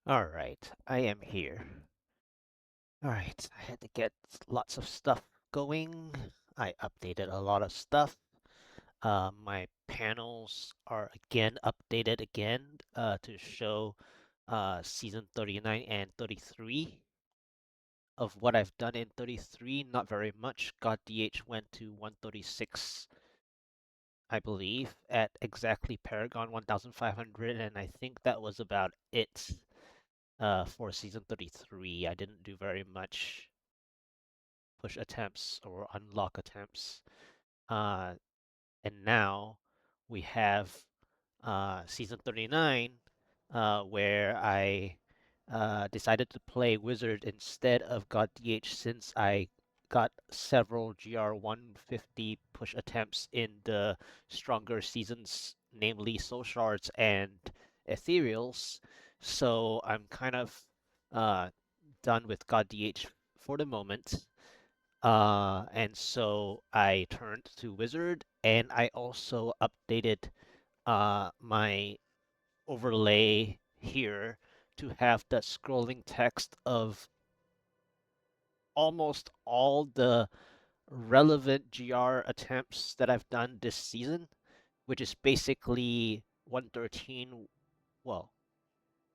Alright, I am here. Alright, I had to get lots of stuff going. I updated a lot of stuff. My panels are again updated again to show season 39 and 33. Of what I've done in 33, not very much. God DH went to 136, I believe, at exactly Paragon 1500, and I think that was about it for season 33. I didn't do very much push attempts or unlock attempts. Uh, and now we have season 39, where I decided to play Wizard instead of God DH since I got several GR 150 push attempts in the stronger seasons, namely Soul Shards and Ethereals. So I'm kind of uh, done with God DH for the moment. And so I turned to Wizard, and I also updated my overlay here to have the scrolling text of almost all the relevant GR attempts that I've done this season, which is basically 113. Well,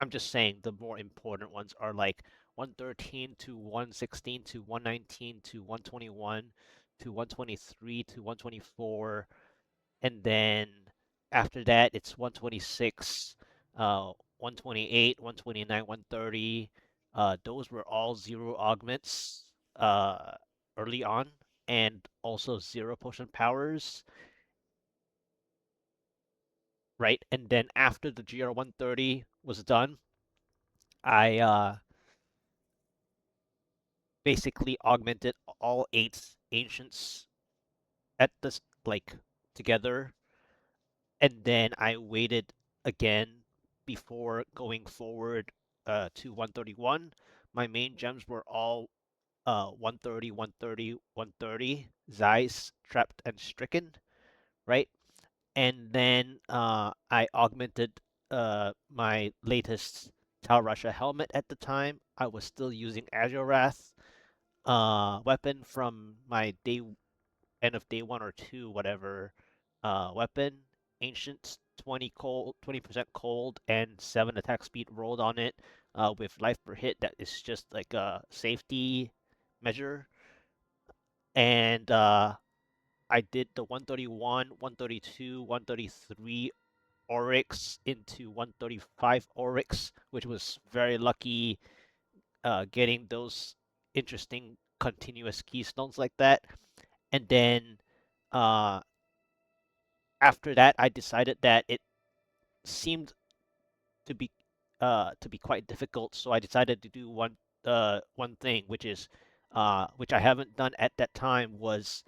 I'm just saying the more important ones are like 113 to 116 to 119 to 121 to 123 to 124, and then after that it's 126, 128, 129, 130. Those were all zero augments uh, early on, and also zero potion powers, right? And then after the GR 130 was done, I basically augmented all eight ancients at this like together, and then I waited again before going forward to 131. My main gems were all 130, 130, 130, Zeiss, Trapped, and Stricken, right? And then I augmented my latest Tal Rasha helmet at the time. I was still using Azure Wrath weapon from my end of day 1 or 2, whatever weapon. Ancient 20 cold, 20% cold, and 7 attack speed rolled on it with life per hit. That is just like a safety measure. And I did the 131, 132, 133 Oryx into 135 Oryx, which was very lucky getting those interesting continuous keystones like that. And then uh, after that, I decided that it seemed to be quite difficult, so I decided to do one thing, which is which I haven't done at that time was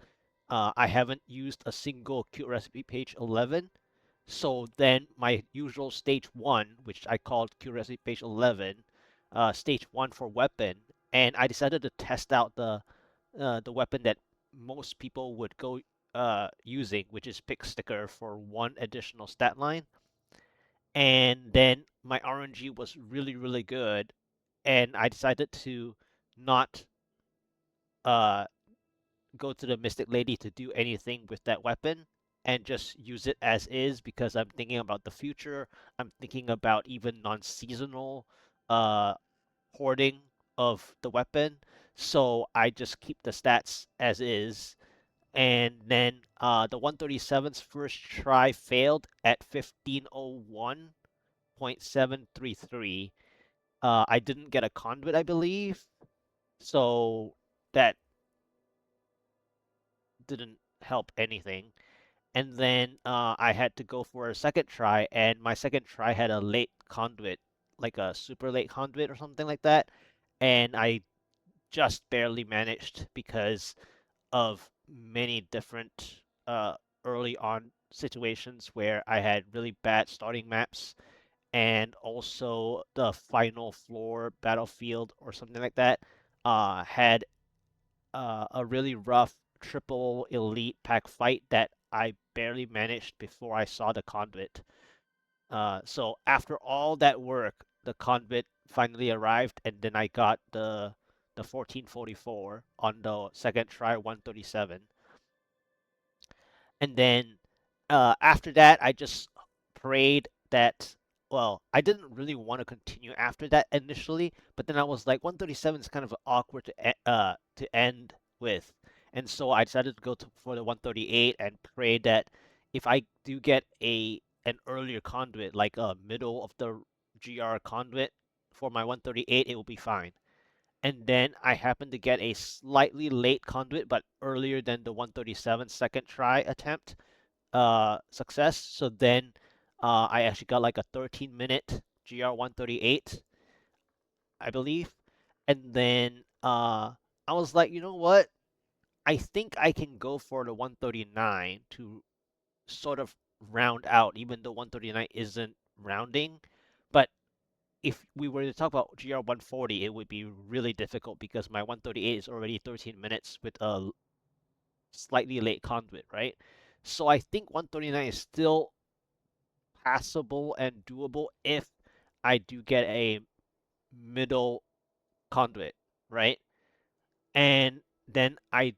I haven't used a single cute recipe page 11. So then my usual stage 1, which I called cute recipe page 11, stage 1 for weapon, and I decided to test out the weapon that most people would go using, which is pick sticker for one additional stat line. And then my RNG was really, really good, and I decided to not uh, go to the Mystic Lady to do anything with that weapon and just use it as is because I'm thinking about the future. I'm thinking about even non-seasonal uh, hoarding of the weapon. So I just keep the stats as is. And then the 137's first try failed at 1501.733. I didn't get a conduit, I believe. So that didn't help anything. And then I had to go for a second try, and my second try had a late conduit, like a super late conduit or something like that. And I just barely managed because of many different early on situations where I had really bad starting maps, and also the final floor battlefield or something like that had a really rough triple elite pack fight that I barely managed before I saw the conduit. So after all that work, the convent finally arrived, and then I got the 1444 on the second try, 137. And then after that, I just prayed that. Well, I didn't really want to continue after that initially, but then I was like, 137 is kind of awkward to end with, and so I decided to go for the 138 and pray that if I do get an earlier conduit, like a middle of the GR conduit for my 138, it will be fine. And then I happened to get a slightly late conduit, but earlier than the 137 second try attempt success. So then I actually got like a 13-minute GR138, I believe. And then I was like, you know what? I think I can go for the 139 to sort of round out, even though 139 isn't rounding. But if we were to talk about GR140, it would be really difficult because my 138 is already 13 minutes with a slightly late conduit, right? So I think 139 is still passable and doable if I do get a middle conduit, right? And then I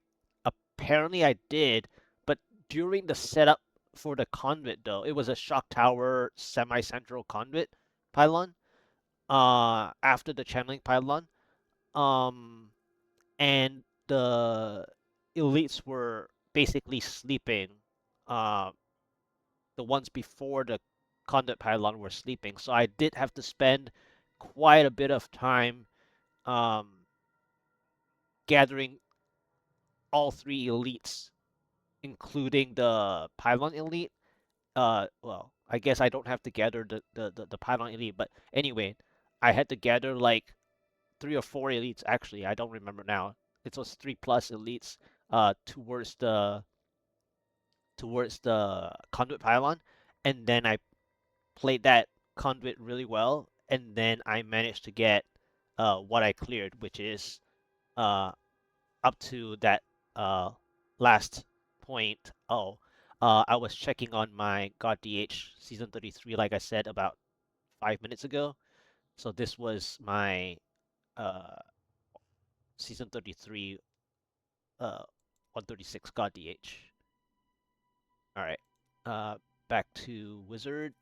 apparently I did, but during the setup for the conduit though, it was a shock tower semi-central conduit pylon. After the channeling pylon, um, and the elites were basically sleeping. Uh, the ones before the conduit pylon were sleeping. So I did have to spend quite a bit of time um, gathering all three elites, including the pylon elite. Well, I guess I don't have to gather the pylon elite, but anyway, I had to gather like three or four elites. Actually, I don't remember now. It was 3+ elites towards the conduit pylon, and then I played that conduit really well, and then I managed to get what I cleared, which is uh, up to that uh, last point. Oh, I was checking on my God DH season 33, like I said about 5 minutes ago. So this was my uh, season 33, 136 God DH. All right, back to Wizard.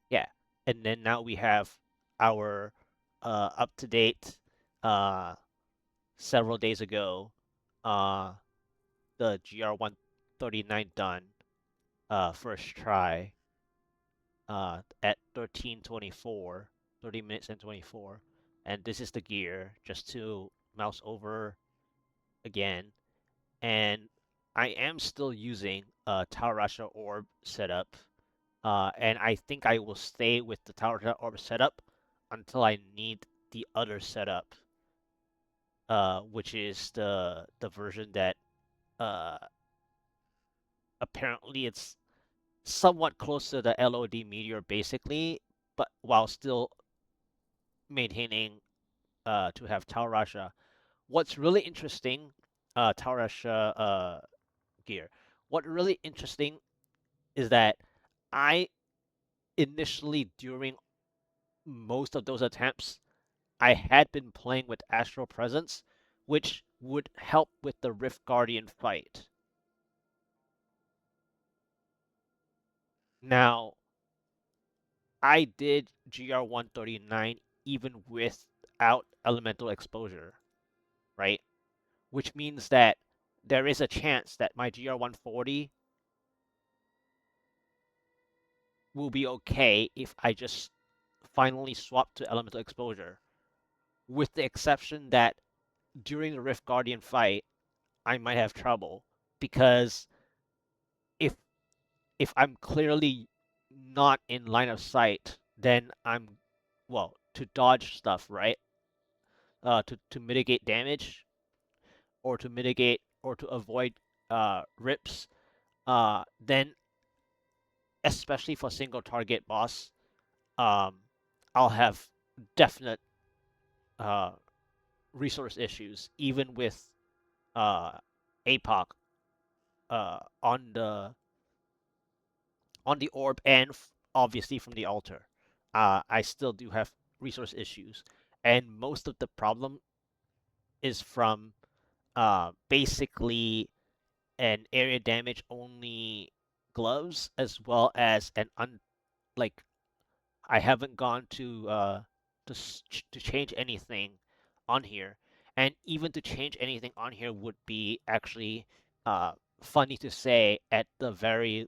Yeah, and then now we have our up to date several days ago uh the GR139 done first try at 13:24, 30 minutes and 24, and this is the gear just to mouse over again. And I am still using Tower Rasha Orb setup. And I think I will stay with the Tower Orb setup until I need the other setup, which is the version that uh, apparently it's somewhat close to the LOD Meteor, basically, but while still maintaining to have Tower Rasha. What's really interesting, Tower Rasha gear. What really interesting is that I initially during most of those attempts I had been playing with Astral Presence, which would help with the Rift Guardian fight. Now, I did GR139 even without elemental exposure, right? Which means that there is a chance that my GR140 will be okay if I just finally swap to elemental exposure, with the exception that during the Rift Guardian fight, I might have trouble because if if I'm clearly not in line of sight, then I'm well to dodge stuff, right? To mitigate damage or to mitigate or to avoid rips. Then especially for single target boss, um, I'll have definite uh resource issues even with uh APOC on on the orb and obviously from the altar. I still do have resource issues, and most of the problem is from basically an area damage only gloves as well as an like I haven't gone to change anything on here, and even to change anything on here would be actually uh funny to say at the very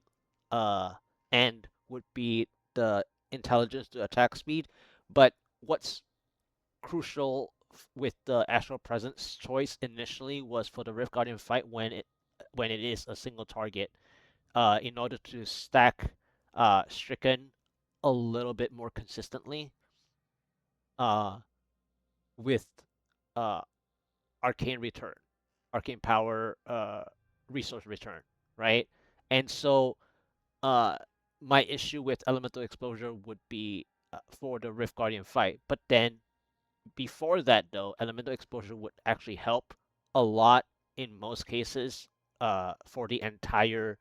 uh end would be the intelligence to attack speed, but what's crucial with the astral presence choice initially was for the Rift Guardian fight when it is a single target, in order to stack Stricken a little bit more consistently uh, with uh, arcane return, arcane power resource return, right? And so uh, my issue with elemental exposure would be for the Rift Guardian fight. But then before that, though, elemental exposure would actually help a lot in most cases for the entire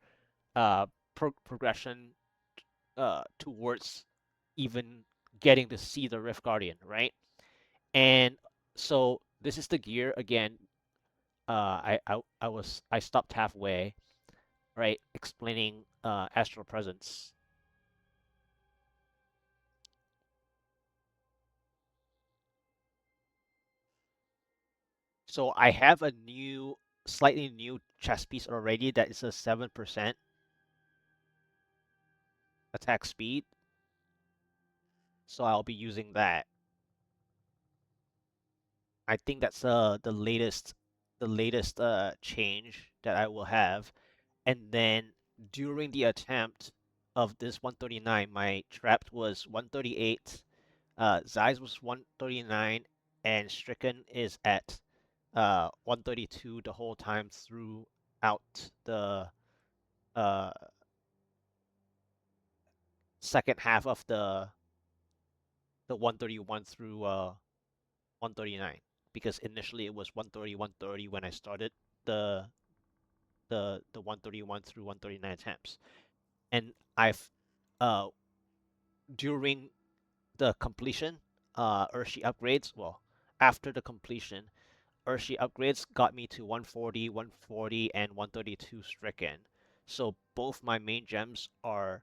progression towards even getting to see the Rift Guardian, right? And so this is the gear again. I stopped halfway, right, explaining astral presence. So I have a slightly new chess piece already that is a 7% attack speed. So I'll be using that. I think that's the latest change that I will have. And then during the attempt of this 139, my trapped was 138, Zeiss was 139, and Stricken is at 132 the whole time throughout the uh, second half of the 131 through 139, because initially it was 130 130 when I started the the 131 through 139 attempts, and I've uh during the completion, Urshi upgrades. Well, after the completion, Urshi upgrades got me to 140, 140, and 132 stricken. So both my main gems are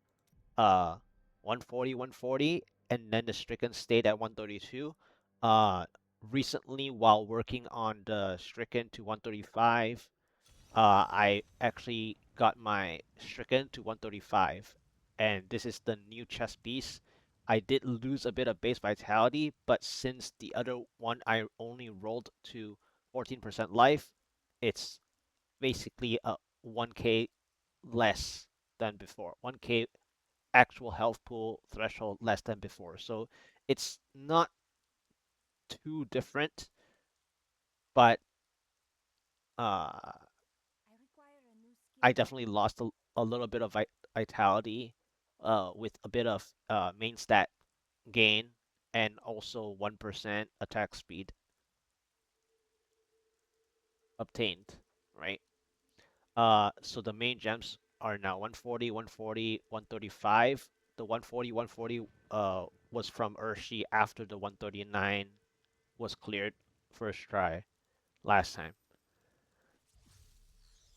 140, 140, and then the stricken stayed at 132. Uh, Recently, while working on the stricken to 135, I actually got my stricken to 135, and this is the new chess piece. I did lose a bit of base vitality, but since the other one I only rolled to 14% life, it's basically a 1k less than before. 1k actual health pool threshold less than before. So it's not too different, but uh, I definitely lost a little bit of vitality with a bit of main stat gain and also 1% attack speed obtained, right? So the main gems are now 140, 140, 135. The 140, 140 was from Urshi after the 139 was cleared first try last time.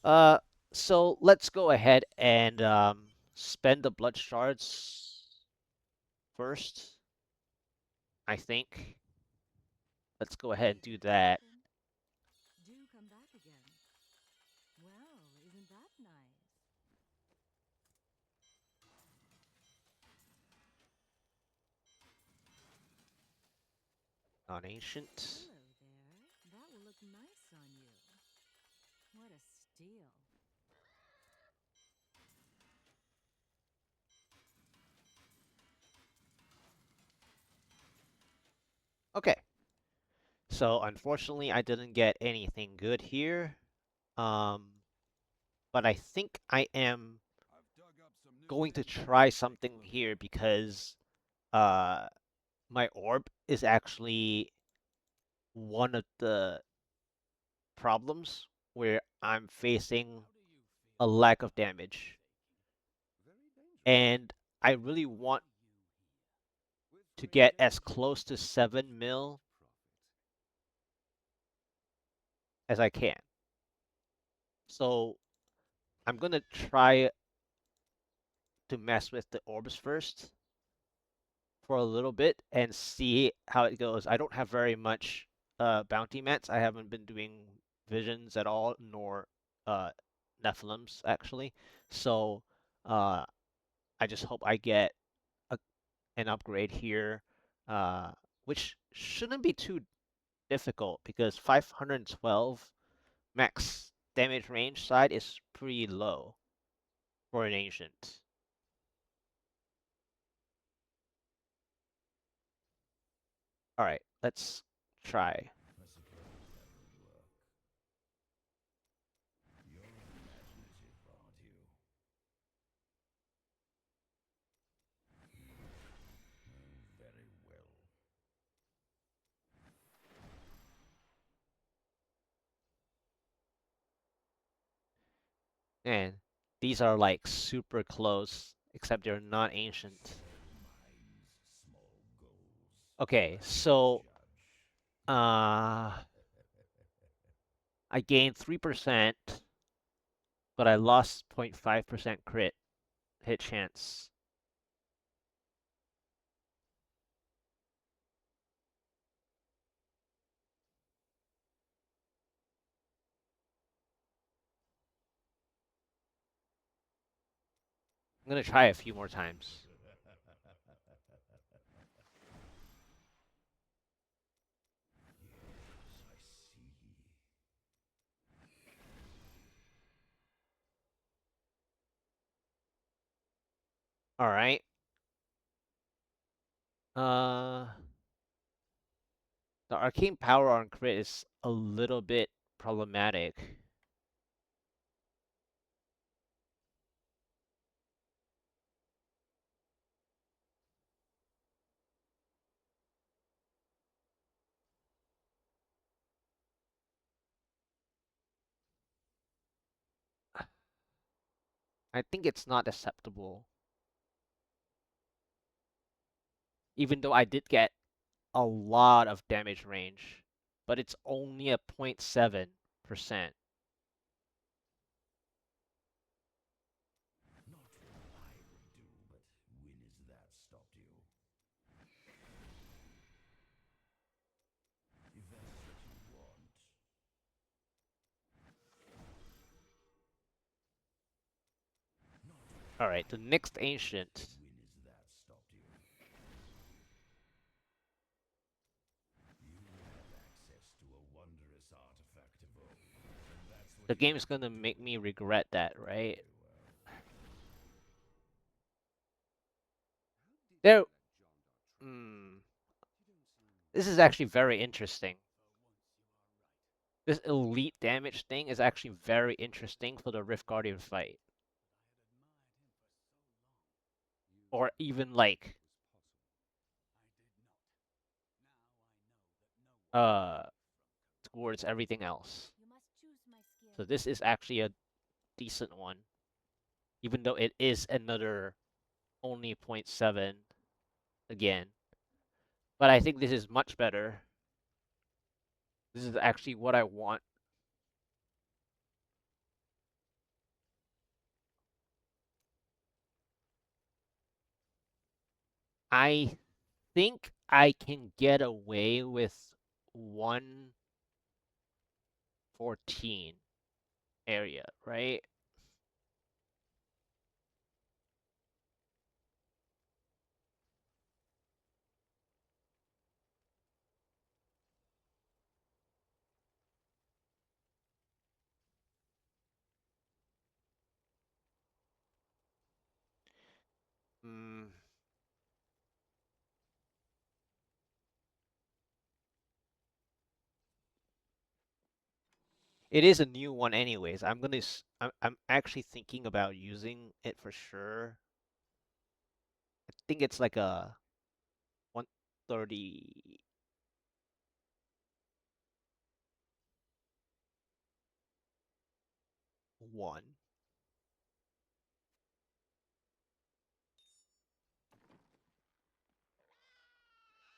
Uh, so let's go ahead and spend the blood shards first, I think. Let's go ahead and do that. Do come back again. Well, isn't that nice? Non-ancient. Hello there. That will look nice on you. What a steal. Okay. So unfortunately, I didn't get anything good here. Um, but I think I am going to try something here because uh my orb is actually one of the problems where I'm facing a lack of damage. and I really want to get as close to 7 mil as I can. So I'm gonna try to mess with the orbs first for a little bit and see how it goes. I don't have very much bounty mats. I haven't been doing visions at all, nor uh, Nephilims actually. So uh, I just hope I get a, an upgrade here, uh, which shouldn't be too difficult because 512 max damage range side is pretty low for an ancient. All right, let's try. I suppose that will work. You're imaginative, aren't you? Oh, very well. And these are like super close, except they're not ancient. Small minds, small goals. Okay, I don't so judge. uh I gained 3%, but I lost 0.5% crit hit chance. I'm gonna try a few more times. Yes, I see. All right. Uh, the arcane power on crit is a little bit problematic. I think it's not acceptable, even though I did get a lot of damage range, but it's only a 0.7%. Not what I would do, but when has that stopped you? If that's what you want. Not what All I right, the would next do, but ancient. when has that stopped you? You have access to a wondrous artifact of old, and that's what The you game's want to gonna do. make me regret that, right? Very well. There. Hmm. This is actually very interesting. This elite damage thing is actually very interesting for the Rift Guardian fight. Or even like uh towards everything else. You must choose my skill. So this is actually a decent one. Even though it is another only zero point 0.7 again. But I think this is much better. This is actually what I want. I think I can get away with 114 area, right? Mm, it is a new one anyways. I'm actually thinking about using it for sure. I think it's like a 131.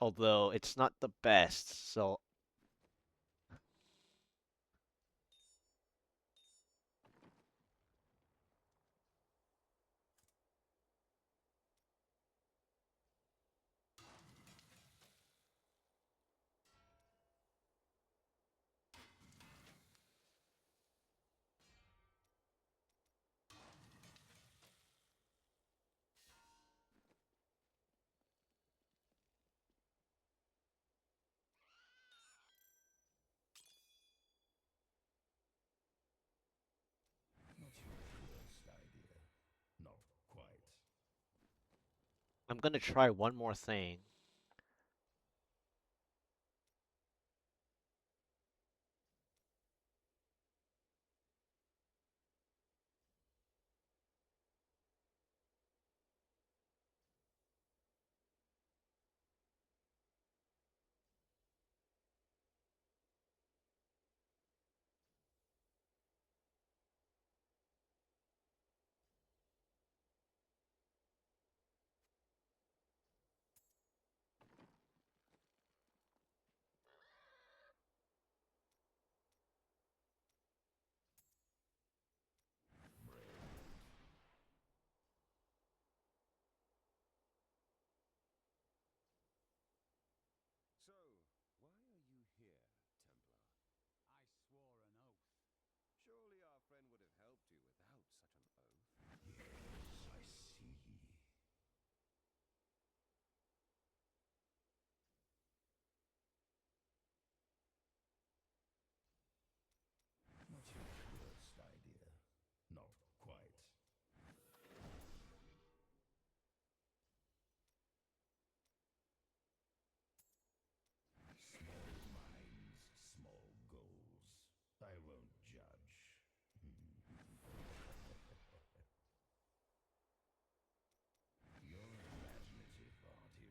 although it's not the best. So Not your worst idea. Not quite. I'm gonna try one more thing. So, why are you here, Templar? I swore an oath. Surely our friend would have helped you without such an oath. Yes, I see. Not your worst idea. Not quite. Small minds, small goals. I won't judge. You're imaginative, aren't you?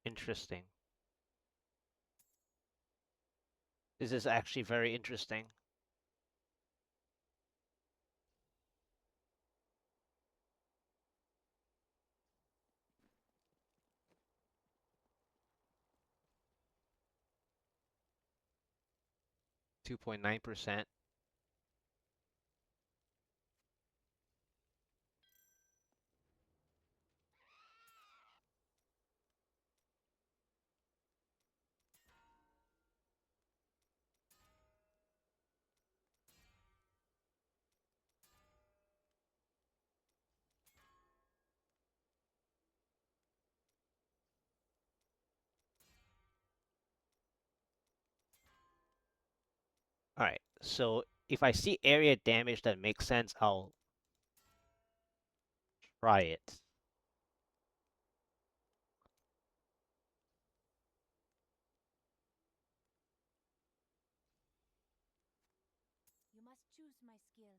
Interesting. This is actually very interesting. Two 2.9%. Alright, so if I see area damage that makes sense, I'll try it. You must choose my skill.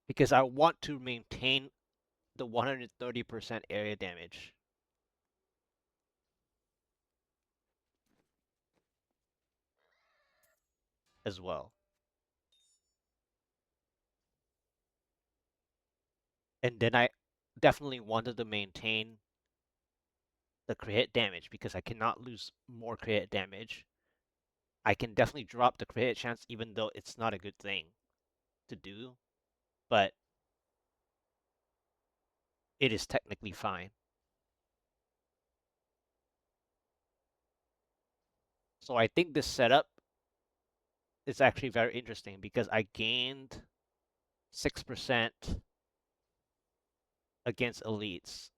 Because I want to maintain the 130% area damage as well. And then I definitely wanted to maintain the crit damage because I cannot lose more crit damage. I can definitely drop the crit chance even though it's not a good thing to do, but it is technically fine. So I think this setup is actually very interesting because I gained 6% against elites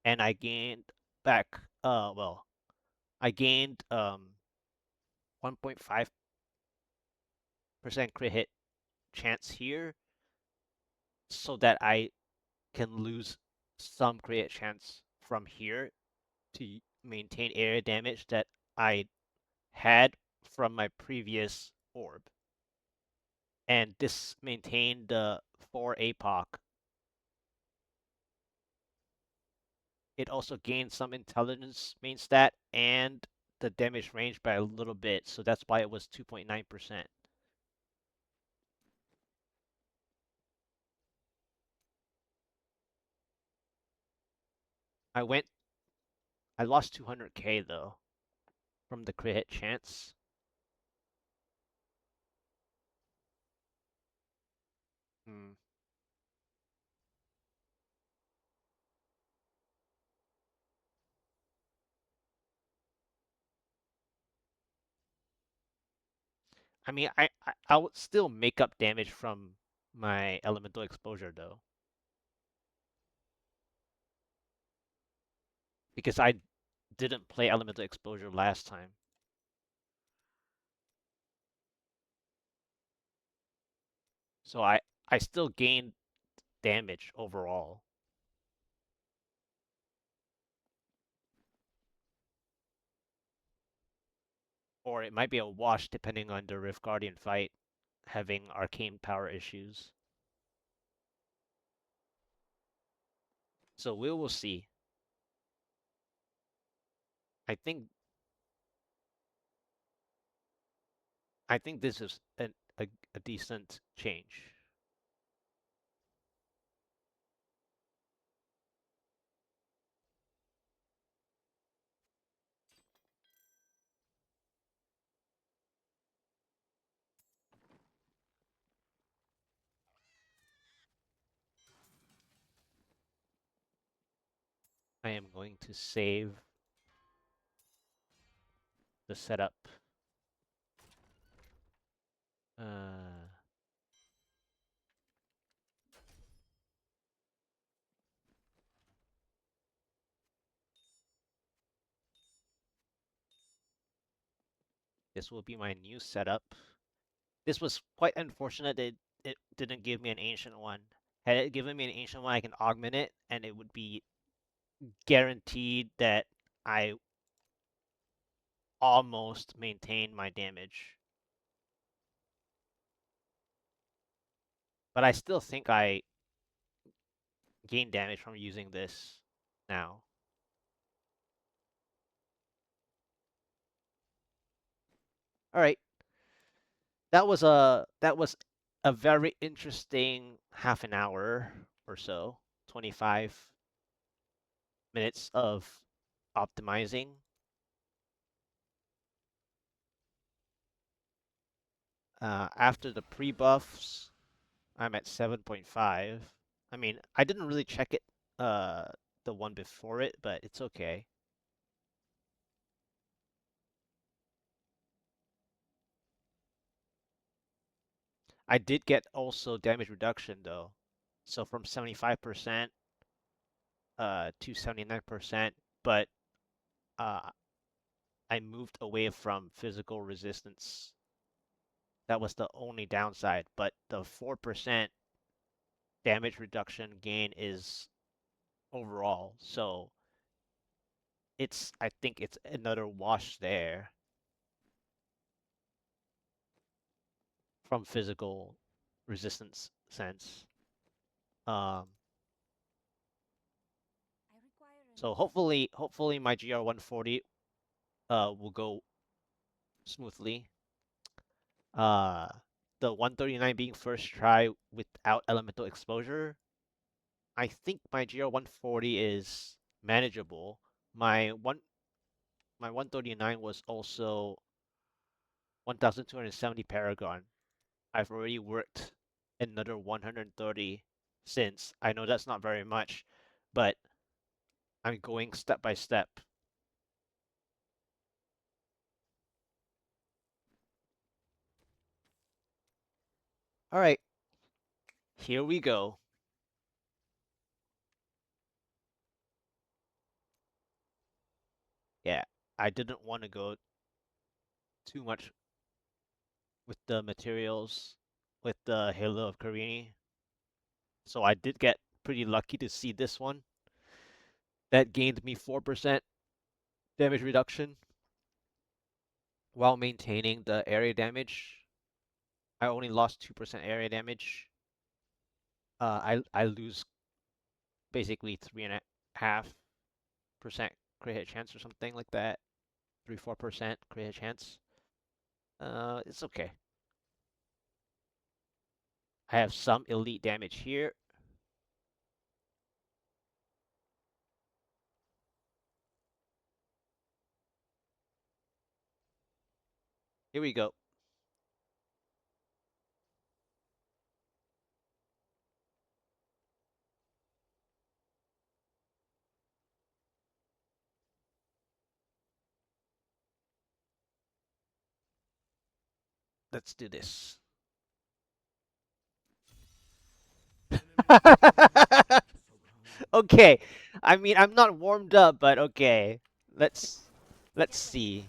and I gained back well, I gained 1.5% crit hit chance here so that I can lose some crit chance from here to maintain area damage that I had from my previous orb. And this maintained the 4 APOC it also gained some intelligence main stat and the damage range by a little bit, so that's why it was 2.9%. I went I lost 200k though from the crit hit chance. Hmm. I mean, I would still make up damage from my elemental exposure though, because I didn't play elemental exposure last time. So I still gained damage overall. Or it might be a wash depending on the Rift Guardian fight having arcane power issues. So we will see. I think I think this is a decent change. I am going to save the setup. Uh, this will be my new setup. This was quite unfortunate that it didn't give me an ancient one. Had it given me an ancient one, I can augment it, and it would be guaranteed that I almost maintain my damage. But I still think I gain damage from using this now. All right, that was a very interesting half an hour or so, 25 minutes of optimizing. After the pre-buffs, I'm at 7.5. I mean, I didn't really check it, the one before it, but it's okay. I did get also damage reduction though. So from 75% to 79%, but uh, I moved away from physical resistance. That was the only downside, but the 4% damage reduction gain is overall. So I think it's another wash there from physical resistance sense. Um, I require an so assist. hopefully my GR 140 will go smoothly. Uh, the 139 being first try without elemental exposure. I think my GR 140 is manageable. My one my 139 was also 1270 Paragon. I've already worked another 130 since. I know that's not very much, but I'm going step by step. All right, here we go. Yeah, I didn't want to go too much with the materials with the Halo of Karini, so I did get pretty lucky to see this one. That gained me 4% damage reduction while maintaining the area damage. I only lost 2% area damage. I lose basically 3.5. crit hit chance or something like that. 3-4% crit hit chance. It's okay. I have some elite damage here. Here we go. Let's do this. Okay. I mean, I'm not warmed up, but okay. Let's see.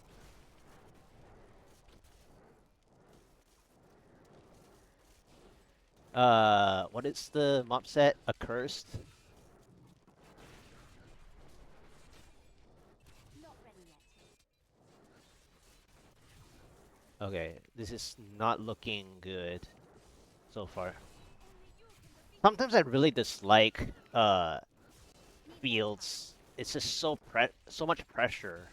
What is the mob set? Accursed? Not ready yet. Okay, this is not looking good so far. Sometimes I really dislike fields. It's just so much pressure.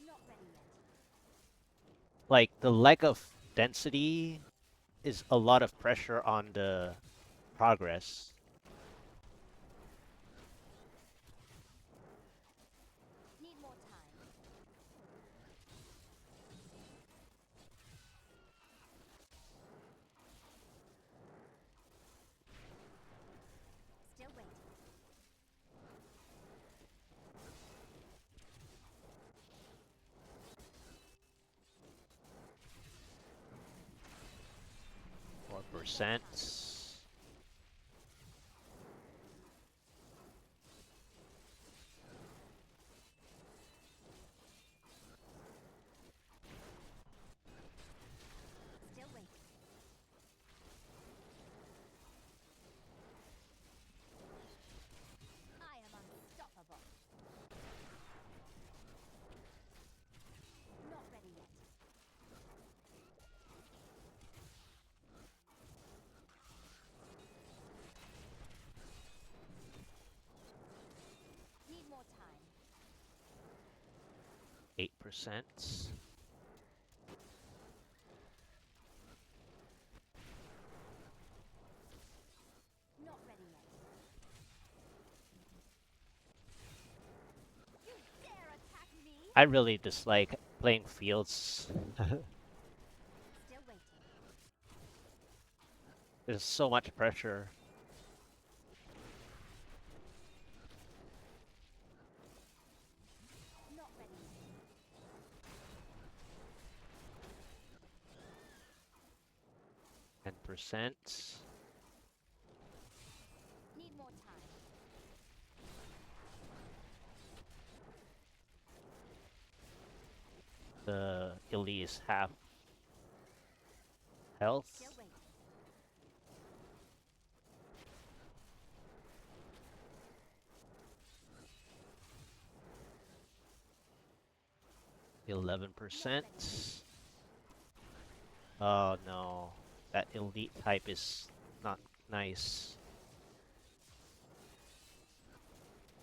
Not ready yet. Like the lack of density is a lot of pressure on the progress. Need more time. Still waiting. 4%. Still waiting. I am unstoppable. Not ready yet. Need more time. 8%. Not ready yet. You dare attack me? I really dislike playing fields. Still waiting. There's so much pressure. Not ready yet. 10%. Need more time. The elite is half health. Still waiting. 11%. Oh no, that elite type is not nice.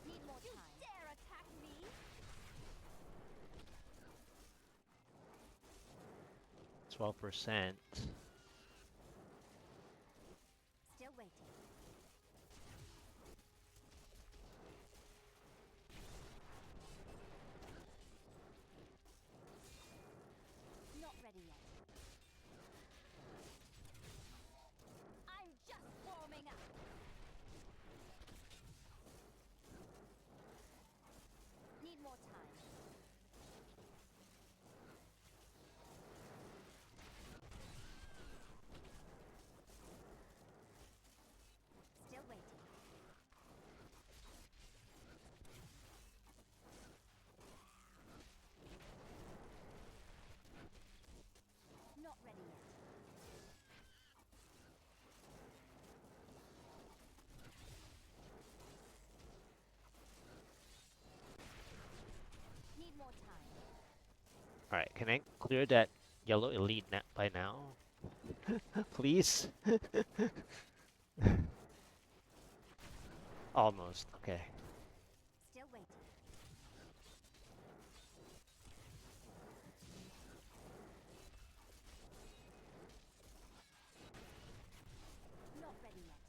Need more time. You dare attack me? 12%. Still waiting. Not ready yet. I'm just warming up. Need more time. Still waiting. Not ready yet. Need more time. Alright, can I clear that yellow elite by now? Please? Almost. Okay. Still waiting. Not ready yet.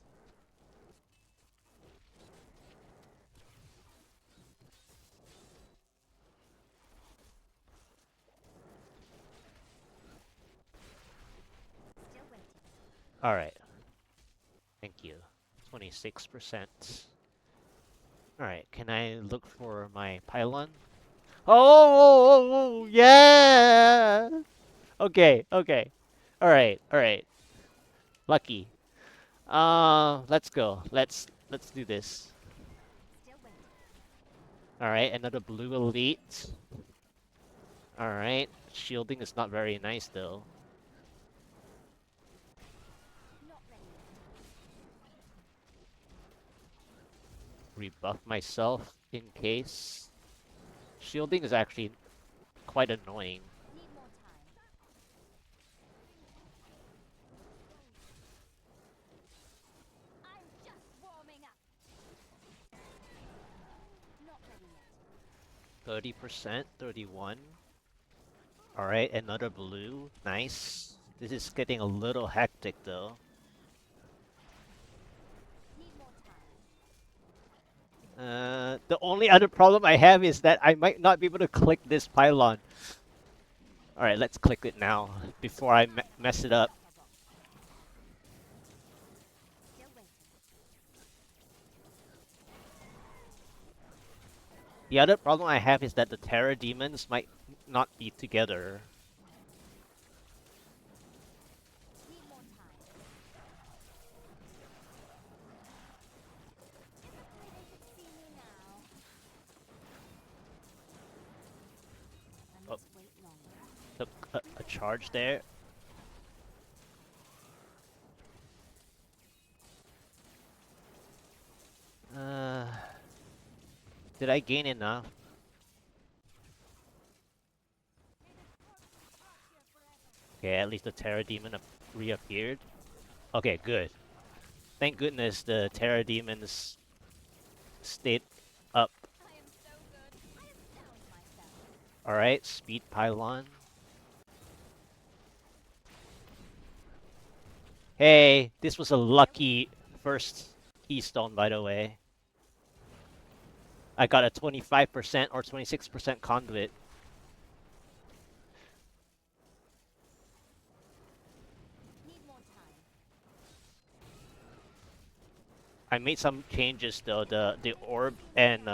Still waiting. All right. Thank you. 26%. All right. Can I look for my pylon? Oh, yeah. Okay. Okay. All right. All right. Lucky. Let's go. Let's do this. Still waiting. All right. Another blue elite. All right. Shielding is not very nice though. Not ready yet. Rebuff myself in case. Shielding is actually quite annoying. Need more time. I'm just warming up. Not ready yet. 30%, 31. Alright, another blue. Nice. This is getting a little hectic though. Need more time. The only other problem I have is that I might not be able to click this pylon. Alright, let's click it now before I mess it up. Still waiting. The other problem I have is that the Terror Demons might not be together. Need more time. If only they could see me now. I must wait longer. Took a charge there. Did I gain enough? Okay, at least the Terror Demon reappeared. Okay, good. Thank goodness the Terror Demons stayed up. I am so good. I astound myself. Alright, Speed Pylon. Hey, this was a lucky first keystone, by the way. I got a 25% or 26% conduit. Need more time. I made some changes though, the orb and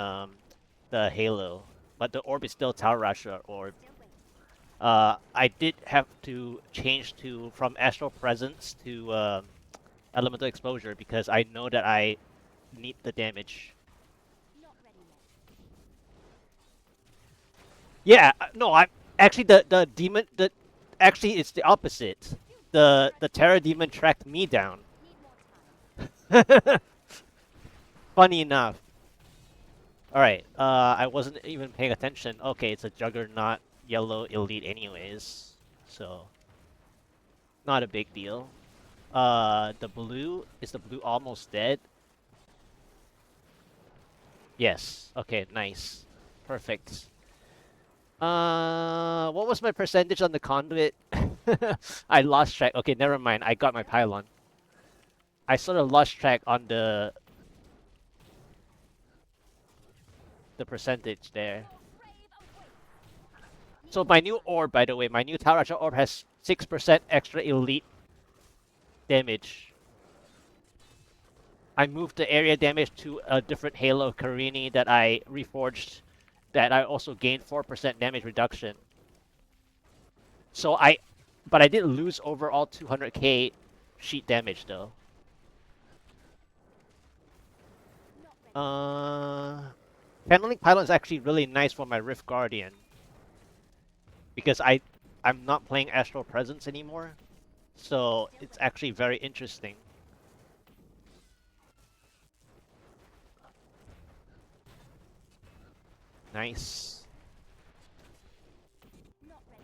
the halo, but the orb is still Tower Rasha orb. Still waiting. I did have to change to from Astral Presence to Elemental Exposure because I know that I need the damage. Not ready yet. Yeah, no, I'm actually the demon. Actually it's the opposite. The Terror Demon tracked me down. Need more time. Funny enough. Alright, I wasn't even paying attention. Okay, it's a Juggernaut yellow elite anyways. So, not a big deal. The blue, is the blue almost dead? Yes. Okay, nice. Perfect. What was my percentage on the conduit? I lost track. Okay, never mind. I got my pylon. I sort of lost track on the percentage there. So my new orb, by the way, my new Tower Rasha orb has 6% extra elite damage. I moved the area damage to a different Halo Karini that I reforged, that I also gained 4% damage reduction. So but I did lose overall 200k sheet damage though. Channeling Pylon is actually really nice for my Rift Guardian. Because I'm not playing Astral Presence anymore. So it's actually very interesting. Nice. Not ready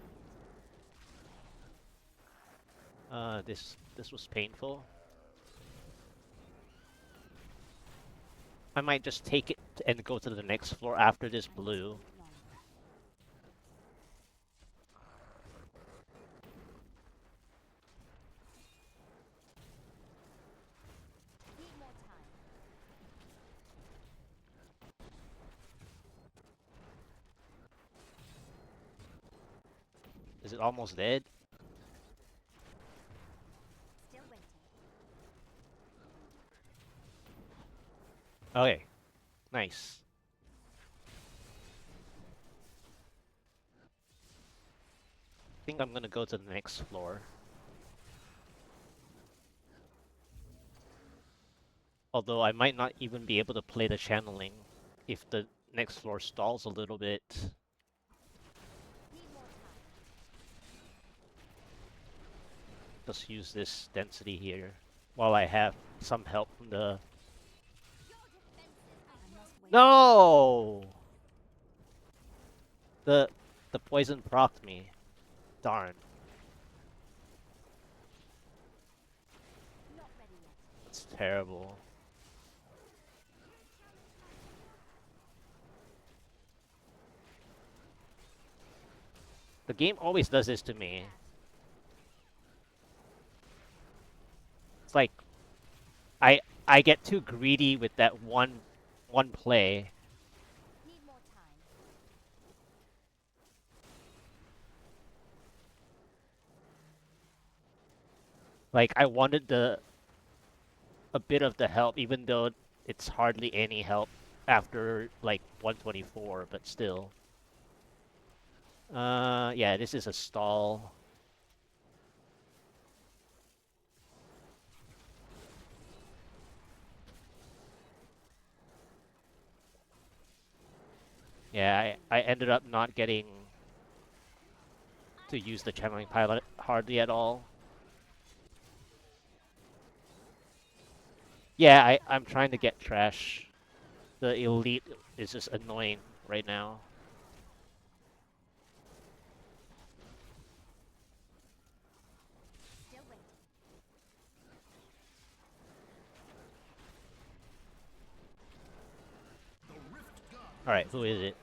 This was painful. I might just take it and go to the next floor after this blue. Is it almost dead? Okay, nice. I think I'm gonna go to the next floor. Although I might not even be able to play the channeling if the next floor stalls a little bit. Just use this density here while I have some help from the... No! The poison procced me. Darn. That's terrible. The game always does this to me. It's like I get too greedy with that one play. Like I wanted a bit of the help, even though it's hardly any help after like 124, but still. Yeah, this is a stall. Yeah, I ended up not getting to use the channeling pilot hardly at all. Yeah, I'm trying to get trash. The elite is just annoying right now. Alright, who is it?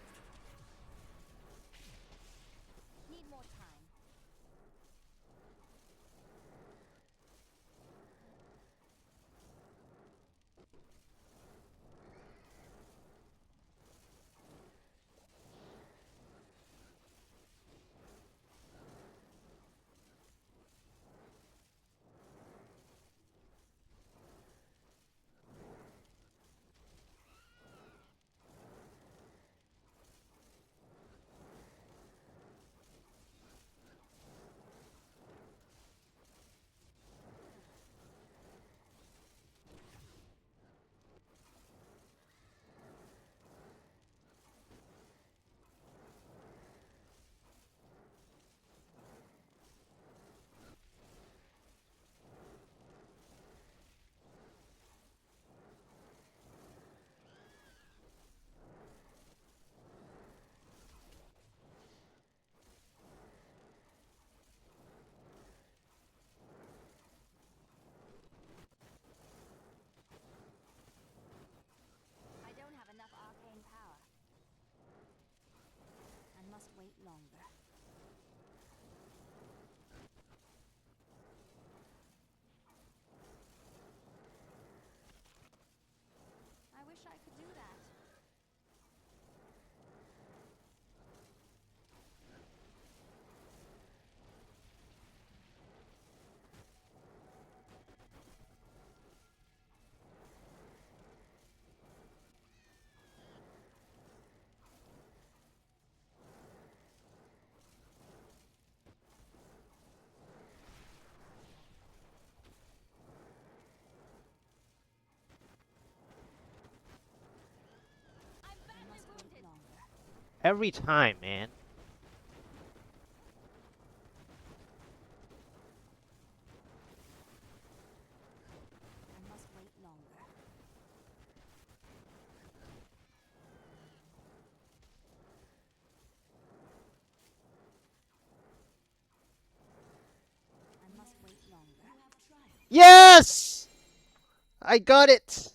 Every time, man. Yes! I got it!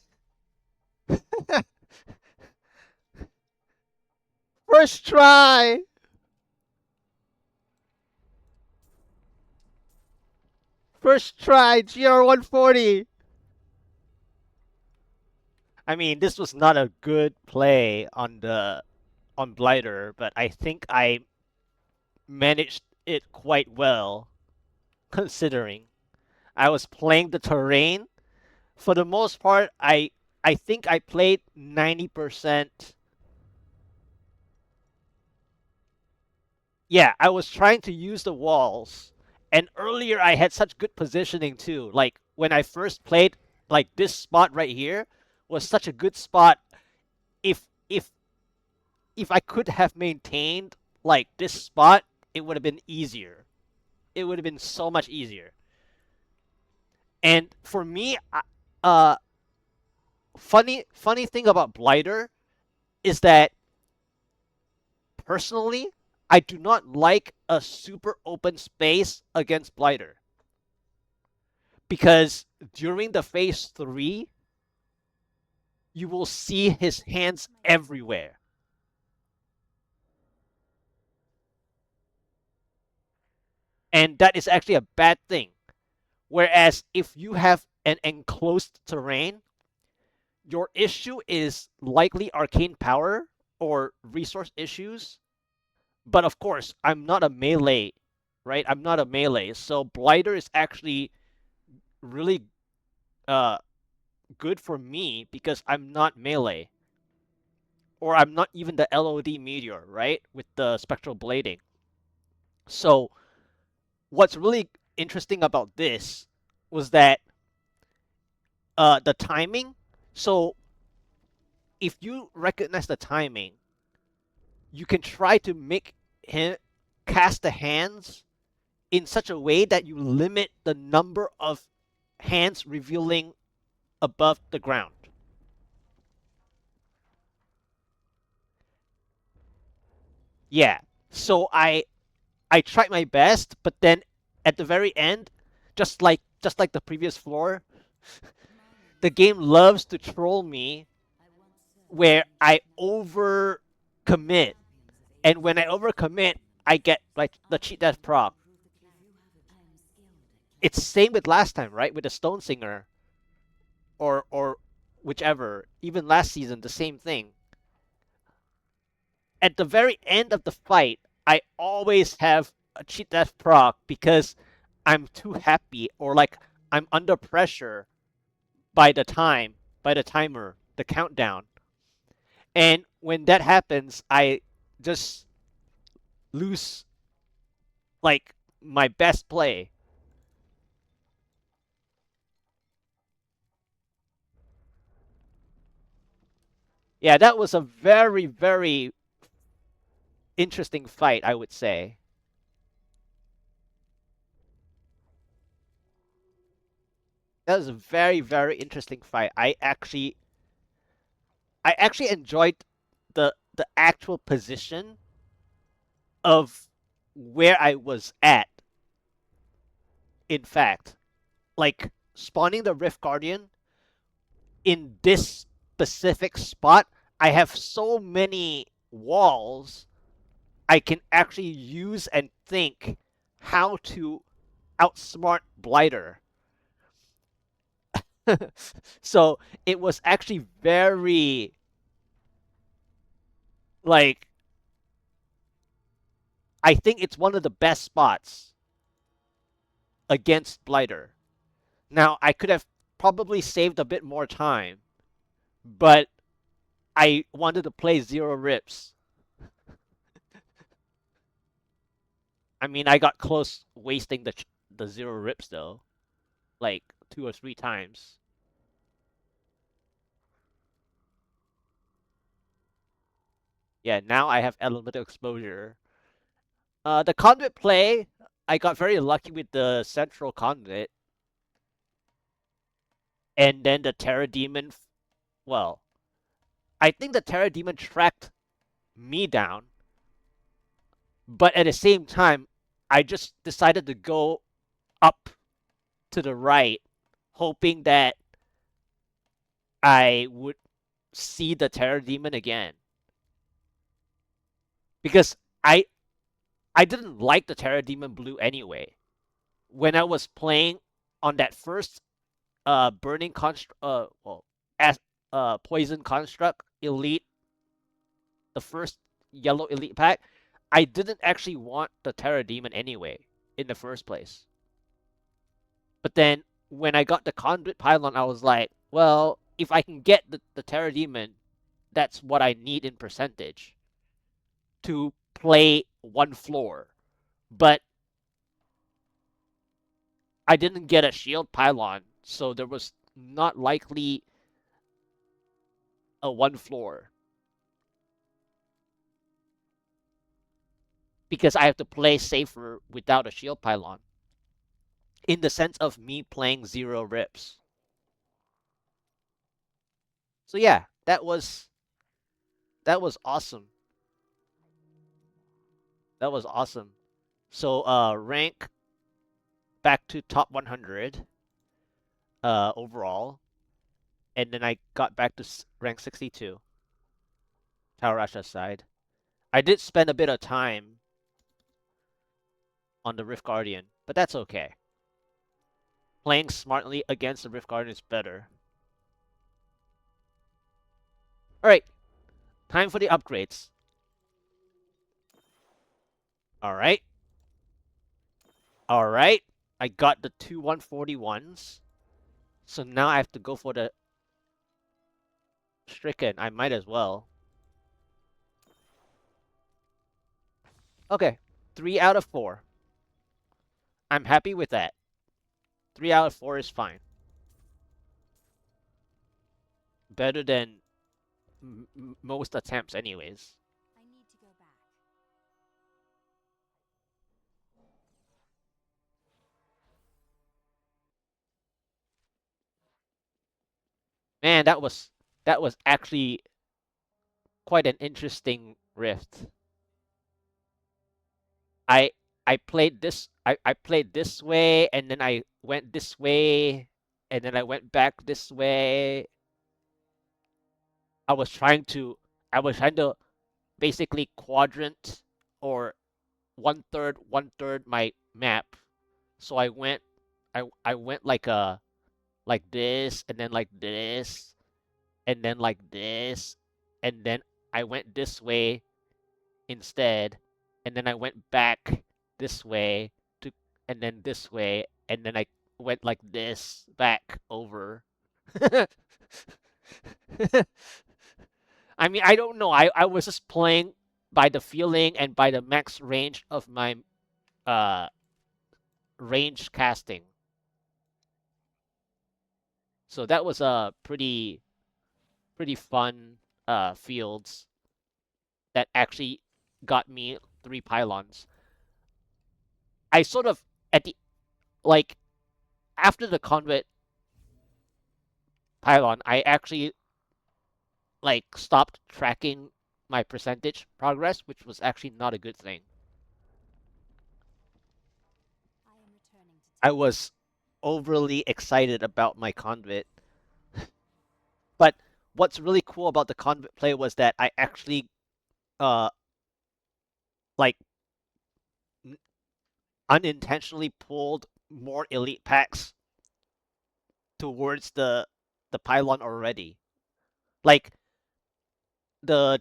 First try! First try, GR140! I mean, this was not a good play on Blighter, but I think I managed it quite well, considering. I was playing the terrain. For the most part, I think I played 90%. Yeah, I was trying to use the walls. And earlier I had such good positioning too. Like when I first played, like this spot right here was such a good spot. If if if I could have maintained like this spot, it would have been easier. It would have been so much easier. And for me, uh, funny thing about Blighter is that personally, I do not like a super open space against Blighter because during the phase 3, you will see his hands everywhere. And that is actually a bad thing. Whereas if you have an enclosed terrain, your issue is likely arcane power or resource issues. But of course, I'm not a melee, right? I'm not a melee. So Blighter is actually really uh, good for me because I'm not melee. Or I'm not even the LOD meteor, right? With the spectral blading. So what's really interesting about this was that the timing. So if you recognize the timing, you can try to make him cast the hands in such a way that you limit the number of hands revealing above the ground. Yeah. So I tried my best, but then at the very end, just like the previous floor, the game loves to troll me where I over commit. And when I overcommit, I get like the cheat death proc. It's same with last time, right? With the Stone Singer or whichever. Even last season, the same thing. At the very end of the fight, I always have a cheat death proc because I'm too happy or like I'm under pressure by the timer, the countdown. And when that happens, I just lose like my best play. Yeah, that was a very, very interesting fight, I would say. That was a very, very interesting fight. I actually enjoyed the actual position of where I was at, in fact. Like spawning the Rift Guardian in this specific spot, I have so many walls I can actually use and think how to outsmart Blighter. So it was actually very like I think it's one of the best spots against Blighter. Now I could have probably saved a bit more time, but I wanted to play Zero Rips. I mean, I got close wasting the Zero Rips though, like 2 or 3 times. Yeah, now I have elemental exposure. The conduit play, I got very lucky with the central conduit, and then the Terra Demon. Well, I think the Terra Demon tracked me down, but at the same time, I just decided to go up to the right hoping that I would see the Terror Demon again. Because I didn't like the Terror Demon Blue anyway. When I was playing on that first burning construct as poison construct elite, the first yellow elite pack, I didn't actually want the Terror Demon anyway in the first place. But then when I got the Conduit Pylon, I was like, well, if I can get the Terror Demon, that's what I need in percentage to play one floor. But I didn't get a shield pylon, so there was not likely a one floor. Because I have to play safer without a shield pylon. In the sense of me playing 0 rips. So yeah, that was awesome. That was awesome. So rank back to top 100 overall, and then I got back to rank 62. Tower Rasha side. I did spend a bit of time on the Rift Guardian, but that's okay. Playing smartly against the Rift Guardian is better. Alright, time for the upgrades. Alright. Alright. I got the two 141s. So now I have to go for the Stricken. I might as well. Okay. 3 out of 4. I'm happy with that. 3 out of 4 is fine. Better than most attempts anyways. I need to go back. Man, that was actually quite an interesting rift. I I played this way and then I went this way and then I went back this way. I was trying to I was trying to basically quadrant or one third my map. So I went like this and then like this and then like this and then I went this way instead and then I went back this way to and then this way and then I went like this back over. I mean, I don't know. I was just playing by the feeling and by the max range of my uh range casting. So that was a pretty fun fields that actually got me 3 pylons. I sort of at the like after the conduit pylon, I actually like stopped tracking my percentage progress, which was actually not a good thing. I am returning to I was overly excited about my conduit. But what's really cool about the conduit play was that I actually uh like unintentionally pulled more elite packs towards the pylon already. Like the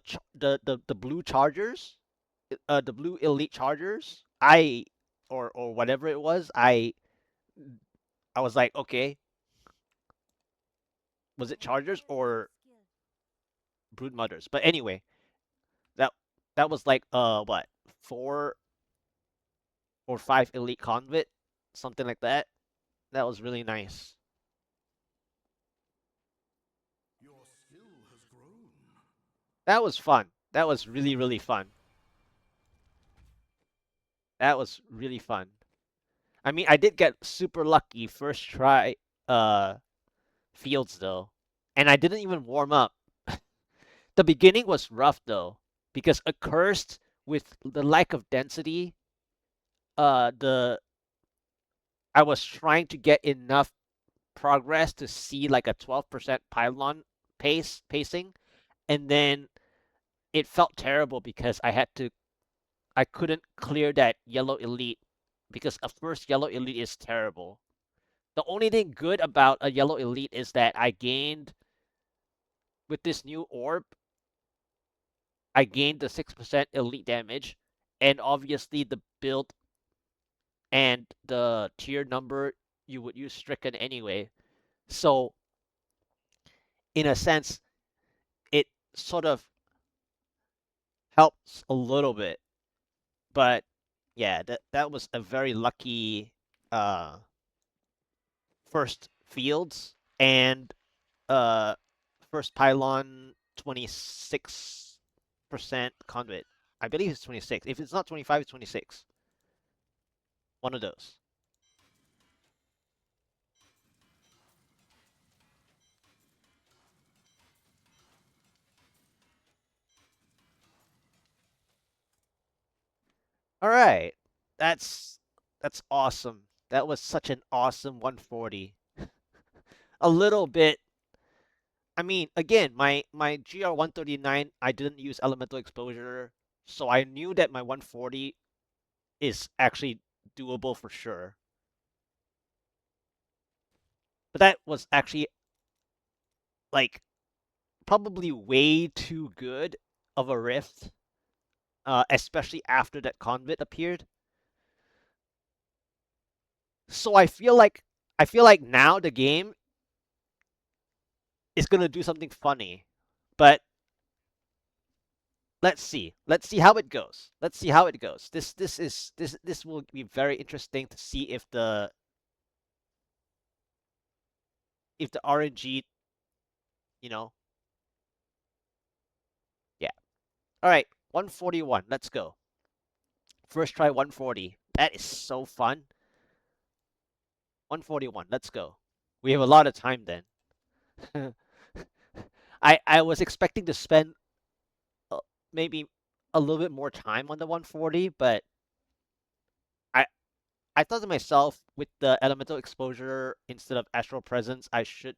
blue chargers, the blue elite chargers. Or whatever it was. I was like, okay, was it chargers or skill. brood mothers? But anyway, that that was like what 4 or 5 elite convict, something like that. That was really nice. Your skill has grown. That was fun. That was really fun. That was really fun. I mean, I did get super lucky first try fields though. And I didn't even warm up. The beginning was rough though because accursed with the lack of density, the I was trying to get enough progress to see like a 12% pylon pacing, and then it felt terrible because I couldn't clear that yellow elite because a first yellow elite is terrible. The only thing good about a yellow elite is that with this new orb, I gained the 6% elite damage, and obviously the build and the tier number you would use stricken anyway. So in a sense, it sort of helps a little bit. But yeah, that was a very lucky uh first fields and uh first pylon 26% conduit. I believe it's 26. If it's not 25, it's 26. One of those. All right. That's awesome. That was such an awesome 140. A little bit. I mean, again, my GR 139, I didn't use elemental exposure, so I knew that my 140 is actually doable for sure. But that was actually like probably way too good of a rift, especially after that convit appeared. So I feel like now the game is gonna do something funny, but let's see. Let's see how it goes. Let's see how it goes. This will be very interesting to see if the RNG, you know, yeah. All right, 141. Let's go. First try 140. That is so fun. 141. Let's go. We have a lot of time then. I was expecting to spend uh, maybe a little bit more time on the 140, but I I thought to myself with the elemental exposure instead of astral presence, I should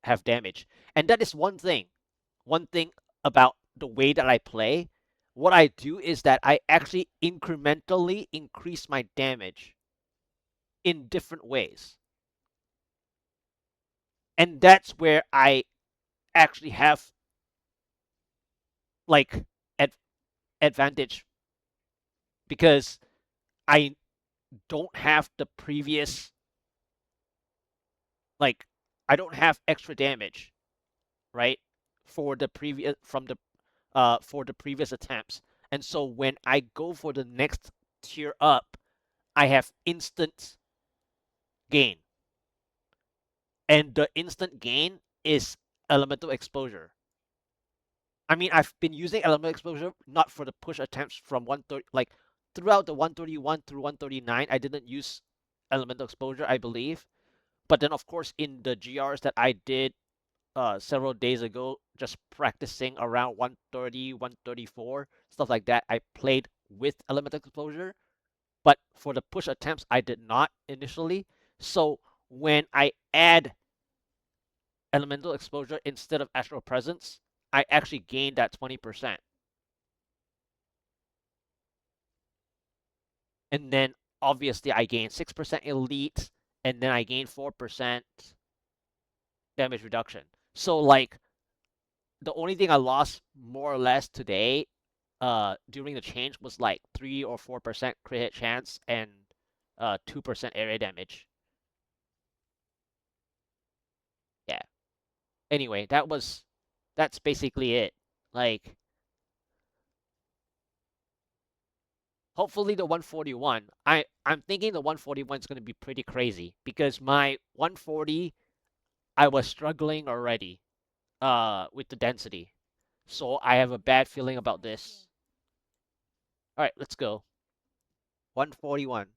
have damage. And that is one thing. One thing about the way that I play. What I do is that I actually incrementally increase my damage in different ways. And that's where I actually have like ad- advantage because I don't have the previous like I don't have extra damage, right? For the previous attempts. And so when I go for the next tier up, I have instant gain. And the instant gain is elemental exposure. I mean, I've been using elemental exposure not for the push attempts from 130, like throughout the 131 through 139, I didn't use elemental exposure, I believe. But then, of course, in the GRs that I did several days ago, just practicing around 130, 134, stuff like that, I played with elemental exposure. But for the push attempts, I did not initially. So when I add elemental exposure instead of astral presence, I actually gained that 20%. And then obviously I gained 6% elite, and then I gained 4% damage reduction. So like the only thing I lost more or less today during the change was like 3 or 4% crit hit chance and 2% area damage. Yeah. Anyway, that's basically it. Like hopefully the 141. I'm thinking the 141 is going to be pretty crazy because my 140 I was struggling already with the density. So I have a bad feeling about this. All right, let's go. 141. Are you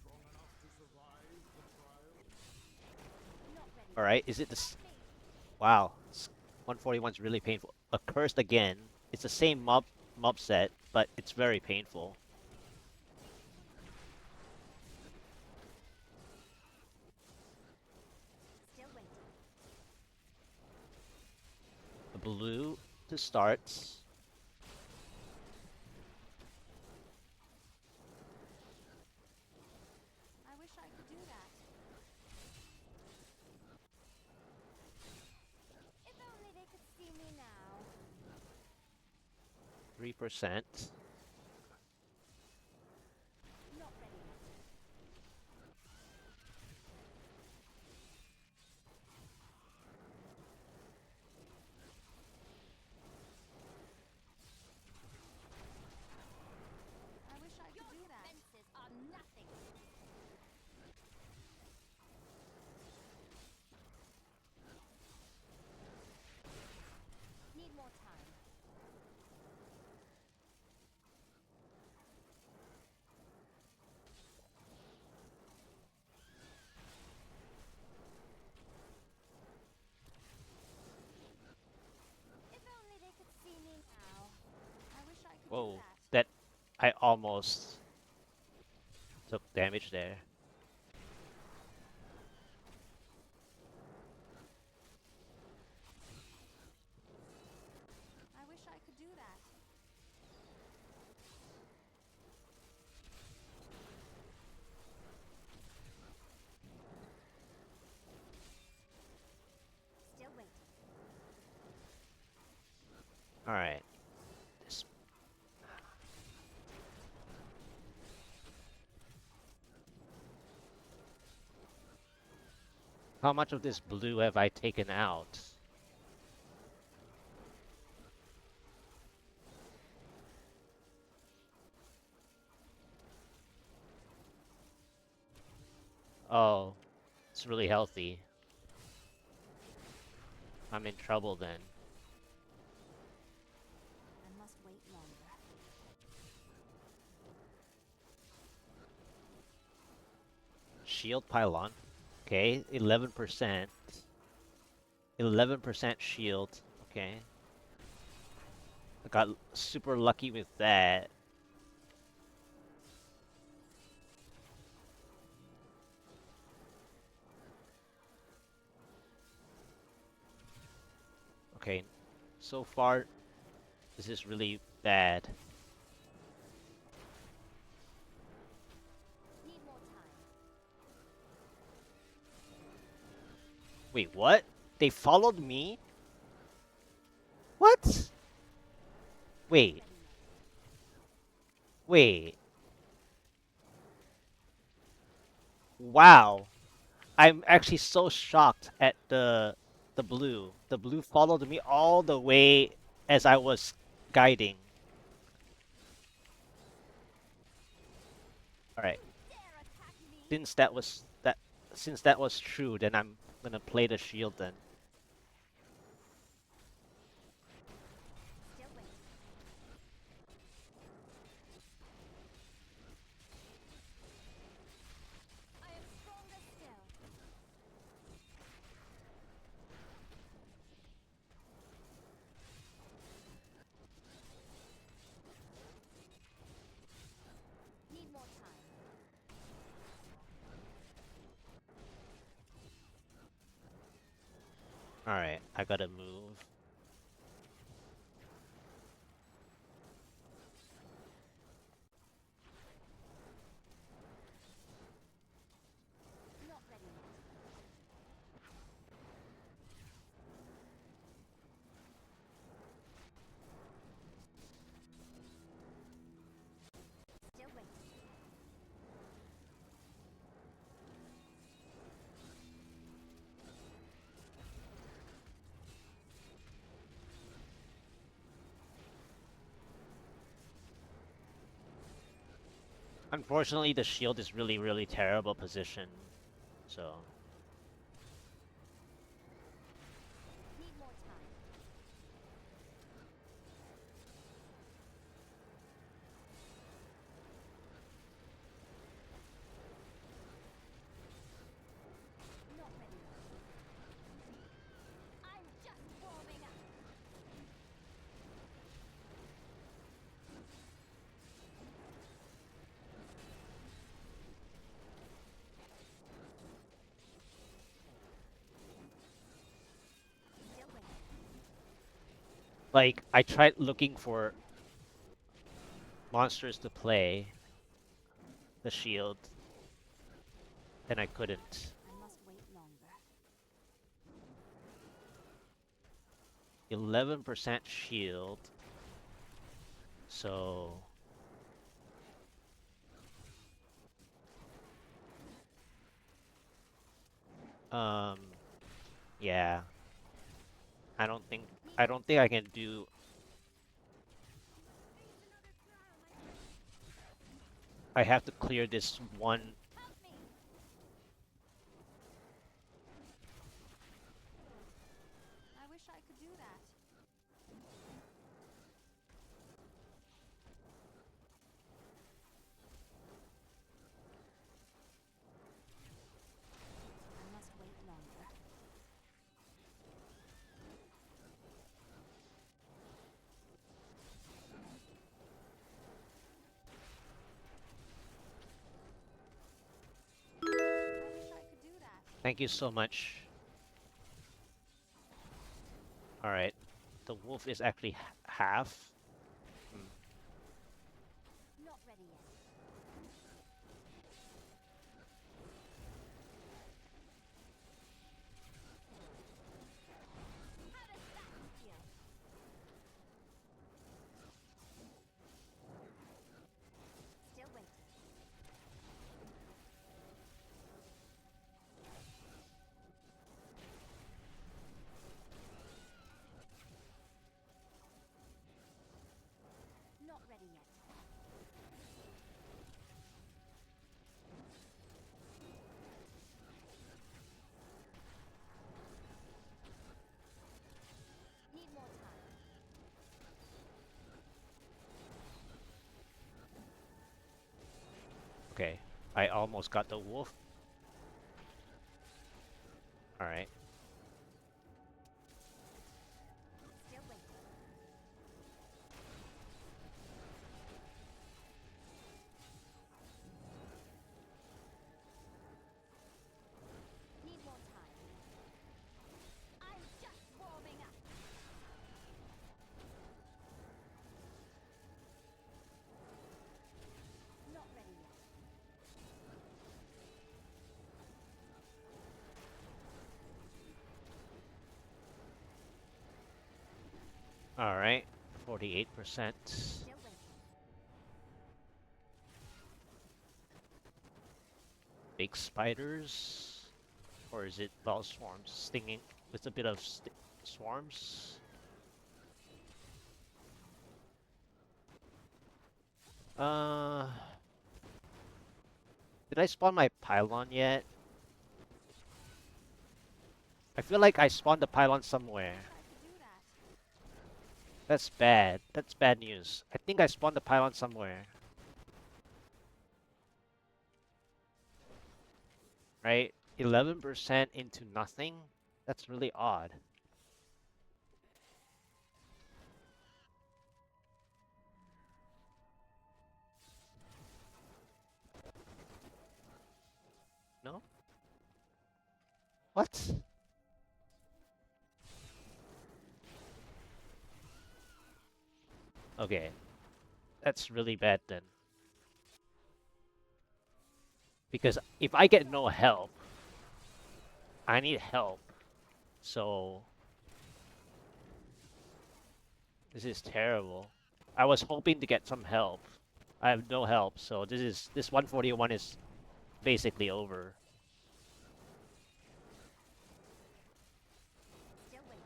strong enough to survive the trial? All right, is it this? Wow, 141 is really painful. Accursed again. It's the same mob set, but it's very painful. blue to start. I wish I could do that. If only they could see me now. 3%. Not ready yet. I wish I could do that. Your defenses are nothing. Need more time. If only they could see me now. I wish I could do Whoa, that. that I almost took damage there. I wish I could do that. Still waiting. Alright. This... How much of this blue have I taken out? Oh, it's really healthy. I'm in trouble then. I must wait longer. Shield pylon. Okay, 11%. 11% shield. Okay. I got super lucky with that. Okay, so far this is really bad. Need more time. Wait, what? They followed me? What? Wait, wait. Wow. I'm actually so shocked at the blue. The blue followed me all the way as I was guiding. All right. Dare attack me. Since that was true, then I'm gonna play the shield then. Still waiting. I am stronger still. Need more time. All right, I gotta move. Not ready yet. Still waiting. Unfortunately, the shield is really terrible position. So Need more time. Not ready yet. I'm just warming up. Like, I tried looking for monsters to play the shield, and I couldn't. I must wait longer. 11% shield. So um yeah, I don't think I can do. I have to clear this one. Help me! I wish I could do that. I must wait longer. I wish I could do that. Thank you so much. All right, the wolf is actually half. Hmm. Not ready yet. How does that feel? Still waiting. Not ready yet. Need more time. Okay, I almost got the wolf. All right. Still waiting. Need more time. I'm just warming up. Not ready yet. All right, 48%. Still waiting. Big spiders, or is it ball swarms stinging with a bit of swarms? Uh, did I spawn my pylon yet? I feel like I spawned the pylon somewhere. Wish I could do that. That's bad. That's bad news. I think I spawned the pylon somewhere. Right? 11% into nothing? That's really odd. No? What? Okay. That's really bad then. Because if I get no help, I need help. So this is terrible. I was hoping to get some help. I have no help, so this 141 is basically over. Still waiting.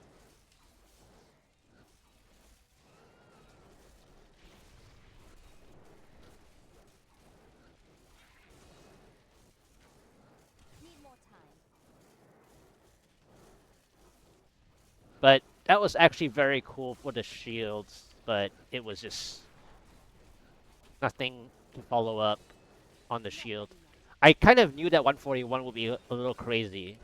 Need more time. But that was actually very cool for the shields, but it was just nothing to follow up on the Not shield. ready yet. I kind of knew that 141 would be a little crazy.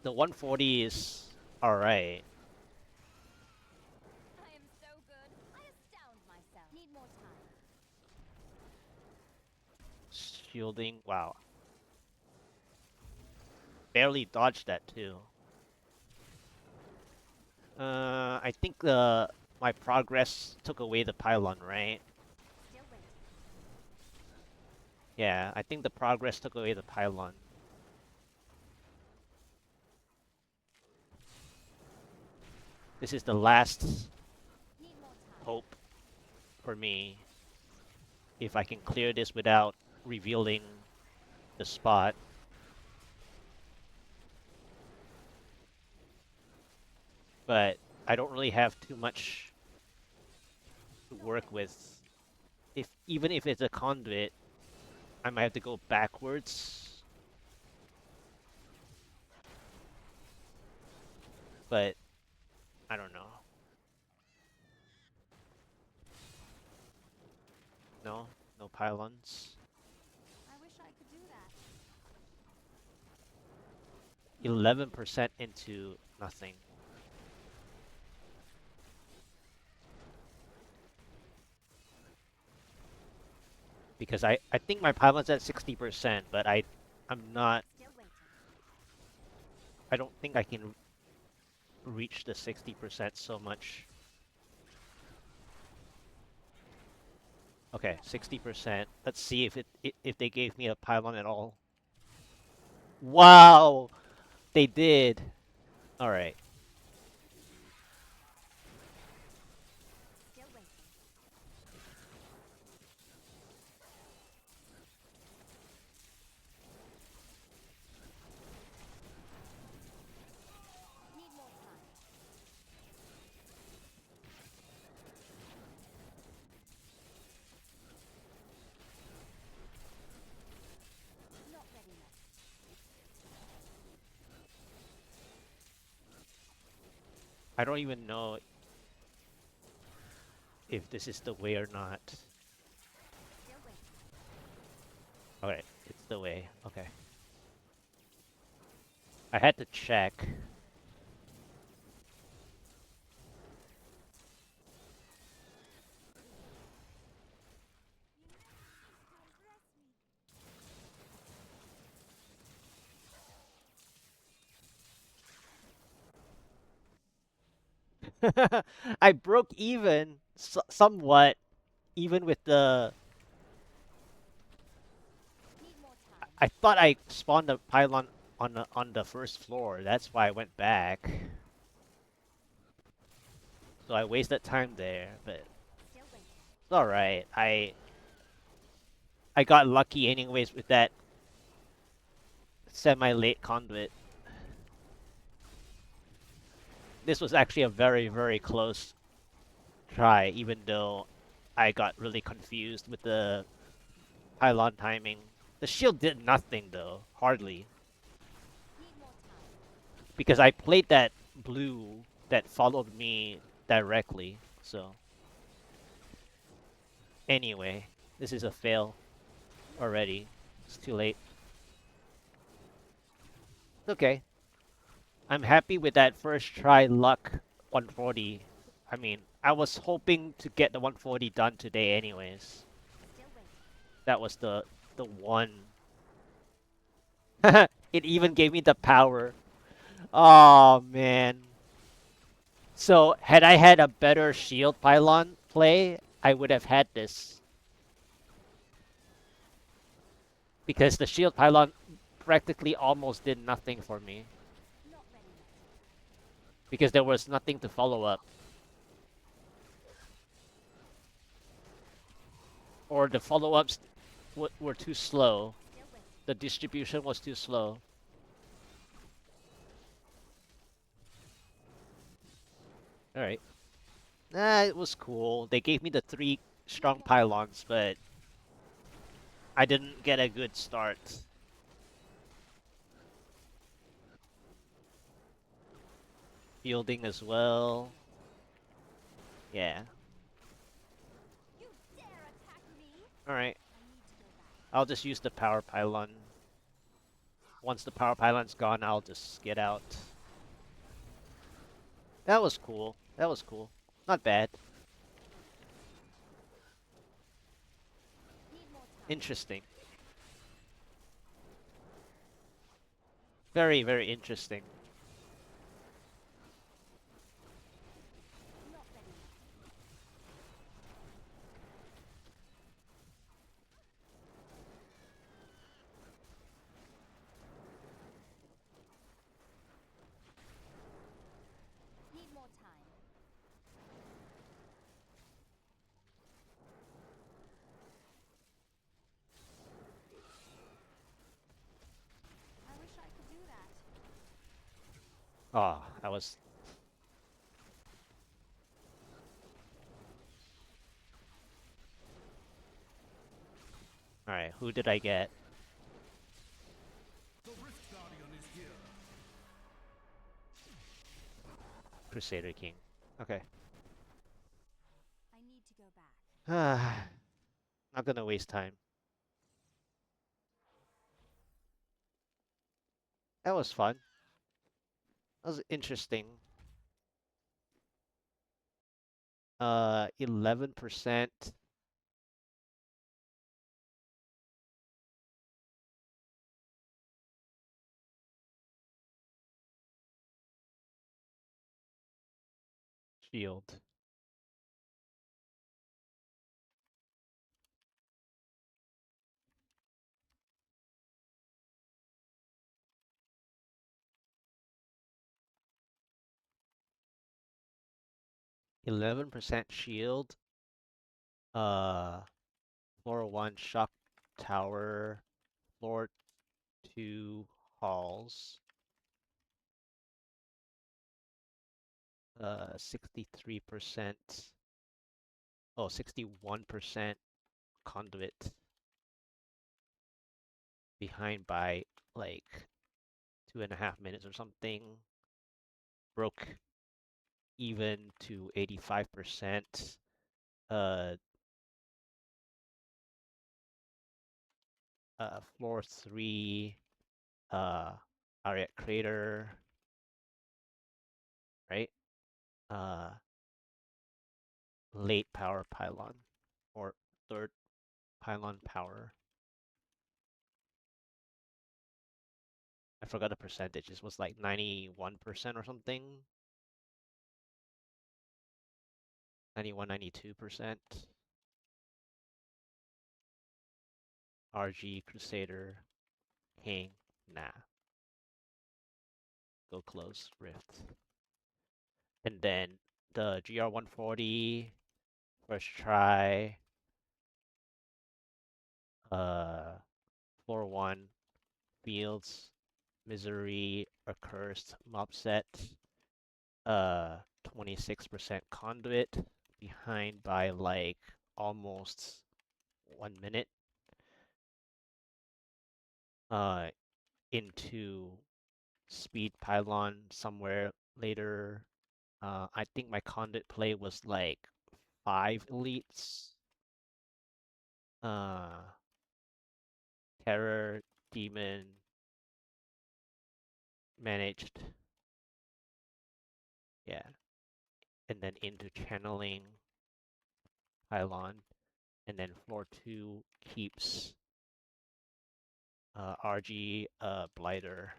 The 140 is alright. I am so good. I astound myself. Need more time. Shielding, wow. Barely dodged that too. I think my progress took away the pylon, right? Still waiting. Yeah, I think the progress took away the pylon. This is the last Need more time. hope for me. If I can clear this without revealing the spot. But I don't really have too much to work with. If even if it's a conduit, I might have to go backwards. But I don't know. No, no pylons. I wish I could do that. 11% into nothing. Because I think my pylon's at 60%, but I'm not Still waiting. I don't think I can reach the 60% so much. Okay, 60%. Let's see if they gave me a pylon at all. Wow, they did. All right. Still waiting. Need more time. Not ready yet. I don't even know if this is the way or not. Still waiting. Okay, it's the way. Okay. I had to check. I broke even somewhat, even with the. Need more time. I thought I spawned a pylon on the first floor. That's why I went back. So I wasted time there, but Still waiting. it's all right. I got lucky anyways with that semi-late conduit. This was actually a very close try, even though I got really confused with the pylon timing. The shield did nothing though, hardly, Need more time. because I played that blue that followed me directly. So anyway, this is a fail already. It's too late. It's okay. I'm happy with that first try luck 140. I mean, I was hoping to get the 140 done today anyways. Still waiting. That was the one. It even gave me the power. Oh man. So had I had a better shield pylon play, I would have had this. Because the shield pylon practically almost did nothing for me. Not ready yet. Because there was nothing to follow up. Or the follow-ups were too slow. Still waiting. The distribution was too slow. Alright. It was cool. They gave me the 3 strong pylons, but I didn't get a good start. Fielding as well. Yeah. You dare attack me? Alright. I need to go back. I'll just use the power pylon. Once the power pylon's gone, I'll just get out. That was cool. That was cool. Not bad. Need more time. Interesting. Very interesting. Oh, I was... Alright, who did I get? The Rift Guardian is here. Crusader King. Okay. I need to go back. Not gonna waste time. That was fun. That was interesting. 11%. Shield. %11 shield. Floor 1 shock tower. Floor 2 halls. 63%. Oh, 61% conduit. Behind by like 2.5 minutes or something. Broke even to 85%. Floor 3 Ariat Crater, right? Late Power Pylon or third pylon power. I forgot the percentage. It was like 91% or something. 91, 92%. RG Crusader King. Nah. Go close Rift. And then the GR140 first try. Floor 1 Fields Misery Accursed Mob Set. 26% conduit behind by like almost 1 minute. Into speed pylon somewhere later. I think my conduit play was like 5 elites. Terror, demon, managed. Yeah. And then into channeling pylon. And then floor 2 keeps RG blighter.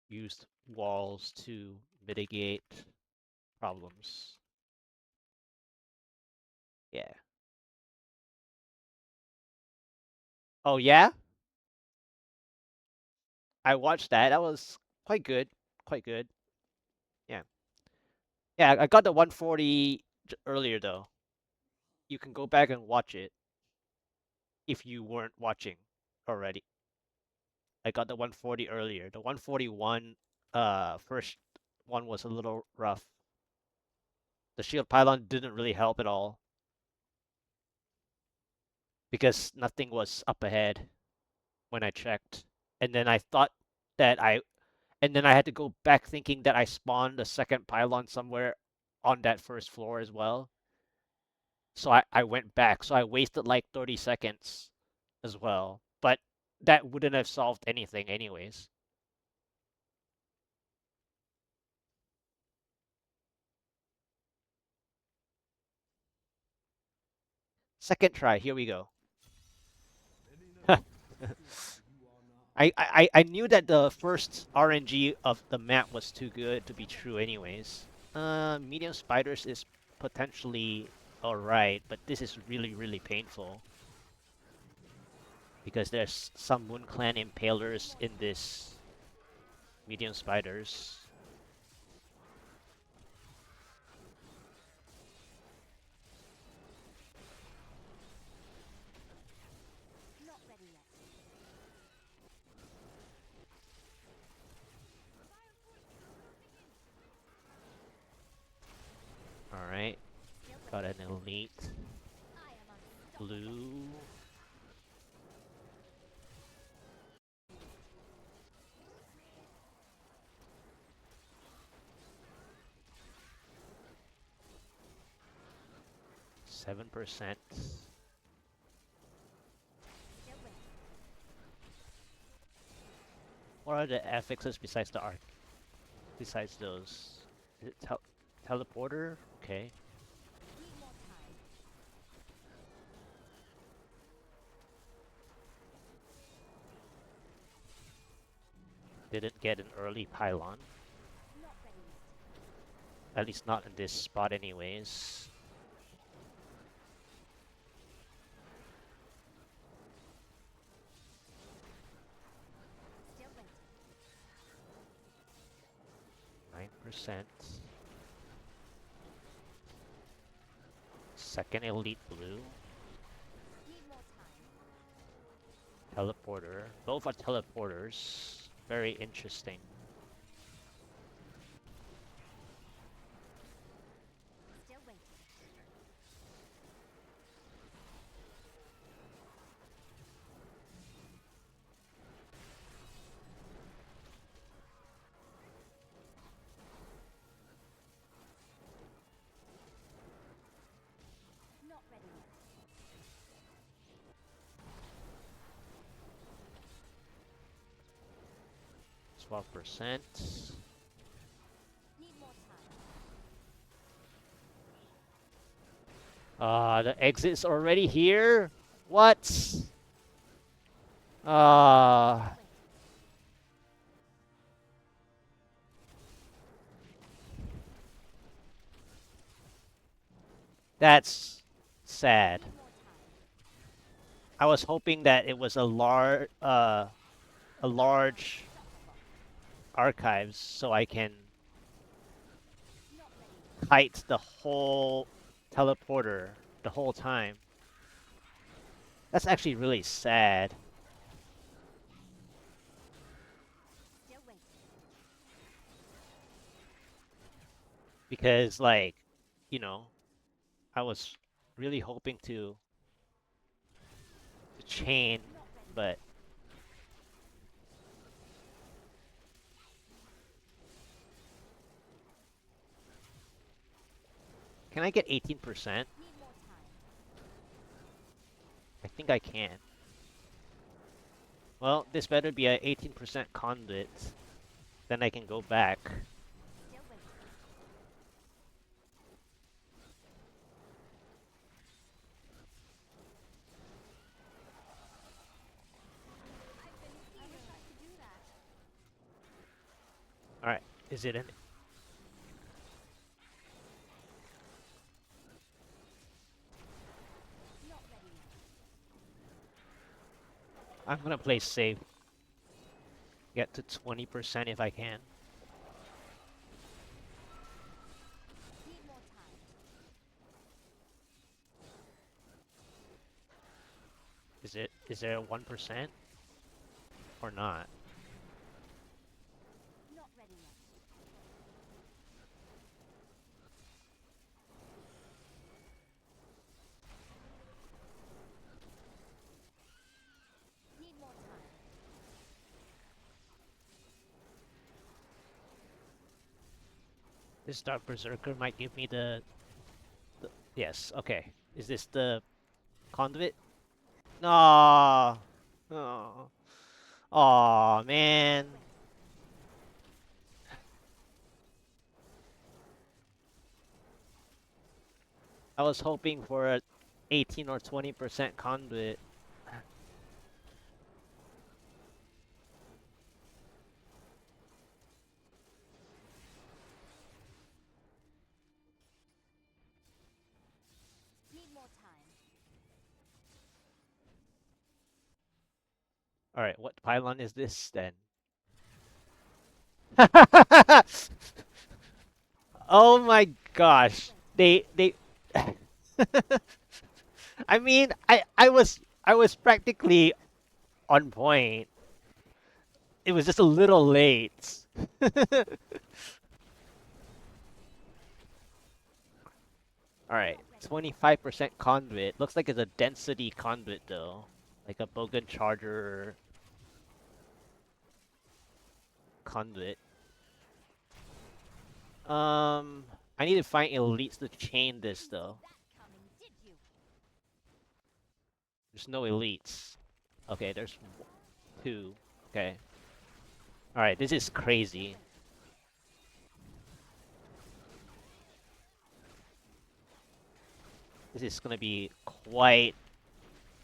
Used walls to mitigate problems. Yeah. Oh yeah? I watched that. That was quite good. Quite good. Yeah. Yeah, I got the 140 earlier though. You can go back and watch it if you weren't watching already. I got the 140 earlier. The 141 first one was a little rough. The shield pylon didn't really help at all because nothing was up ahead when I checked. And then I thought that and then I had to go back thinking that I spawned a second pylon somewhere on that first floor as well. So I went back. So I wasted like 30 seconds as well. But that wouldn't have solved anything anyways. Second try, here we go. I knew that the first RNG of the map was too good to be true anyways. Medium spiders is potentially alright, but this is really, really painful. Because there's some Moon Clan Impalers in this medium spiders. Not ready yet. elite. Blue. %. What are the affixes besides the arc? Besides those, is it teleporter? Okay. Didn't get an early pylon. At least not in this spot anyways. %. Second elite blue. Teleporter. Both are teleporters. Very interesting. Not ready yet. 12%. Need more time. The exit's already here? What? Ah. That's sad. I was hoping that it was a large archives so I can kite the whole teleporter the whole time. That's actually really sad. Still waiting. Because, like, you know, I was really hoping to chain, but can I get 18%? Need more time. I think I can. Well, this better be a 18% conduit. Then I can go back. Still waiting. I've been I wish I could do that. Alright, is it an... Not ready yet. I'm gonna play safe. Get to 20% if I can. Need more time. Is there a 1%? Or not? Not ready yet. Need more time. This Dark Berserker might give me the... Yes, okay. Is this the conduit? No. Oh. Aw, man. I was hoping for a 18 or 20% conduit. Need more time. Alright, what pylon is this then? Oh my gosh. They I mean, I was practically on point. It was just a little late. Alright. 25% conduit. Looks like it's a density conduit though. Like a Bogan Charger conduit. I need to find elites to chain this though. There's no elites. Okay, there's two. Okay. Alright, this is crazy. This is gonna be quite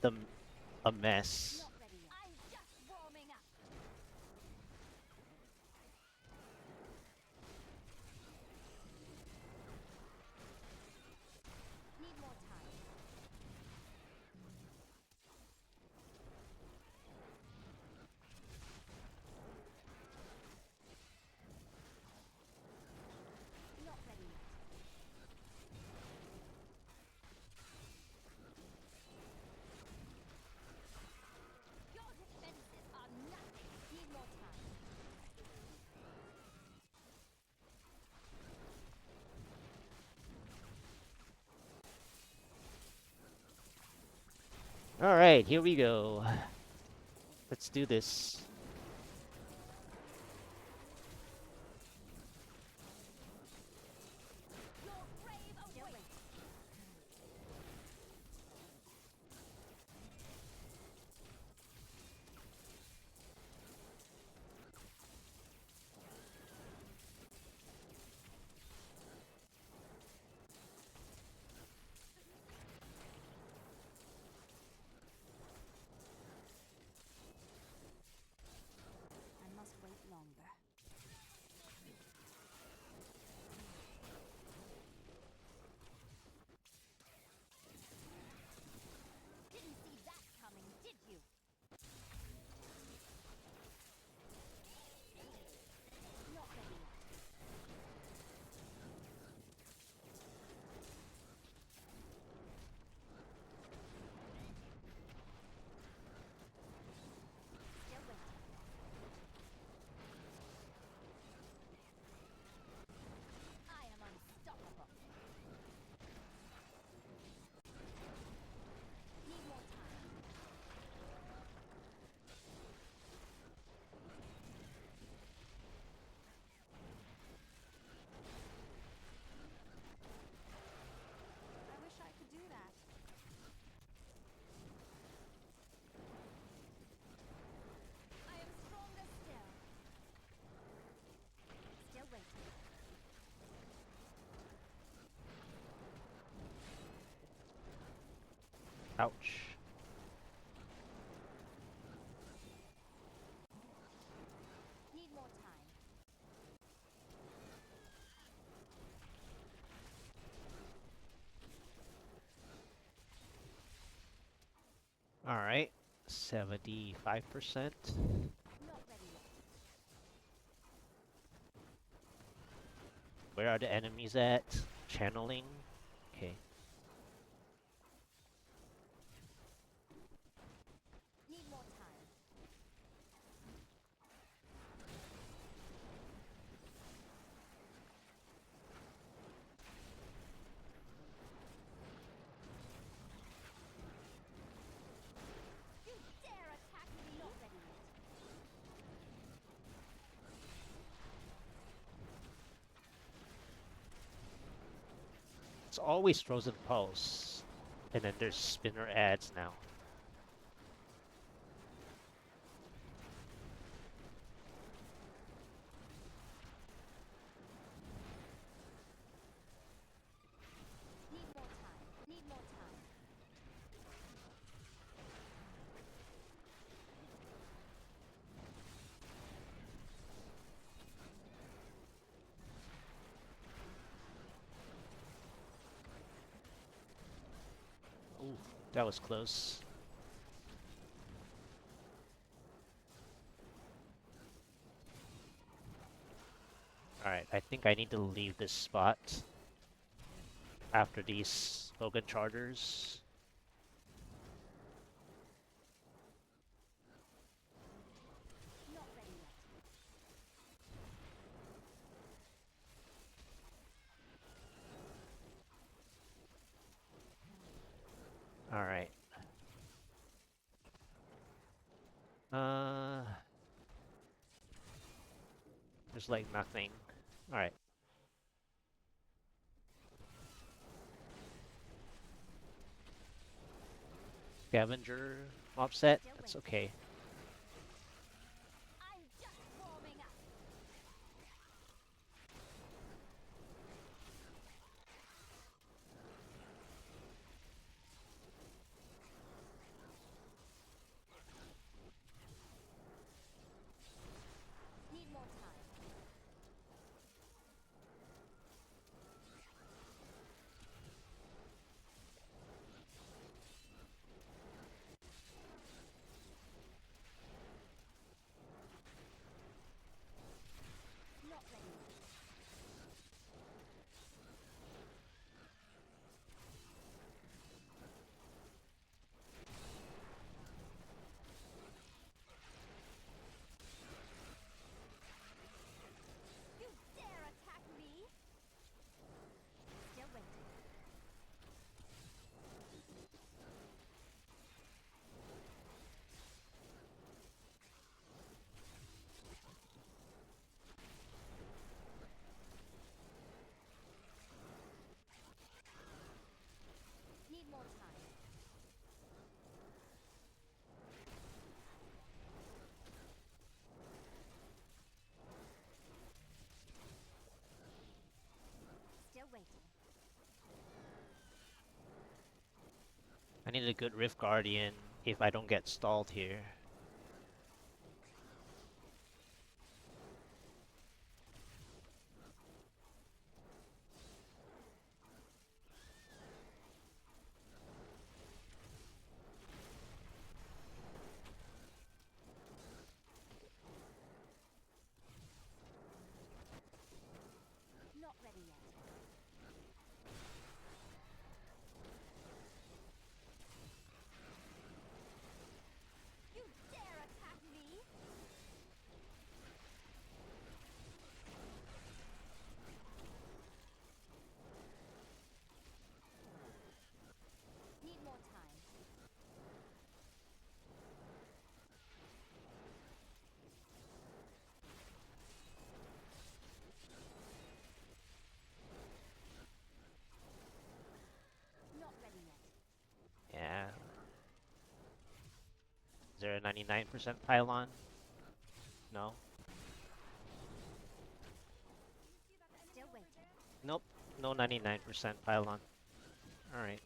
a mess. Alright, here we go. Let's do this. I must wait longer. Didn't see that coming, did you? Not ready yet. Still waiting. I am unstoppable. Need more time. I wish I could do that. I am stronger still. Still waiting. Ouch. Need more time. Alright. 75%. Not ready yet. Where are the enemies at? Channeling. Okay. Need more time. You dare attack me! Not ready yet. It's always Frozen Pulse. And then there's spinner ads now. Need more time. Need more time. Ooh, that was close. Alright, I think I need to leave this spot after these Bogan Chargers. Not ready yet. Uh, there's like nothing. All right. Scavenger mob set. That's okay. I'm just warming up. Need more time. Not ready yet. You dare attack me? Still waiting. Need more time. Still waiting. I need a good Rift Guardian if I don't get stalled here. Not ready yet. You dare attack me? Need more time. Not ready yet. Yeah. Is there a 99% pylon? No. Still waiting. Nope. No 99% pylon. All right.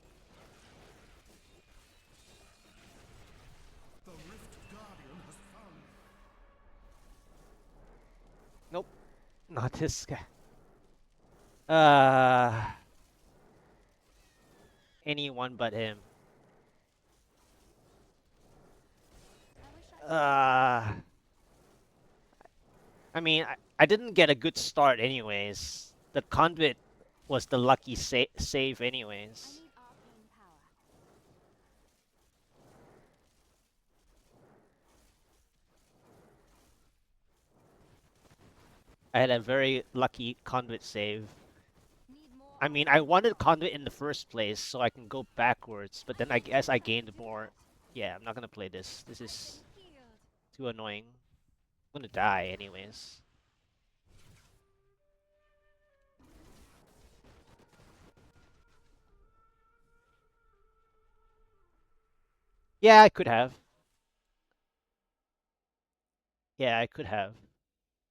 The Rift Guardian has found me. Nope. Not this guy. Uh. Anyone but him. I wish I I mean, I didn't get a good start anyways. The Conduit was the lucky save I anyways. need arcane power. I had a very lucky Conduit save. Need more I mean, I arcane wanted power. Conduit in the first place so I can go backwards, but then I guess I gained more. Yeah, I'm not gonna play this. This I've is been healed. too annoying. I'm gonna die anyways. Yeah, I could have. Yeah, I could have.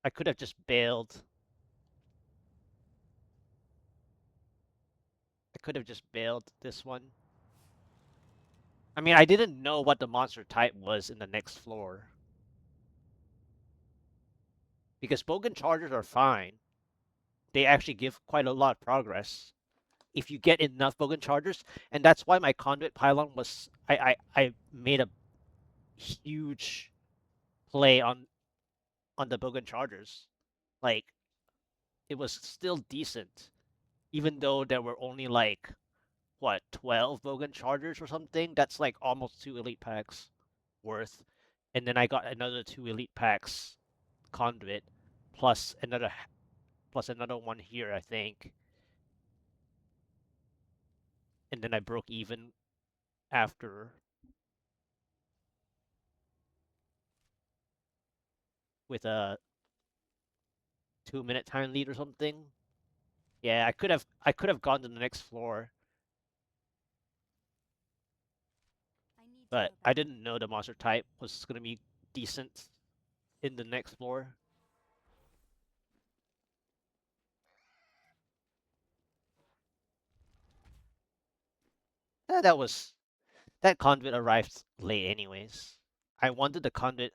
I could have just bailed. I could have just bailed this one. I mean, I didn't know what the monster type was in the next floor. Because Bogan Chargers are fine. They actually give quite a lot of progress if you get enough Bogan Chargers, and that's why my Conduit Pylon was I made a huge play on the Bogan Chargers. Like it was still decent, even though there were only like what 12 Bogan Chargers or something. That's like almost 2 elite packs worth, and then I got another 2 elite packs Conduit plus another one here, I think. And then I broke even after. with a 2-minute time lead or something. Yeah, I could have gone to the next floor, I need to but go I back. didn't know the monster type was gonna be decent in the next floor. That conduit arrived late anyways. I wanted the conduit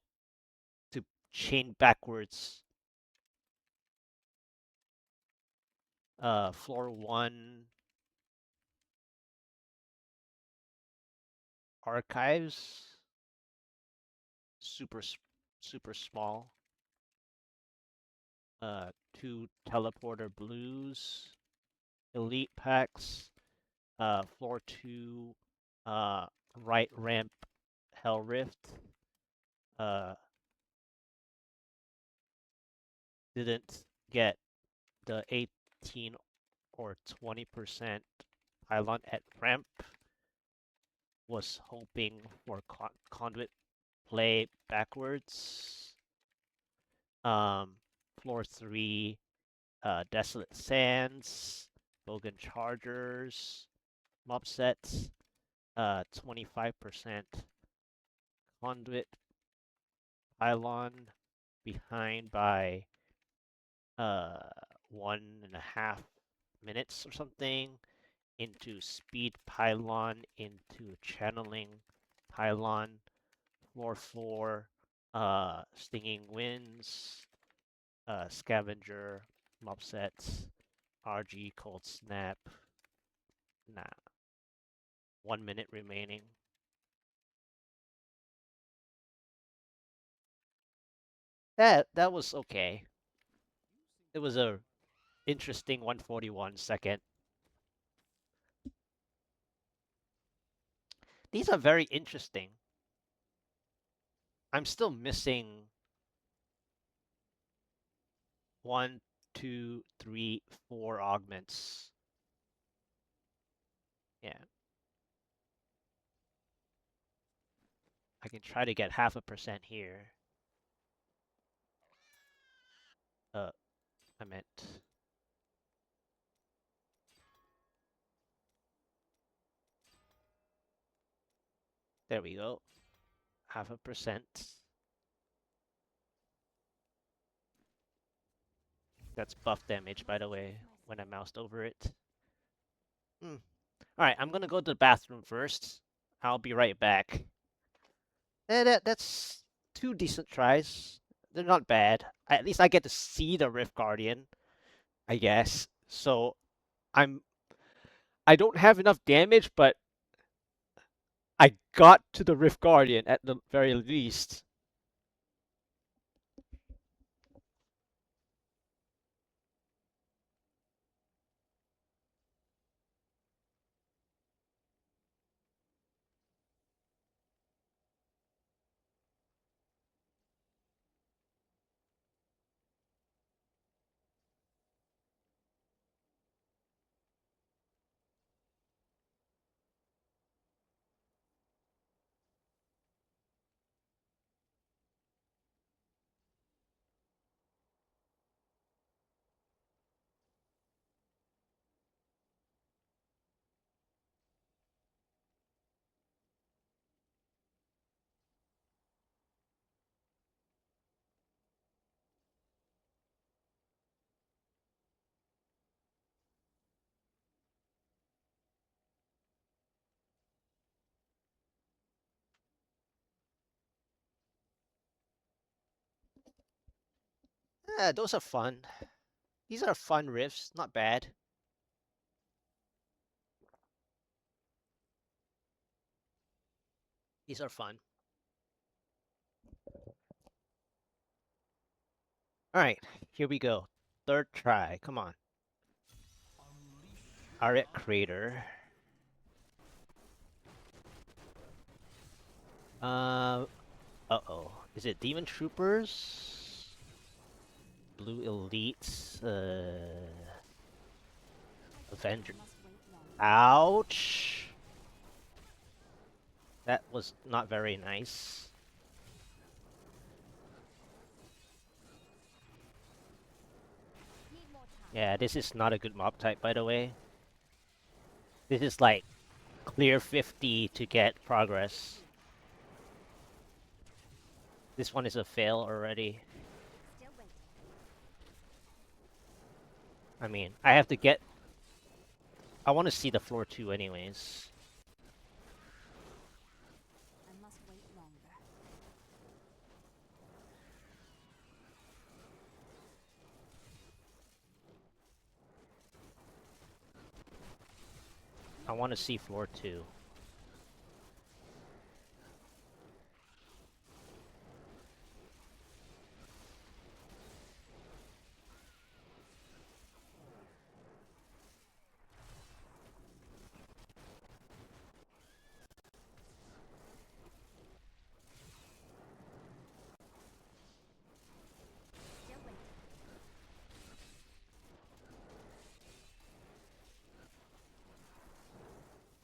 to chain backwards. Floor 1 archives, super super small. 2 teleporter blues, elite packs. Floor 2, right ramp, hell rift. Uh, didn't get the 18 or 20% pylon at ramp. Was hoping for conduit play backwards. Floor 3, Desolate Sands, Bogan Chargers, mob sets, 25% conduit pylon behind by 1.5 minutes or something into speed pylon into channeling pylon floor 4 stinging winds scavenger mob sets RG cold snap. Nah, 1 minute remaining. That was okay. It was a interesting 141 second. These are very interesting. I'm still missing 1, 2, 3, 4 augments. Yeah, I can try to get 0.5% here. Uh, I meant there we go. 0.5%. That's buff damage, by the way, when I moused over it. Alright, I'm gonna go to the bathroom first. I'll be right back. That's 2 decent tries. They're not bad. At least I get to see the Rift Guardian, I guess. So I'm I don't have enough damage, but I got to the Rift Guardian at the very least. Those are fun. These are fun rifts, not bad. These are fun. Alright, here we go. Third try, come on. Aret Crater. Uh-oh. Is it Demon Troopers? Blue Elites? Avenger. Ouch! That was not very nice. Yeah, this is not a good mob type, by the way. This is like clear 50 to get progress. This one is a fail already. Still waiting. I mean, I have to get... I want to see the floor 2 anyways. I must wait longer. I want to see floor 2. Still waiting.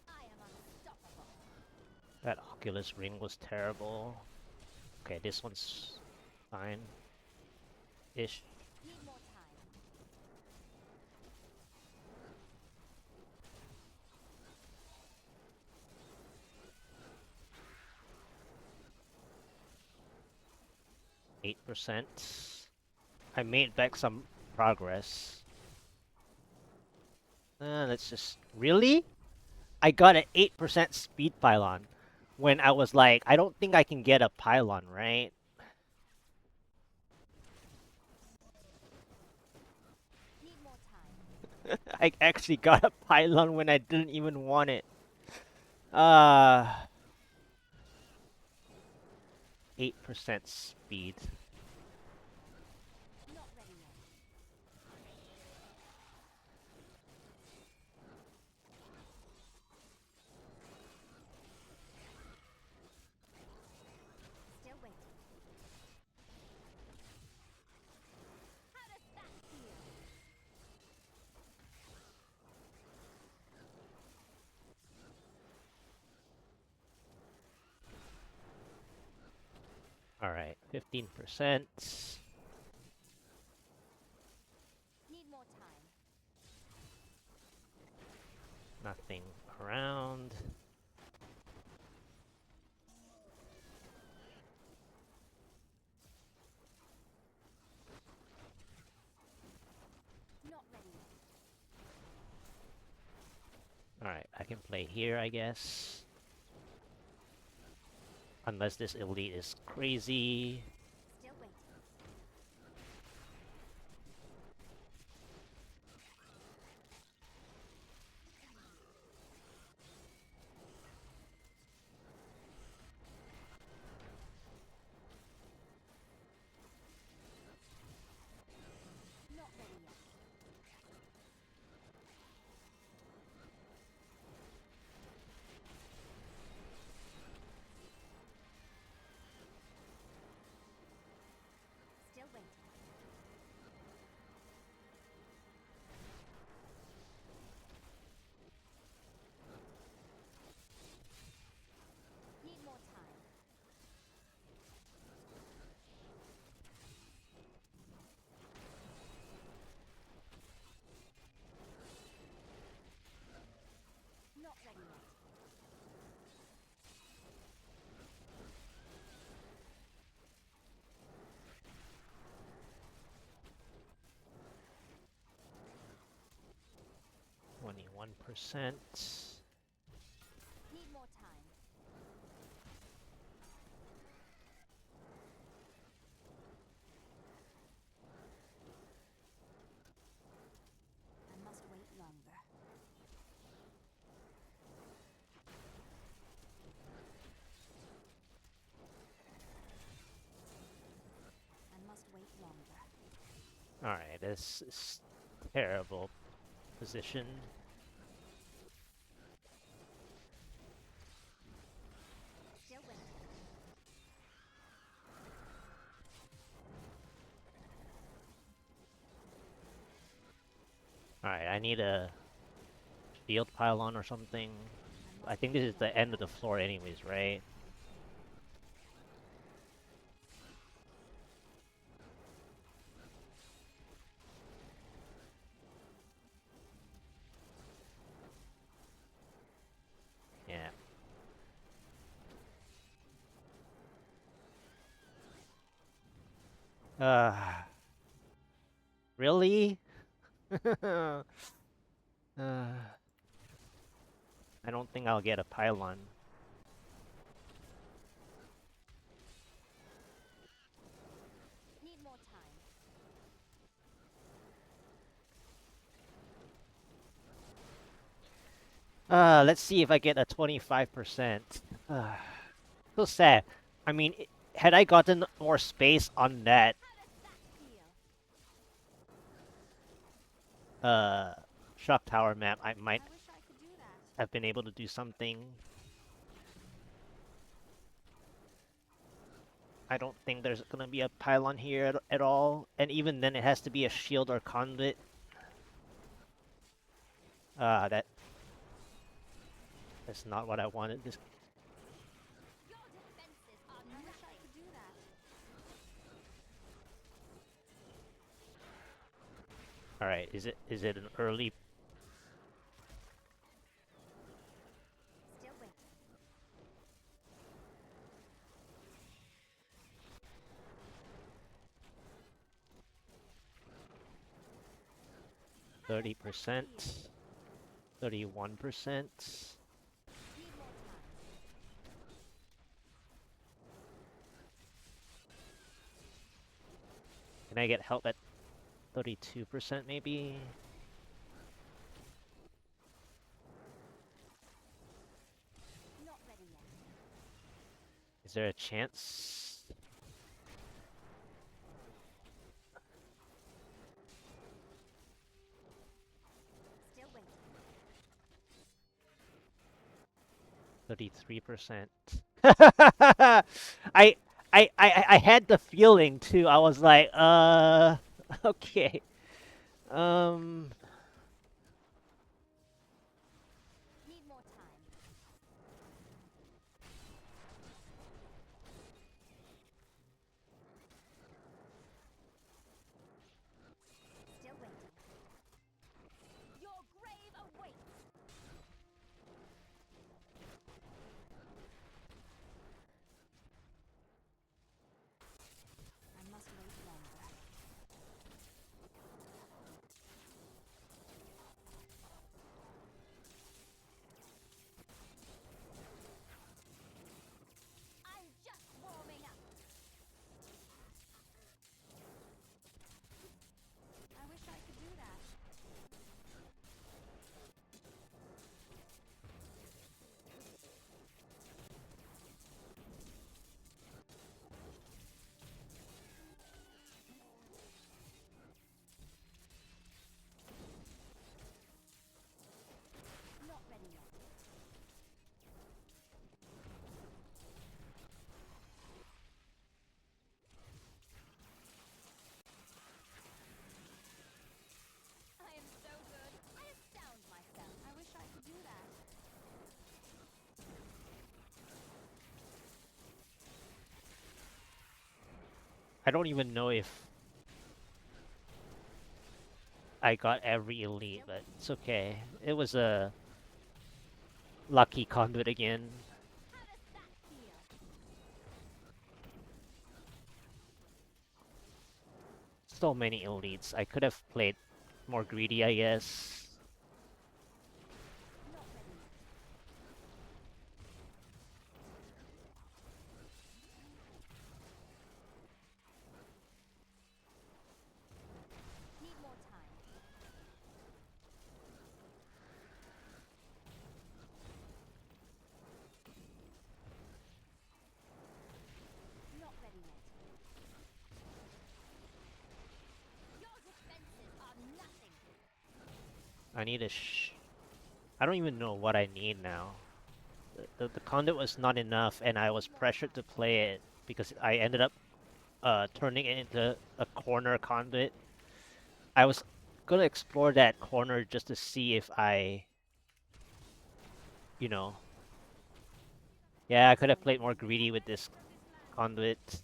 I am unstoppable. That Oculus ring was terrible. Okay, this one's fine. Ish. Need more time. 8%. I made back some progress. Let's just... Really? I got an 8% speed pylon. When I was like, I don't think I can get a pylon, right? Need more time. I actually got a pylon when I didn't even want it. 8% speed. Not ready yet. Still waiting. How does that feel? Alright, 15%. Need more time. Nothing around. Not ready yet. Alright, I can play here, I guess. Unless this elite is crazy. Still waiting. Not ready yet. Still waiting. Need more time. Not ready yet. 21%. Need more time. I must wait longer. I must wait longer. Alright, this is terrible position. Still waiting. Alright, I need a shield pylon or something. I think this is the end of the floor anyways, right? Uh, really? uh, I don't think I'll get a pylon. Need more time. Let's see if I get a 25%. So sad. I mean, had I gotten more space on that Feel. uh shock tower map, I might I wish I could do that. have been able to do something. I don't think there's gonna be a pylon here at all, and even then it has to be a shield or conduit. That's not what I wanted. This Your defenses are I wish I could do that. all right? Is it an early Still waiting. 30%, 31%? Need more time. Can I get help at 32% maybe? Not ready yet. Is there a chance? Still waiting. 33%. I I had the feeling too. I was like, okay. Um, Need more time. Still waiting. Your grave awaits. I must wait longer. I'm just warming up. I wish I could do that. Not ready yet. I am so good. I astound myself. I wish I could do that. I don't even know if I got every elite, but it's okay. It was a lucky conduit again. How does that feel? So many elites. I could have played more greedy, I guess. Not ready yet. Need more time. Not ready yet. Your defenses are nothing. I need a I don't even know what I need now. The conduit was not enough, and I was pressured to play it because I ended up turning it into a corner conduit. I was gonna explore that corner just to see if I, you know, yeah, I could have played more greedy with this conduit.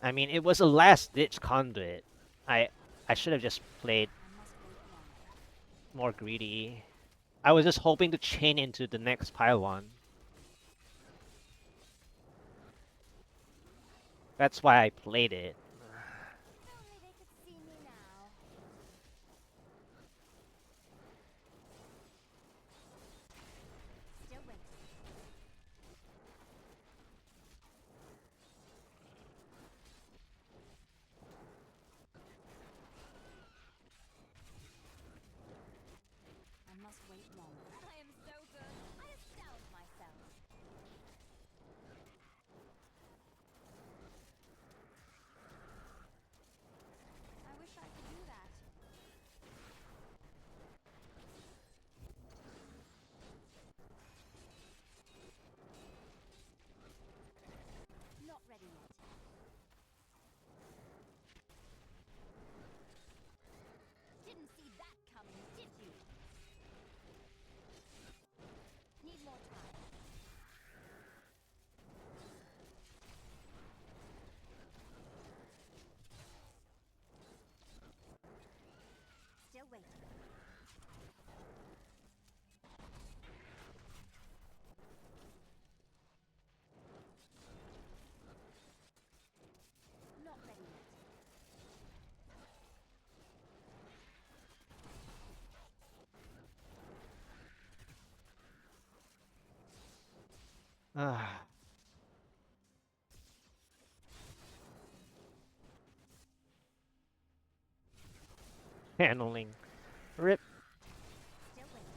I mean, it was a last-ditch conduit. I I should have just played I must wait longer. more greedy. I was just hoping to chain into the next pylon. That's why I played it. If only they could see me now. Still waiting. I must wait longer. I am so good. I astound myself. I wish I could do that. Not ready yet. Didn't see that coming, did you? Need more time. Still waiting. Not ready yet. Ah, handling. Rip. Still waiting.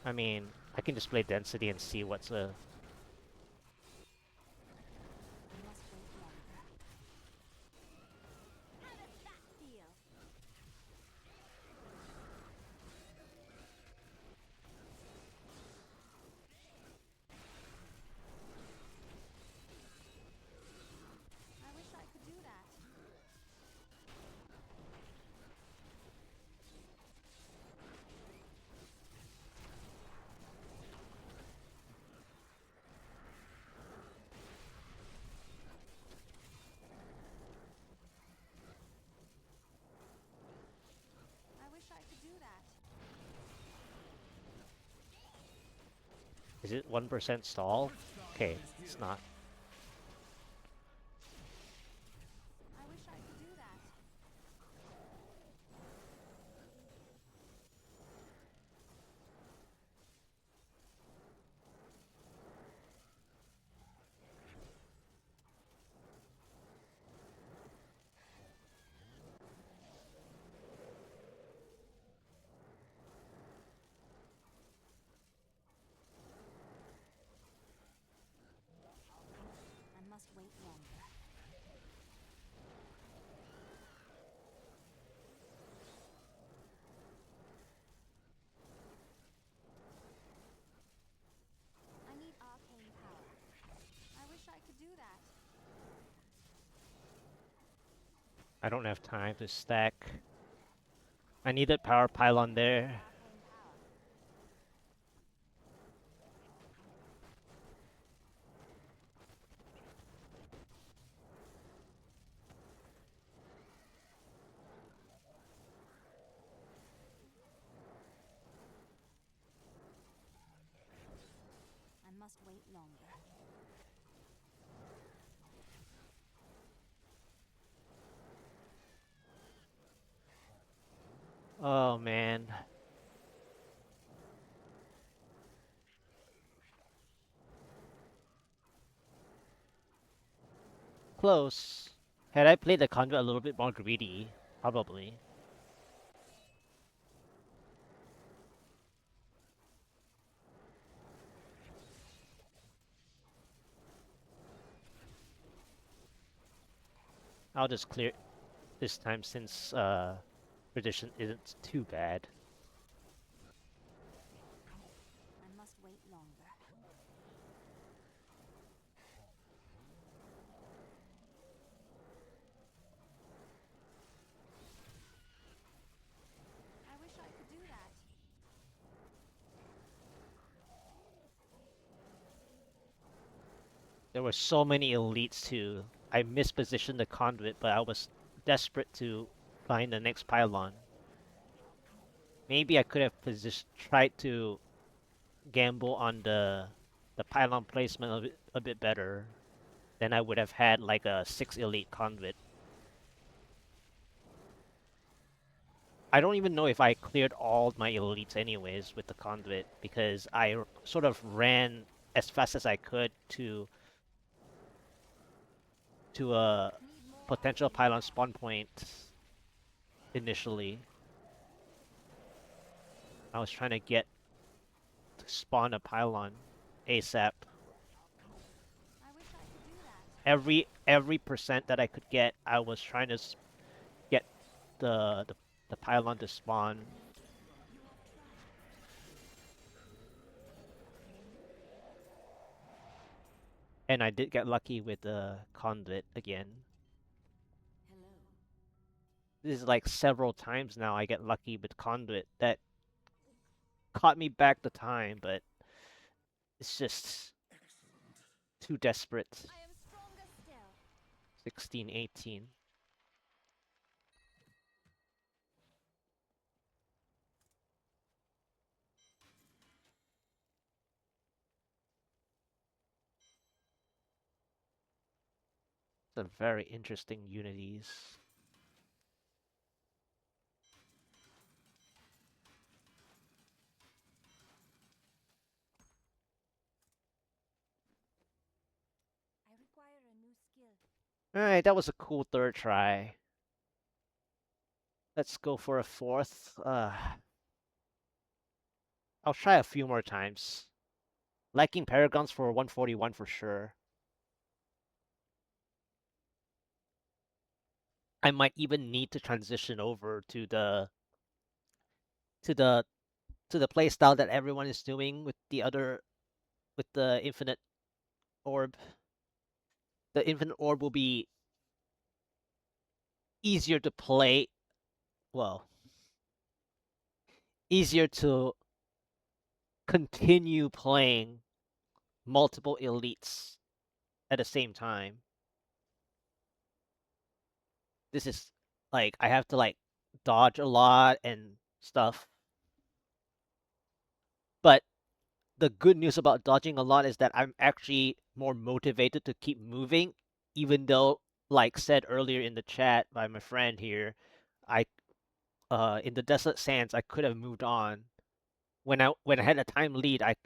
I mean, I can just play density and see what's a. I must wait longer. How does that feel? I wish I could do that. I wish I could do that. Is it 1% stall? Okay, it's not. I wish I could do that. I must wait longer. I need arcane power. I wish I could do that. I don't have time to stack. I need that power pylon there. Arcane power. I must wait longer. Oh man. Close. Had I played the Conduit a little bit more greedy, probably. I'll just clear this time since tradition isn't too bad. I must wait longer. I wish I could do that. There were so many elites too. I mispositioned the conduit, but I was desperate to find the next pylon. Maybe I could have tried to gamble on the the pylon placement a bit better, then I would have had like a 6 elite conduit. I don't even know if I cleared all my elites anyways with the conduit, because I sort of ran as fast as I could to a Need more potential or pylon less? spawn point initially. I was trying to get to spawn a pylon ASAP. I wish I could do that. Every percent that I could get, I was trying to get the pylon to spawn. And I did get lucky with the conduit again. Hello. This is like several times now I get lucky with conduit that caught me back the time, but it's just too desperate. I am stronger still. 16, 18. It's a very interesting unities. I require a new skill. Alright, that was a cool third try. Let's go for a fourth. I'll try a few more times. Liking Paragons for 141 for sure. I might even need to transition over to the to the to the playstyle that everyone is doing with the infinite orb. The infinite orb will be easier to play. Well, easier to continue playing multiple elites at the same time. This is like I have to like dodge a lot and stuff. But the good news about dodging a lot is that I'm actually more motivated to keep moving, even though, like said earlier in the chat by my friend here, I in the Desolate Sands I could have moved on. When I had a time lead, I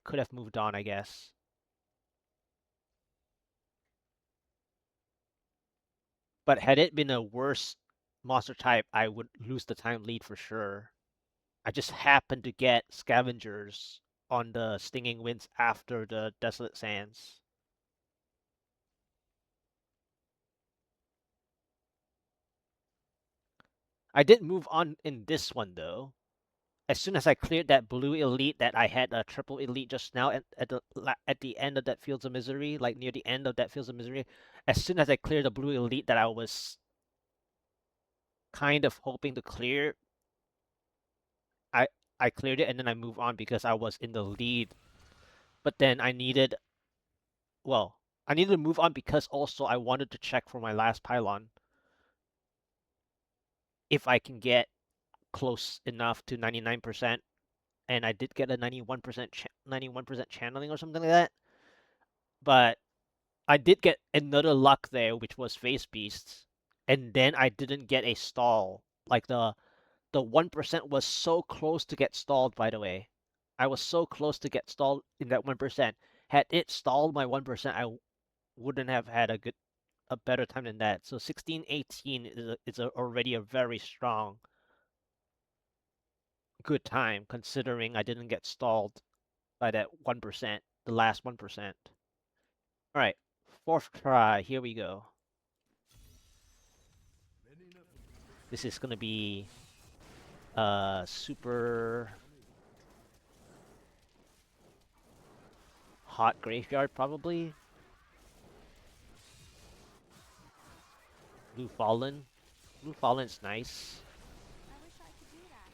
could have moved on, I guess. But had it been a worse monster type, I would lose the time lead for sure. I just happened to get scavengers on the Stinging Winds after the Desolate Sands. I did move on in this one though. As soon as I cleared that blue elite that I had a triple elite just now at the end of that Fields of Misery, like near the end of that Fields of Misery, as soon as I cleared the blue elite that I was kind of hoping to clear, I I cleared it and then I moved on because I was in the lead. But then I needed to move on because also I wanted to check for my last pylon if I can get close enough to 99%, and I did get a 91% channeling or something like that. But I did get another luck there, which was Face Beasts, and then I didn't get a stall. Like the 1% was so close to get stalled, by the way. I was so close to get stalled in that 1%. Had it stalled my 1%, I wouldn't have had a better time than that. So 16-18 is already a very strong good time considering I didn't get stalled by that 1%, the last 1%. All right, fourth try. Here we go. This is gonna be super hot graveyard probably. Blue Fallen. Blue Fallen's nice. I wish I could do that.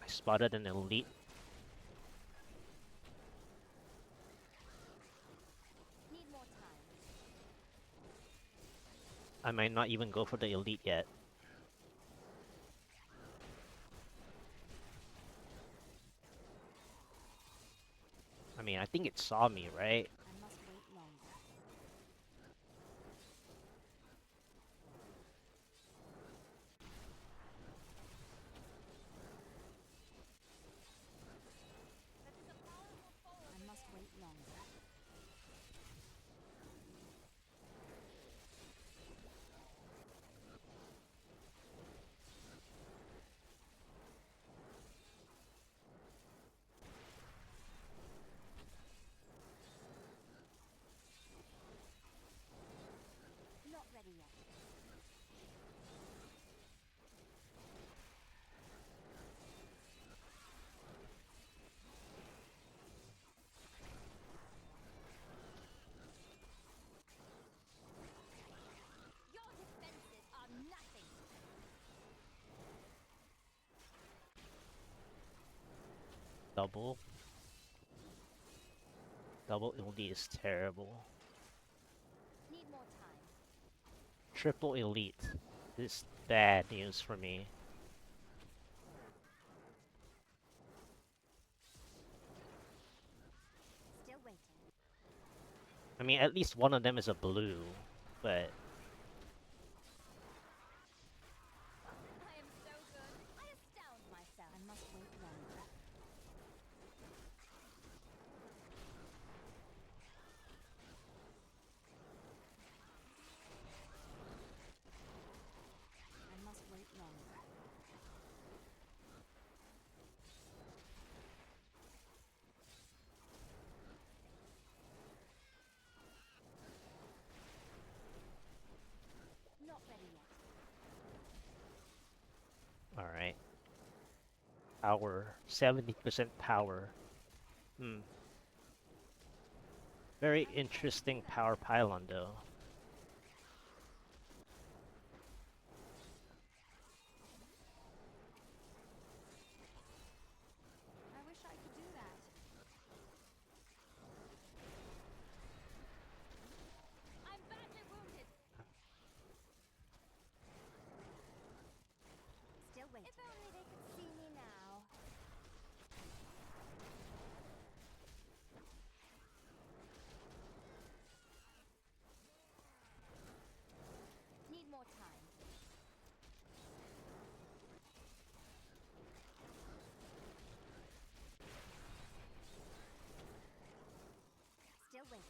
I spotted an elite. Need more time. I might not even go for the elite yet. I think it saw me, right? I must wait longer. That is a powerful foe I over must there. wait longer. Not ready yet. Your defenses are nothing. Double. Double elite is terrible. Need more time. Triple elite. This is bad news for me. Still waiting. I mean, at least one of them is a blue, but I am so good. I astound myself. I must wait longer. I must wait longer. Not ready yet. alright. Power. 70% power. Very interesting power pylon, though. I wish I could do that. I'm badly wounded. Still waiting. If only they could see me now. Need more time. Still waiting.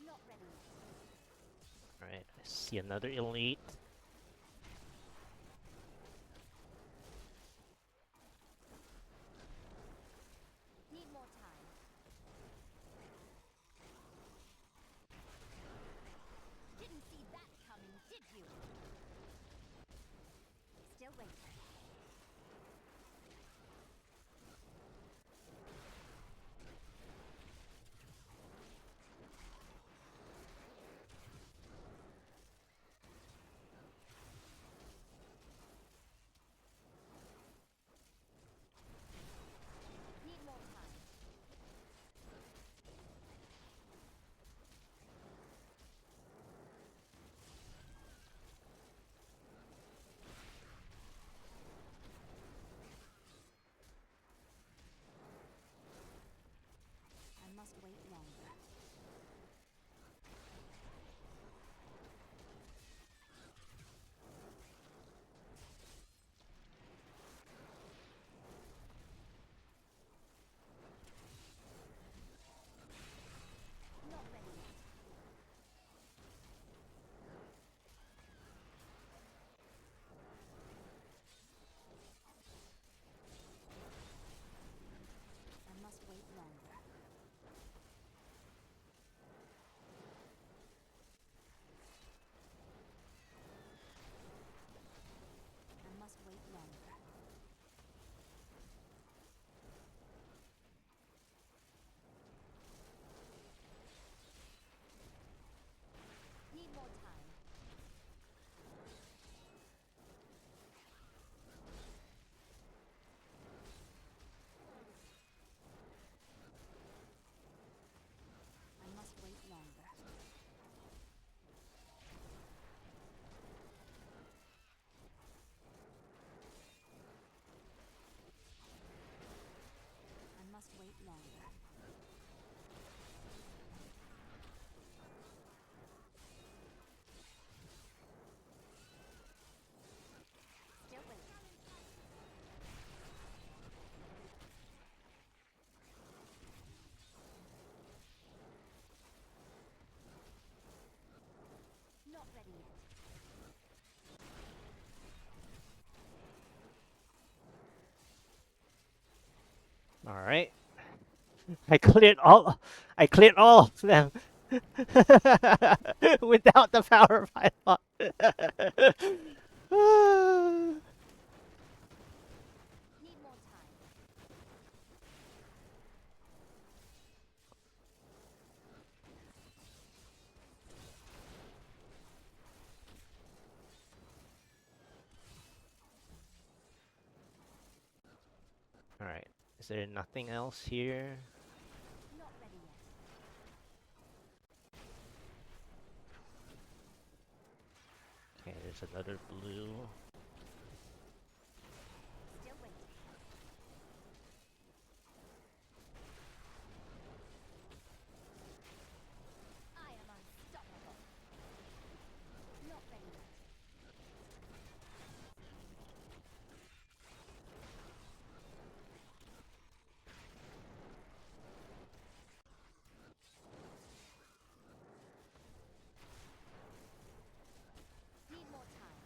Not ready yet. Alright, I see another elite. Need more time. Didn't see that coming, did you? Still waiting. All right. I cleared all. I cleared all of them without the power pylon. Need more time. All right. Is there nothing else here? Not ready yet. Okay, there's another blue. Still waiting. I am unstoppable. Not ready yet. Need more time.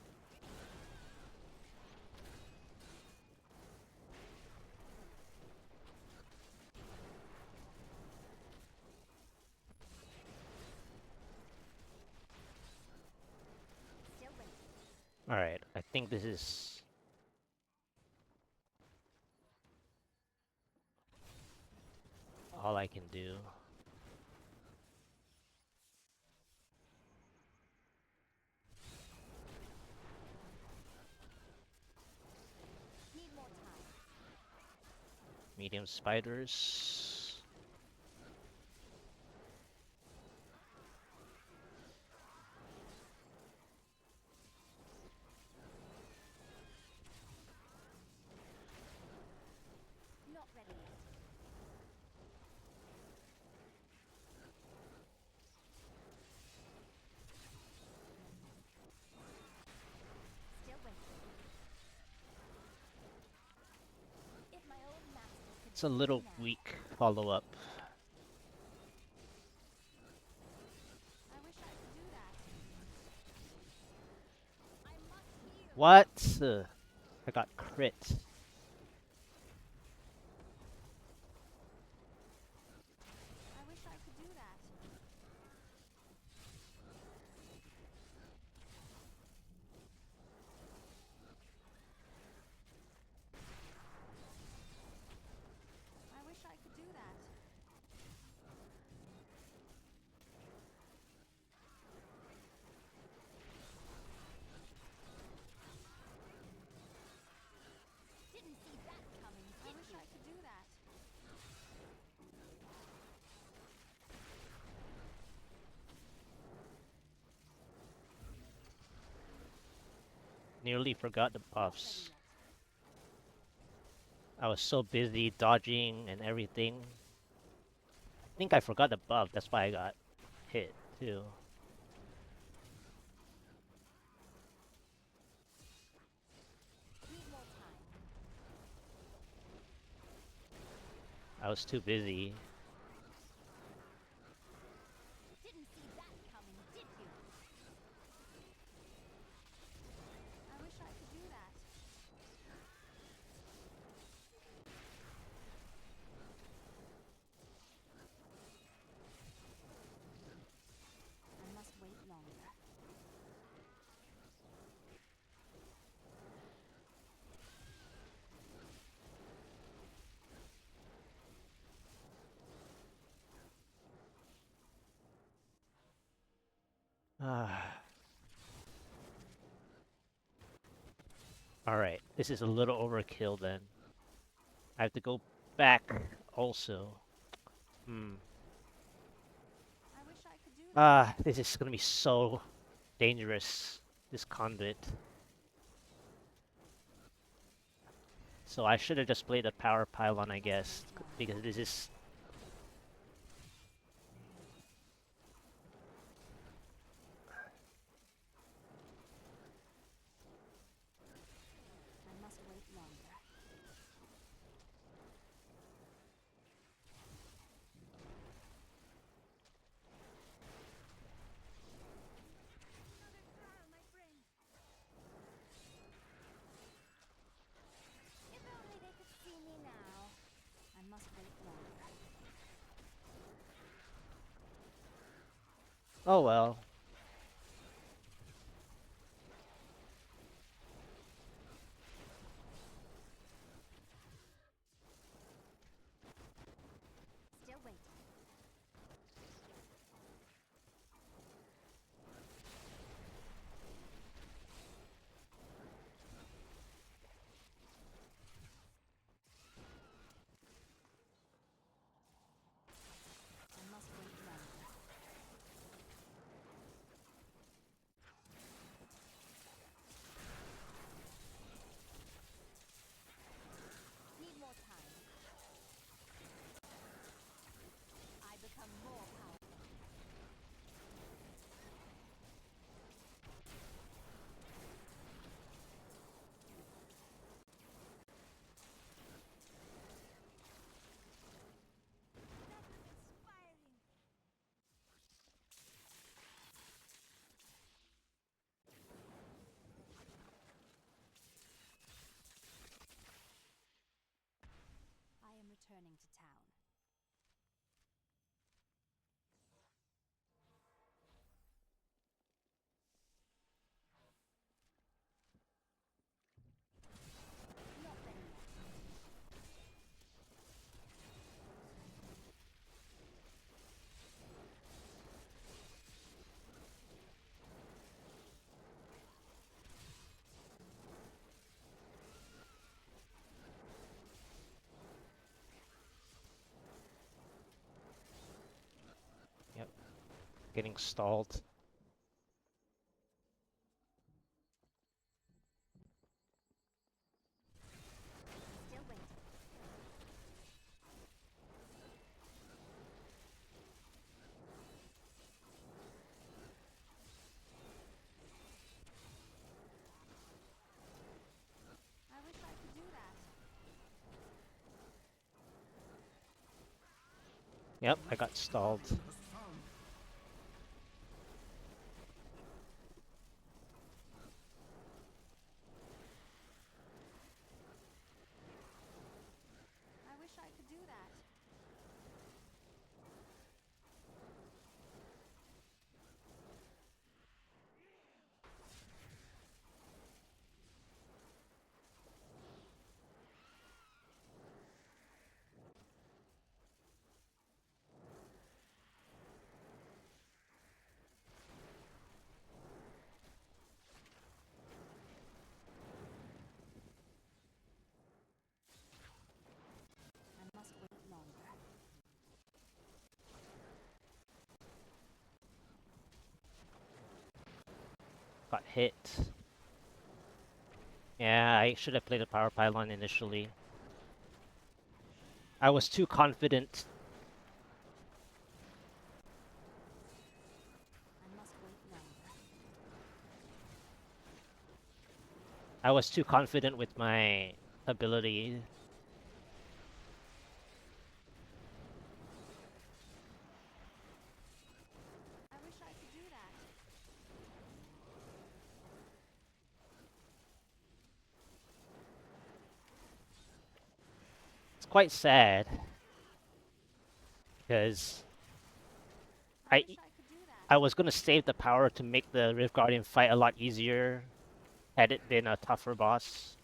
Still waiting. All right. I think this is all I can do. Need more time. Medium spiders. Not ready yet. Still waiting. If my old master could It's a see little me now. weak follow-up. I wish I could do that. I must heal. What? I got crit. I wish I could do that. I wish I could do that. Didn't see that coming, did I wish you? I could do that. Nearly forgot the Not ready buffs. yet. I was so busy dodging and everything. I think I forgot the buff. That's why I got hit too. Need more time. I was too busy. Didn't see that coming, did you? I wish I could do that. I must wait longer. Alright, this is a little overkill then. I have to go back also. I wish I could do that. This is gonna be so dangerous, this conduit. So I should have just played the power pylon, I guess, because this is... I must wait longer. Another trial, my friend. If only they could see me now. I must Oh well. Still waiting. I must wait longer. Need more time. I become more powerful. That was inspiring. I am returning to town. Not ready yet. Yep. Getting stalled. Still waiting. I wish I could do that. Yep, I got stalled. I wish I could do that. I must wait longer. Got hit. Yeah, I should have played a Power Pylon initially. I was too confident. I must wait longer. I was too confident with my ability. I wish I could do that. It's quite sad because I I wish I could do that. I was gonna save the power to make the Rift Guardian fight a lot easier had it been a tougher boss.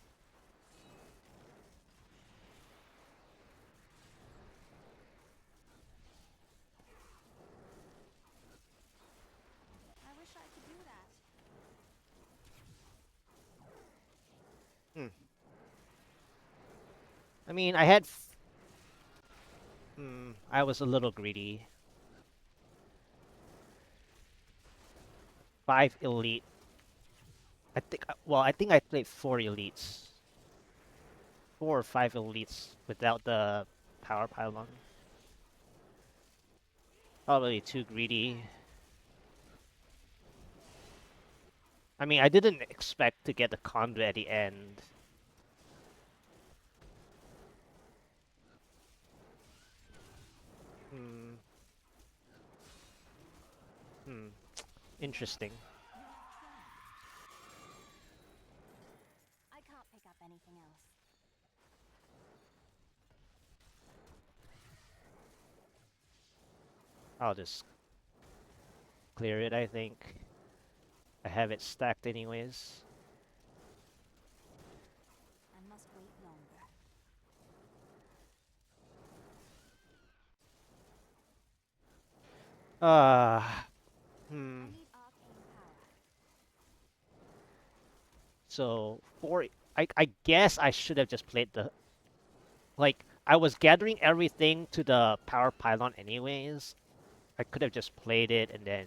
I wish I could do that. Hmm. I mean, I had. I was a little greedy. 5 elite. I think. Well, I think I played 4 elites. 4 or 5 elites without the power pylon. Probably too greedy. I mean, I didn't expect to get the conduit at the end. Hmm. Hmm. Interesting. I can't pick up anything else. I'll just clear it, I think. I have it stacked anyways. I must wait longer. Ah, I need arcane power. So I guess I should have just played the like I was gathering everything to the Power Pylon anyways. I could have just played it and then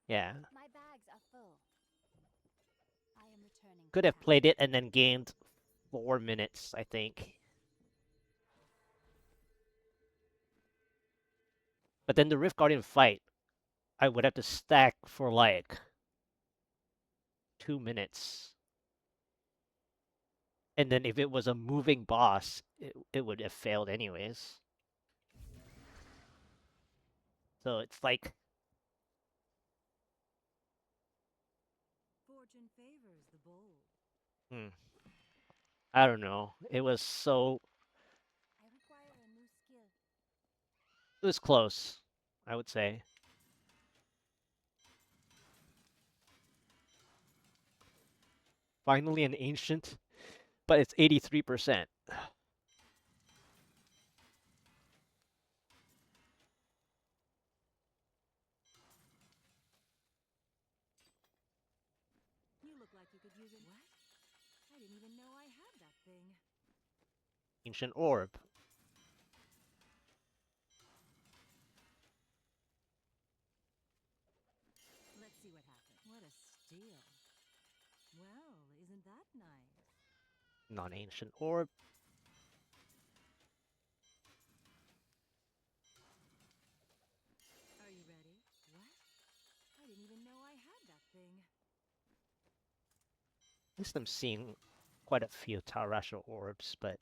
yeah, My bags are full. I am returning could to have town. played it and then gained 4 minutes, I think. But then the Rift Guardian fight, I would have to stack for like 2 minutes. And then if it was a moving boss, it would have failed anyways. So it's like, Fortune favors the bold. hmm, I don't know. It was so, I require a new skill. it was close, I would say. Finally an ancient, but it's 83%. You look like you could use it. What? I didn't even know I had that thing. Ancient Orb. Let's see what happens. What a steal. Well, isn't that nice? Non-ancient Orb. Are you ready? What? I didn't even know I had that thing. At least I'm seeing quite a few Rasha Orbs, but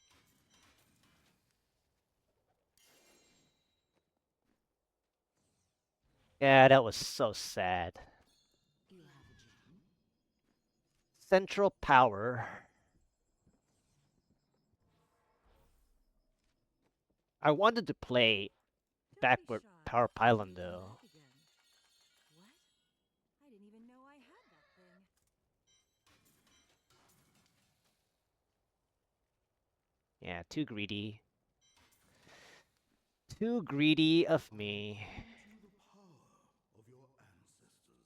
yeah, that was so sad. You have a gem? Central Power. I wanted to play Don't be backward shy. Power You can Pylon come though. back again. What? I didn't even know I had that thing. Yeah, too greedy. Too greedy of me. Into the power of your ancestors.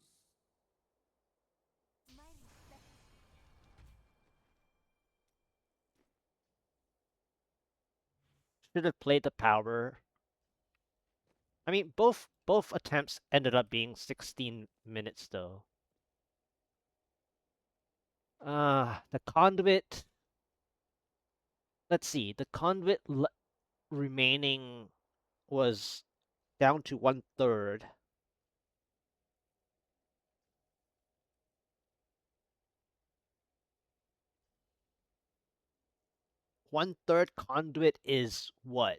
My respect. Should have played the power. I mean, both attempts ended up being 16 minutes though. The conduit. Let's see. The conduit remaining was down to 1/3. 1/3 conduit is what?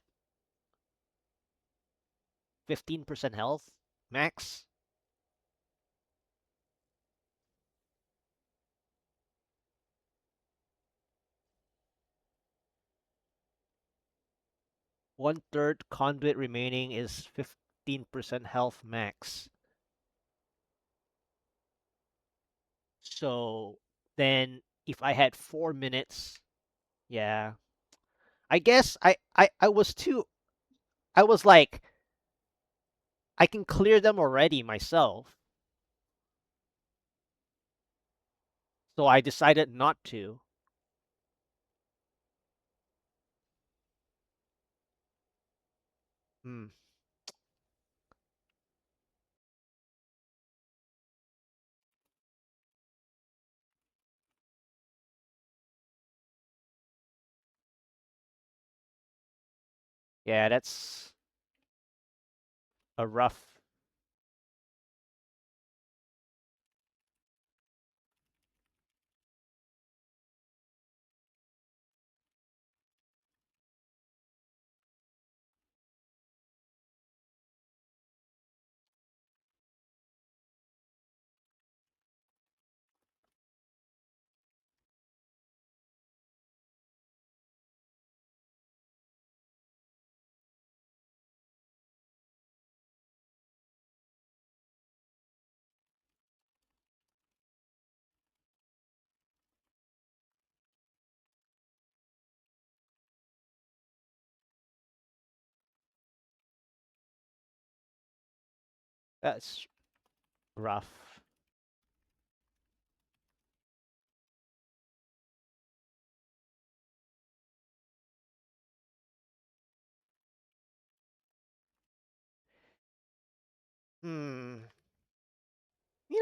15% health max. One-third conduit remaining is 15% health max. So then if I had 4 minutes, yeah. I guess I was too I was like I can clear them already myself. So I decided not to. Hmm. Yeah, that's a rough That's rough.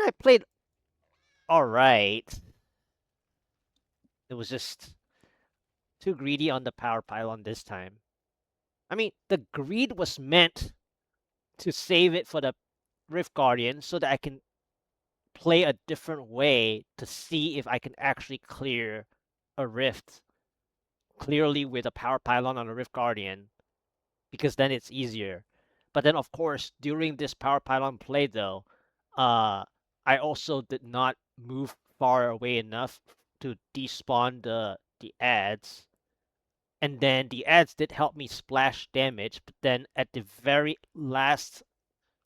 I played all right. It was just too greedy on the power pylon this time. I mean, the greed was meant to save it for the Rift Guardian so that I can play a different way to see if I can actually clear a Rift clearly with a power pylon on a Rift Guardian, because then it's easier. But then, of course, during this power pylon play, though, I also did not move far away enough to despawn the ads, and then the ads did help me splash damage. But then at the very last,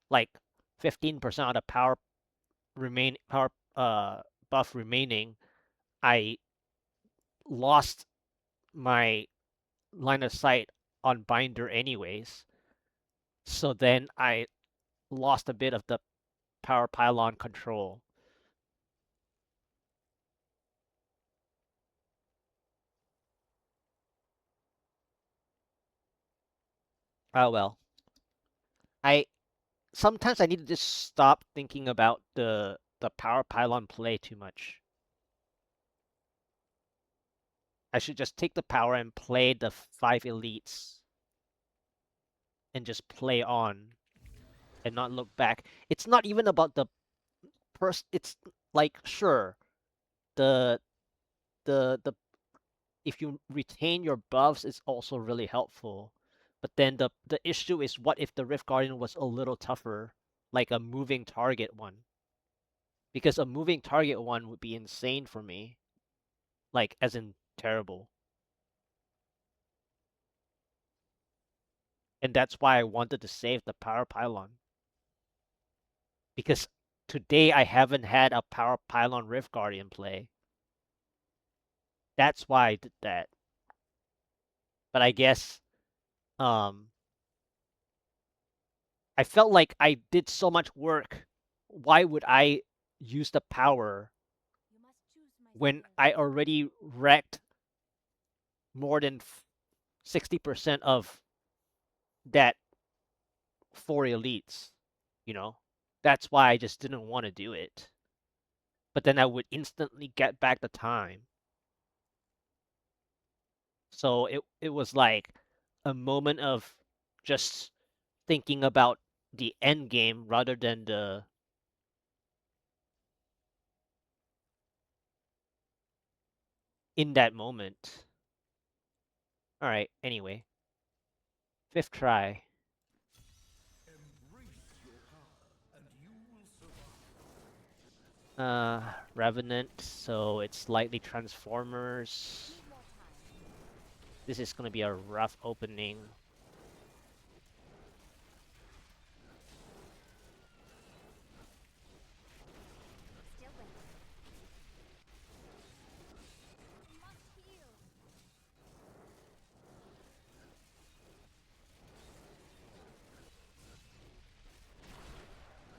like 15% of the power buff remaining, I lost my line of sight on binder anyways. So then I lost a bit of the power pylon control. Oh well. I sometimes I need to just stop thinking about the power pylon play too much. I should just take the power and play the 5 elites and just play on and not look back. It's not even about the it's like, sure, the the if you retain your buffs is also really helpful. But then the issue is, what if the Rift Guardian was a little tougher, like a moving target one? Because a moving target one would be insane for me, like as in terrible. And that's why I wanted to save the power pylon. Because today I haven't had a power pylon Rift Guardian play. That's why I did that. But I guess um I felt like I did so much work. Why would I use the power You must choose my when side. I already wrecked more than 60% of that 4 elites, you know? That's why I just didn't want to do it. But then I would instantly get back the time. So it was like a moment of just thinking about the end game rather than the in that moment. All right, anyway. 5th try. Embrace your power, and you will survive. Revenant, so it's lightly Transformers. Need more time. This is gonna be a rough opening. Still waiting. You must heal.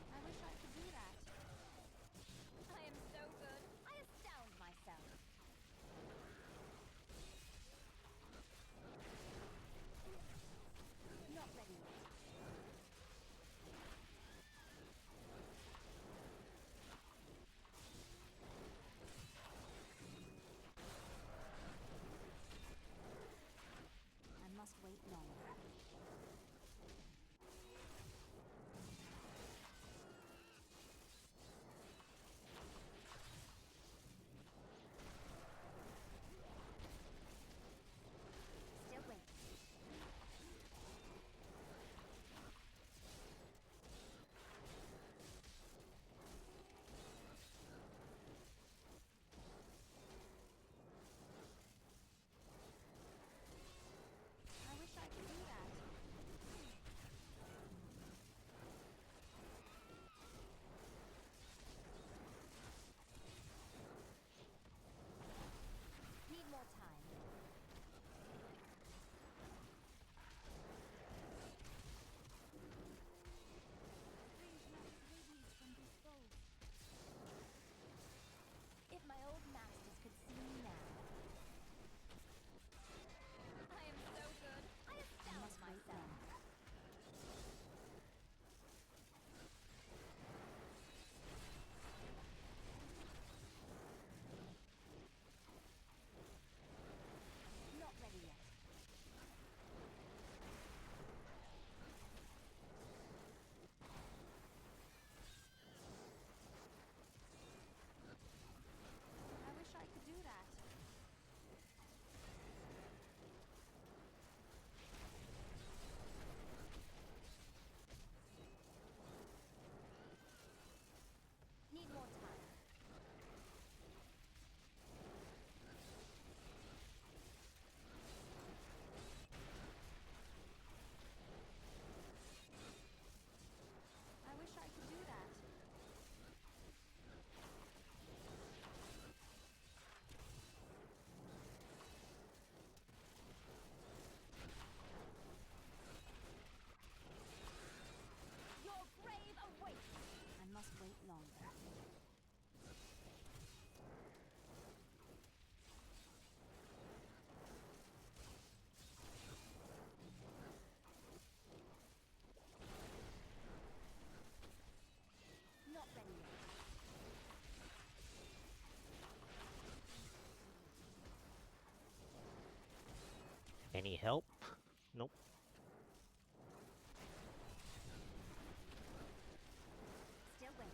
I wish I could do that. I am so good. I astound myself. Any help? Nope. Still waiting.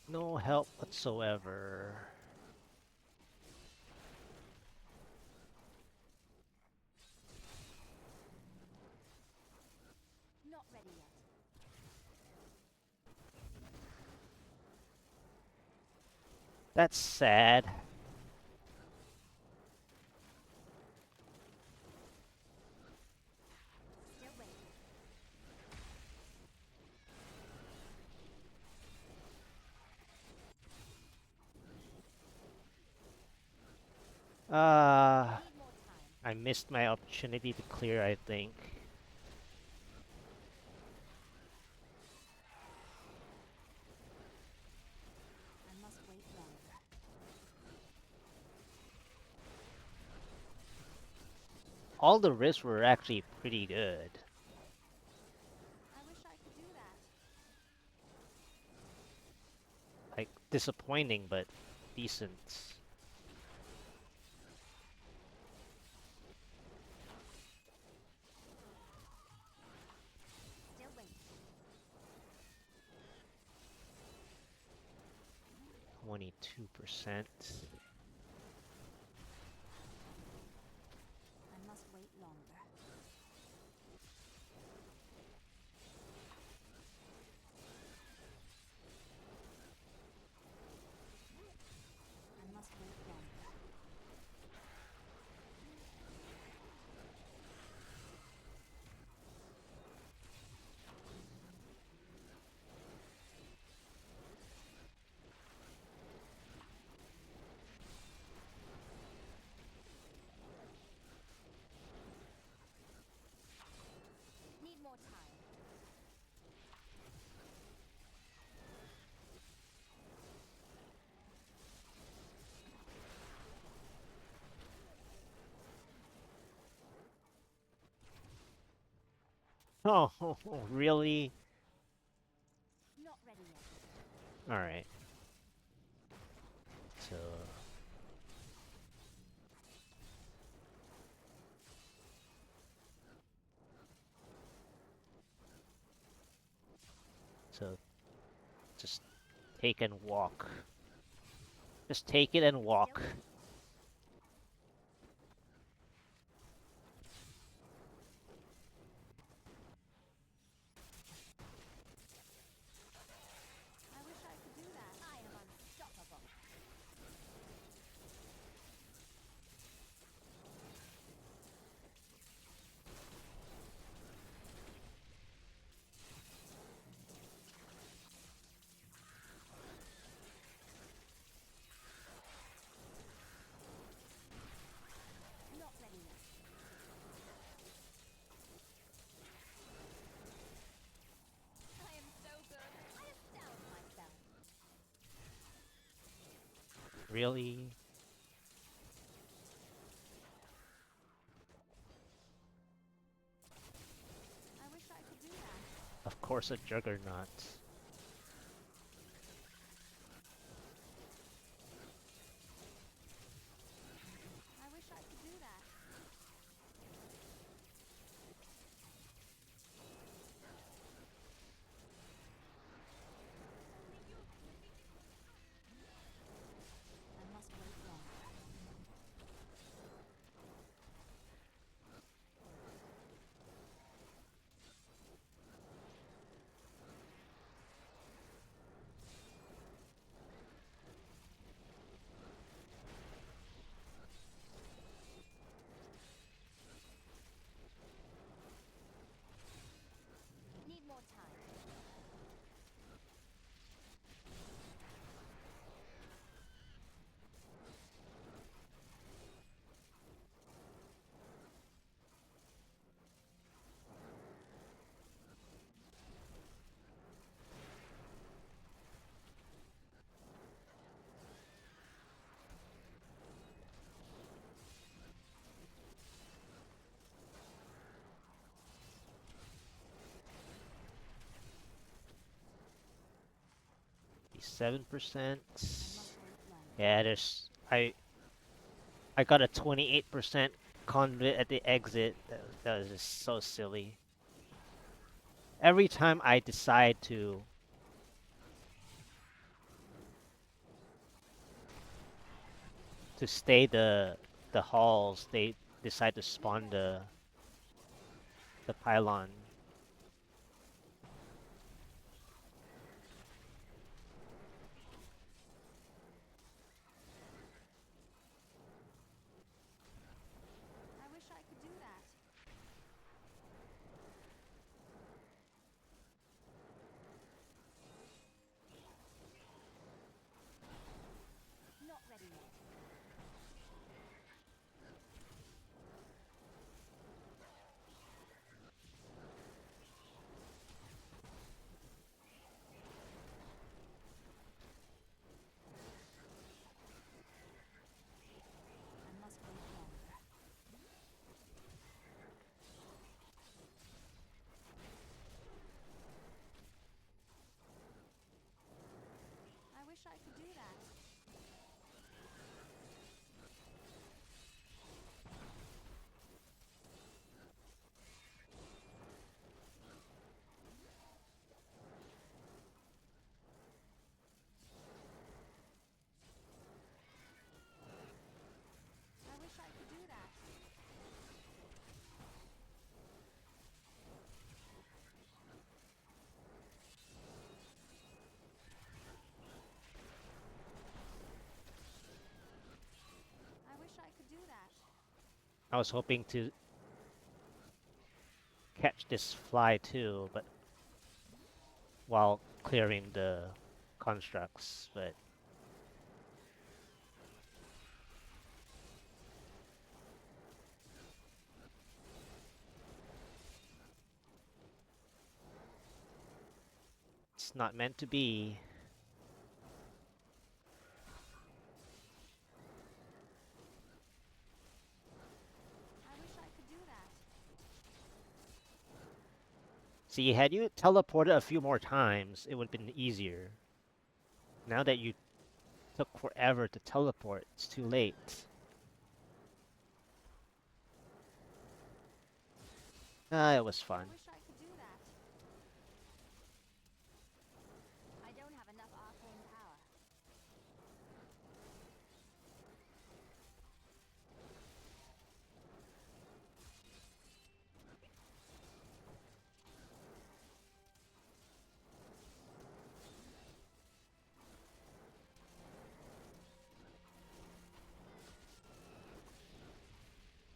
No help whatsoever. Not ready yet. That's sad. Still waiting. Ah, Need more time. I missed my opportunity to clear, I think. I must wait longer. All the risks were actually pretty good. I wish I could do that. Like, disappointing, but decent. Still waiting. 22%. I must wait longer. I must wait longer. Need more time. Oh, really? Not ready yet. Alright. So... So, just take and walk. Just take it and walk. I wish I could do that. I am unstoppable. Not ready yet. I am so good. I astound myself. Really? I wish I could do that. Of course a juggernaut. I wish I could do that. I must wait longer. 7%. must wait longer. Yeah, I got a 28% conduit at the exit. That was just so silly. Every time I decide to stay the halls, they decide to spawn the pylon. I wish I could do that. Not ready yet. I must wait longer. I wish I could do that. I wish I could do that. I wish I could do that. I was hoping to catch this fly too, but while clearing the constructs, but it's not meant to be. I wish I could do that. See, had you teleported a few more times, it would have been easier. Now that you took forever to teleport, it's too late. Ah, it was I fun. wish I could do that. I don't have enough arcane power.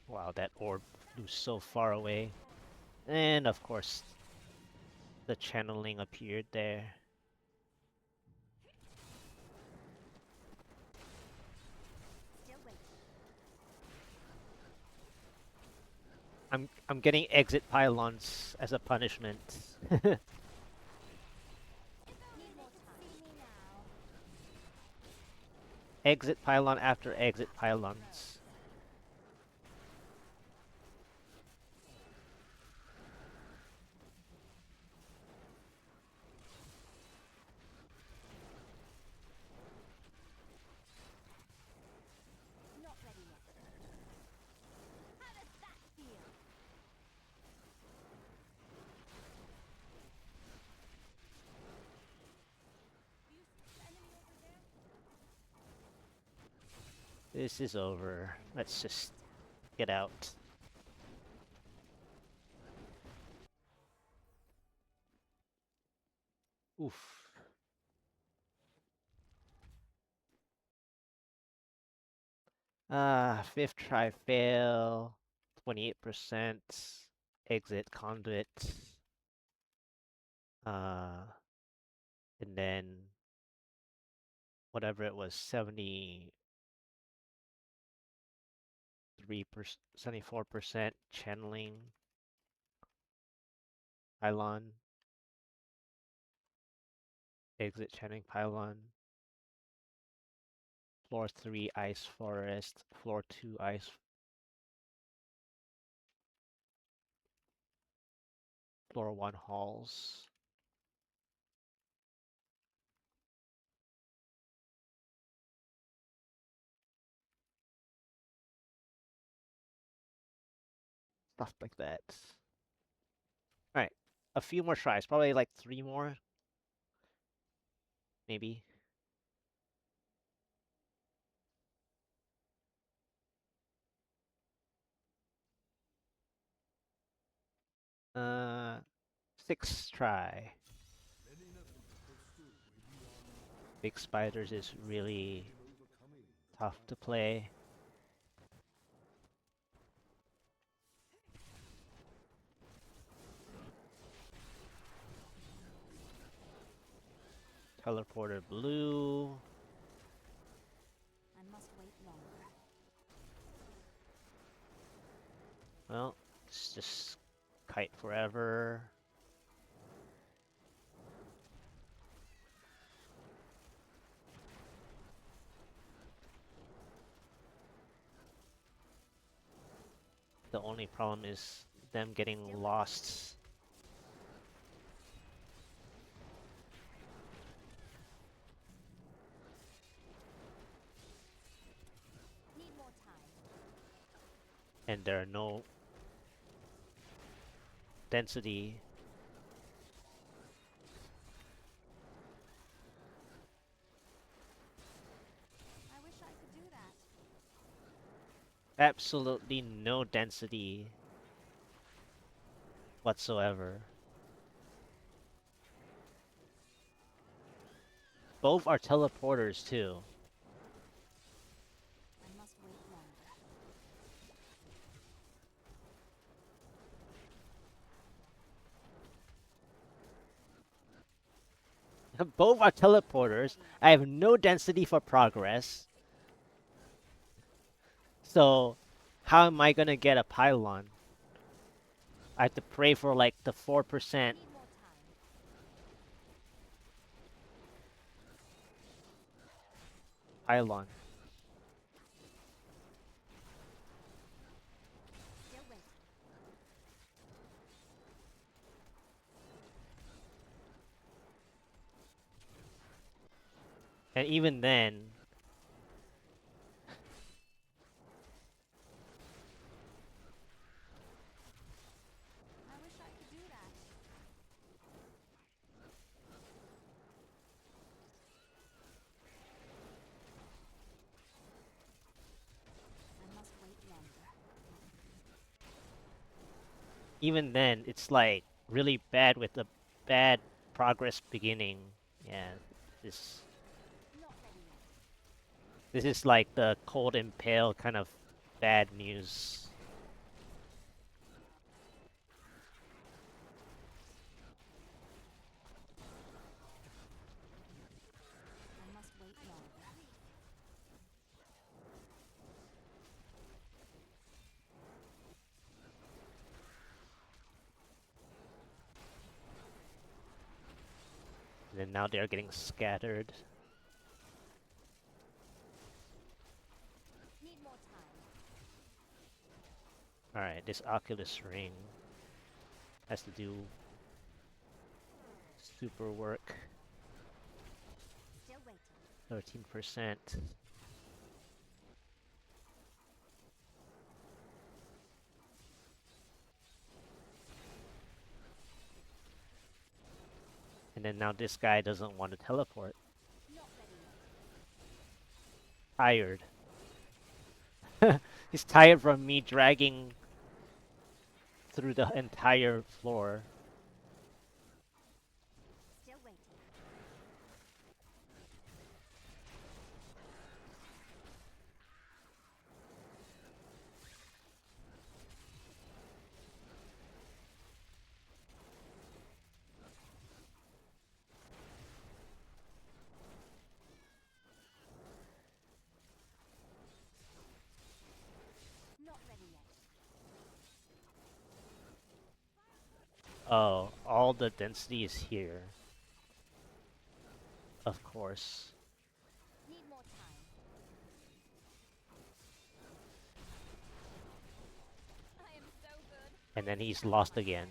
Wow, that orb flew so far away. And of course, the channeling appeared there. Still waiting. I'm getting exit pylons as a punishment. If only they could see me now. Exit pylon after exit pylons. Not ready yet. How does that feel? Do you see the enemy over there? This is over. Let's just get out. Oof. Fifth try fail. 28%. Exit conduit. Uh, and then whatever it was, 74% channeling pylon. Exit channeling pylon. Floor 3 ice forest. Floor 2 ice. Floor 1 halls. stuff like that. All right, a few more tries, probably like 3 more, maybe. 6th try. Big spiders is really tough to play. Teleporter blue. I must wait longer. Well, it's just kite forever. The only problem is them getting lost. Need more time. And there are no density. I wish I could do that. Absolutely no density whatsoever. Both are teleporters too. I must wait longer. Both are teleporters. I have no density for progress. So, how am I gonna get a pylon? I have to pray for like the 4% Need more time. pylon. Still waiting. And even then, I wish I could do that. I must wait longer. even then, it's like really bad with a bad progress beginning. Yeah, this Not ready yet. this is like the cold and pale kind of bad news. I must wait longer. And then now they're getting scattered. Need more time. Alright, this Oculus ring has to do super work. Still waiting. 13%. And then now this guy doesn't want to teleport. Not ready yet. Tired. He's tired from me dragging through the entire floor. Still waiting. Not ready yet. Oh, all the density is here. Of course. Need more time. I am so good. And then he's lost again.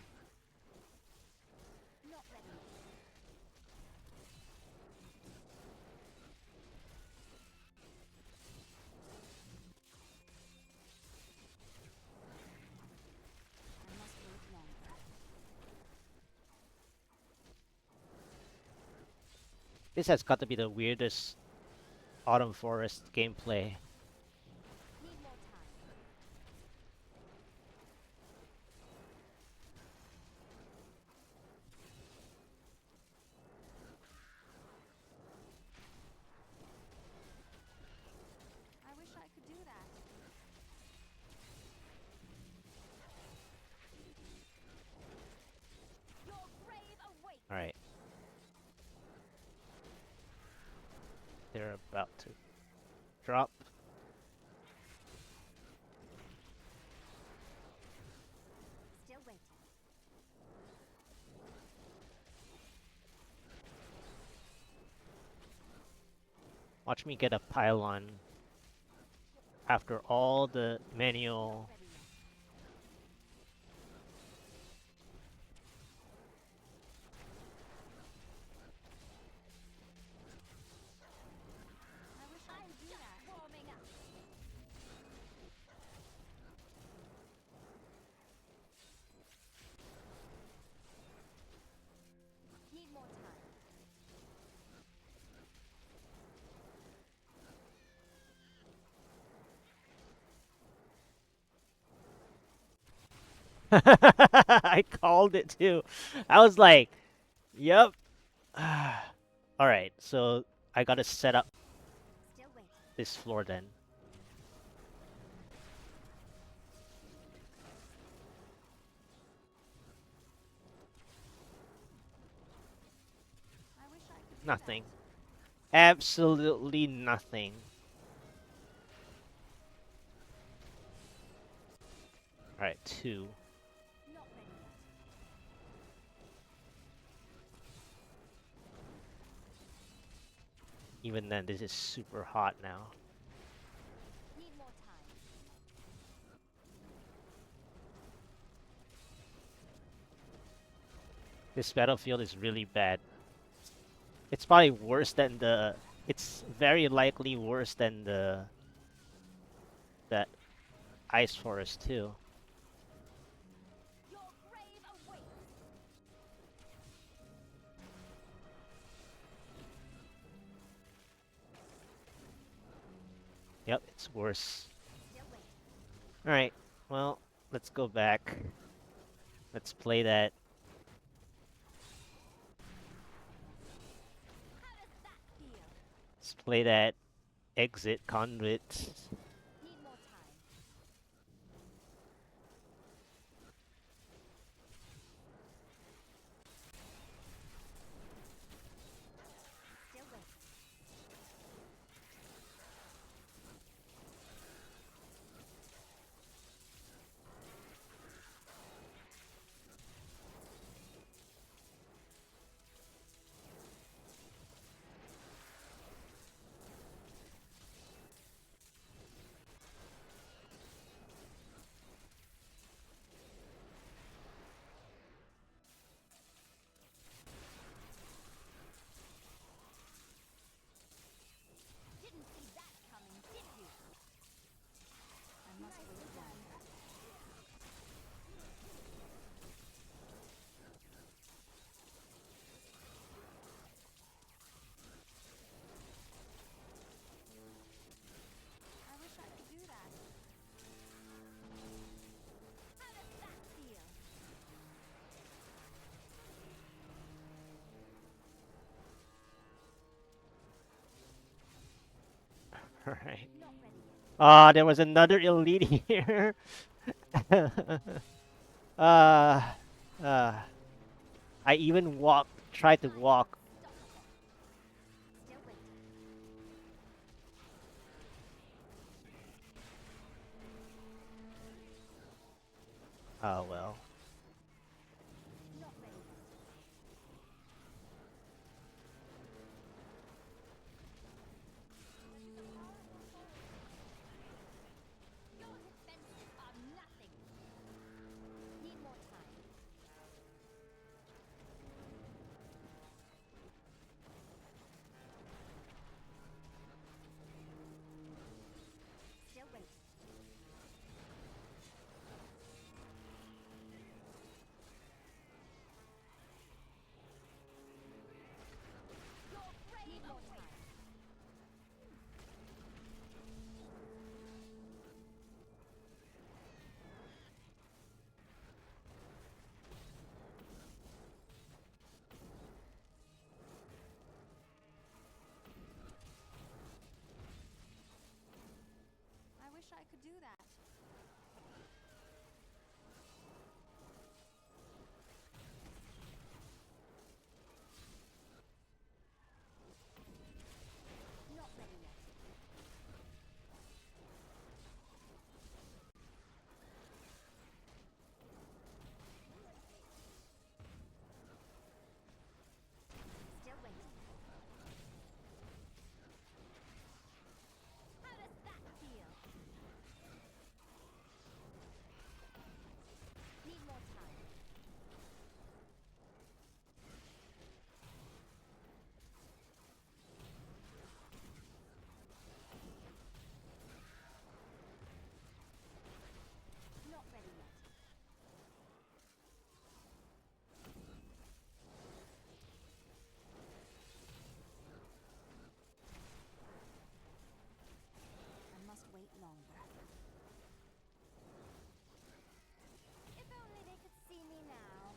Not ready yet. This has got to be the weirdest Autumn Forest gameplay. Need more time. I wish I could do that. Your grave awaits. Alright. They're about to drop. Still waiting. Watch me get a pylon after all the manual. Ready yet. I wish I could do that. Warming up. Need more time. I called it too. I was like, yep. Alright, so I gotta set up Still waiting. this floor then. I wish I could do Nothing. that. Absolutely nothing. Alright, 2. Not ready yet. Even then, this is super hot now. Need more time. This battlefield is really bad. It's probably worse than the... It's very likely worse than the... that Ice Forest too. Your grave awaits. Yep, it's worse. Still waiting. Alright, well, let's go back. Let's play that. How does that feel? Let's play that exit conduit. Need more time. Still waiting. Didn't see that coming, did you? I must wait longer. I wish I could do that. How does that feel? Alright. Not ready yet. Ah, there was another elite here. uh, uh, I even tried to walk. Unstoppable. Still waiting. Oh well. Not ready yet. Your defenses are nothing. Need more time. Still waiting. could do that. Not ready yet. Still waiting. How does that feel? Need more time. Not ready yet. I must wait longer. If only they could see me now.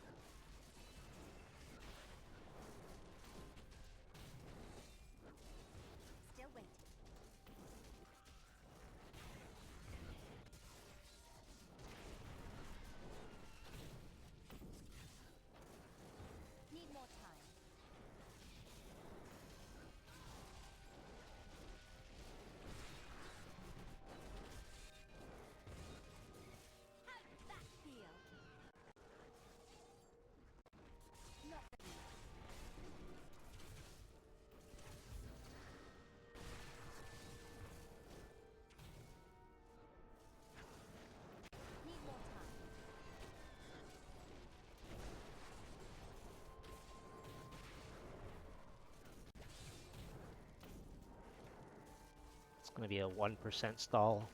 Still waiting. Need more time. How does that feel? Not ready yet. Need more time. It's gonna be a 1% stall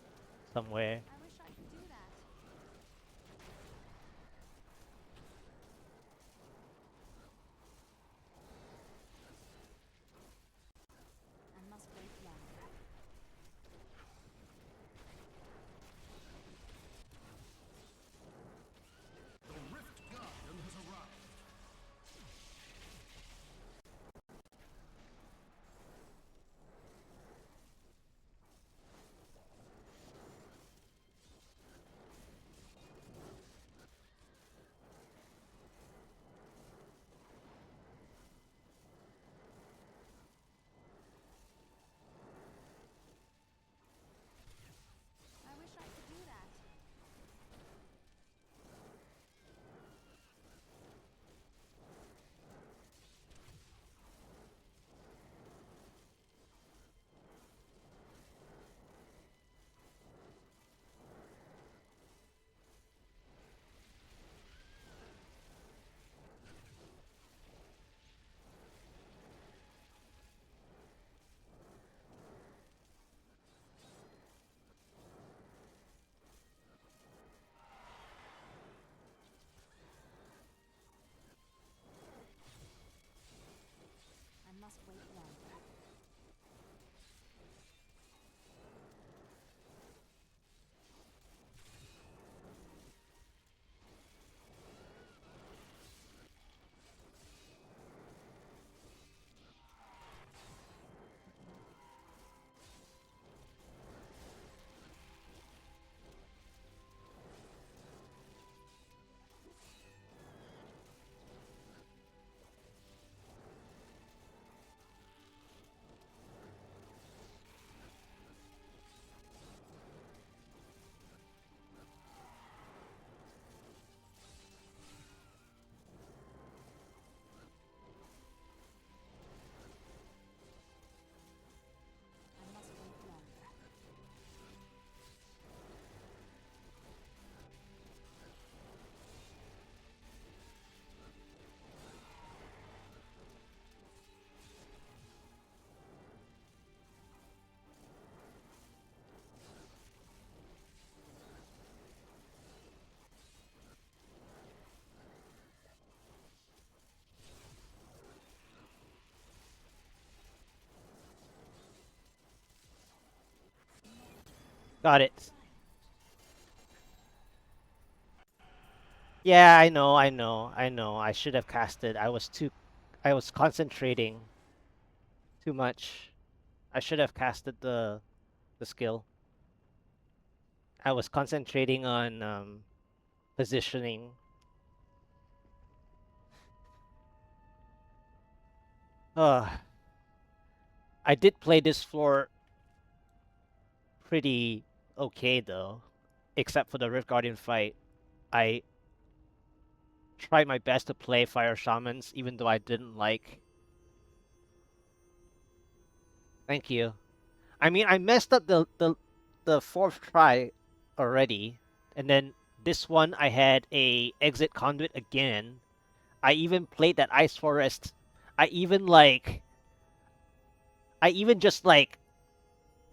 somewhere. I wish I could do that. I must wait longer. The Rift Guardian has arrived. I wish I could do that. I must wait longer. I must wait longer. Got it. Yeah, I know. I should have casted. I was concentrating too much. I should have casted the skill. I was concentrating on positioning. Uh, I did play this floor pretty okay though, except for the Rift Guardian fight. I tried my best to play Fire Shamans, even though I didn't like. Thank you. I mean, I messed up the fourth try already, and then this one I had a exit conduit again. I even played that Ice Forest. I even like I even just like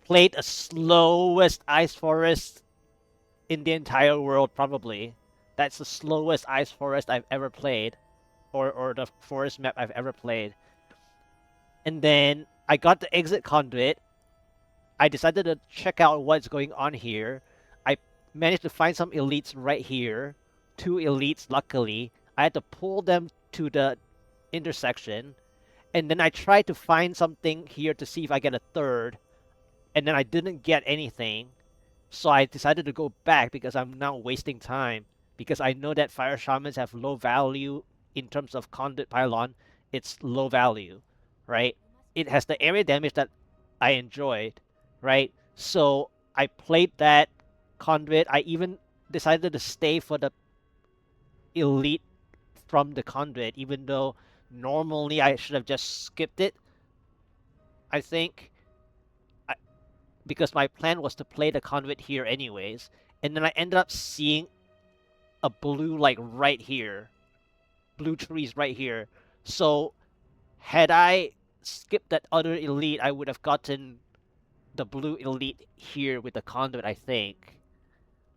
played a slowest Ice Forest in the entire world probably. That's the slowest Ice Forest I've ever played, or the forest map I've ever played. And then I got the exit conduit. I decided to check out what's going on here. I managed to find some elites right here. Two elites, luckily. I had to pull them to the intersection. And then I tried to find something here to see if I get a third. And then I didn't get anything. So I decided to go back because I'm now wasting time. Because I know that fire shamans have low value in terms of conduit pylon. It's low value, right? It has the area damage that I enjoyed, right? So I played that conduit. I even decided to stay for the elite from the conduit, even though normally I should have just skipped it, I think. I, because my plan was to play the conduit here anyways. And then I ended up seeing a blue like right here. Blue trees right here. So had I skipped that other elite, I would have gotten the blue elite here with the conduit, I think.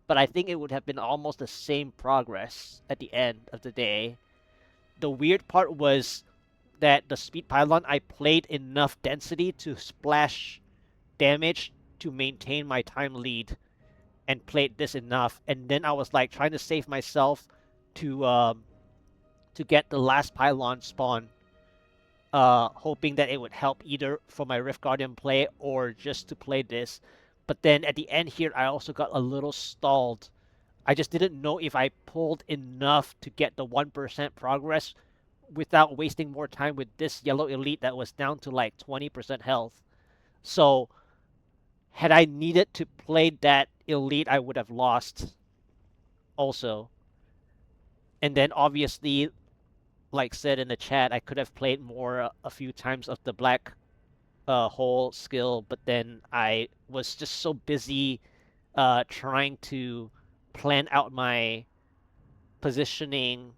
But I think it would have been almost the same progress at the end of the day. The weird part was that the speed pylon, I played enough density to splash damage to maintain my time lead and played this enough. And then I was like trying to save myself to get the last pylon spawn, hoping that it would help either for my Rift Guardian play or just to play this. But then at the end here, I also got a little stalled. I just didn't know if I pulled enough to get the 1% progress without wasting more time with this yellow elite that was down to like 20% health. So had I needed to play that elite, I would have lost also. And then obviously, like said in the chat, I could have played more a few times of the black hole skill, but then I was just so busy trying to plan out my positioning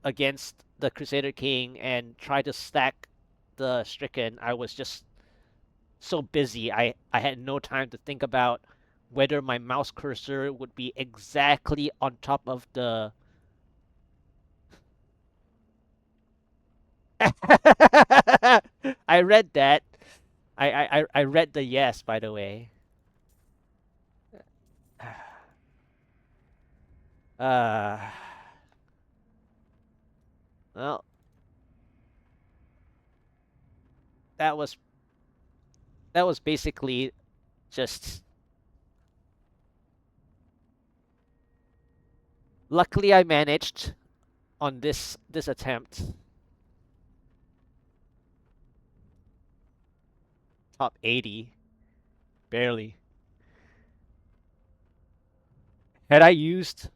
against the Crusader King and try to stack the Stricken. I was just so busy. I had no time to think about whether my mouse cursor would be exactly on top of the I read that. I read the yes, by the way. Uh, well, that was basically just. Luckily, I managed on this attempt. Top 80, barely. Had I used,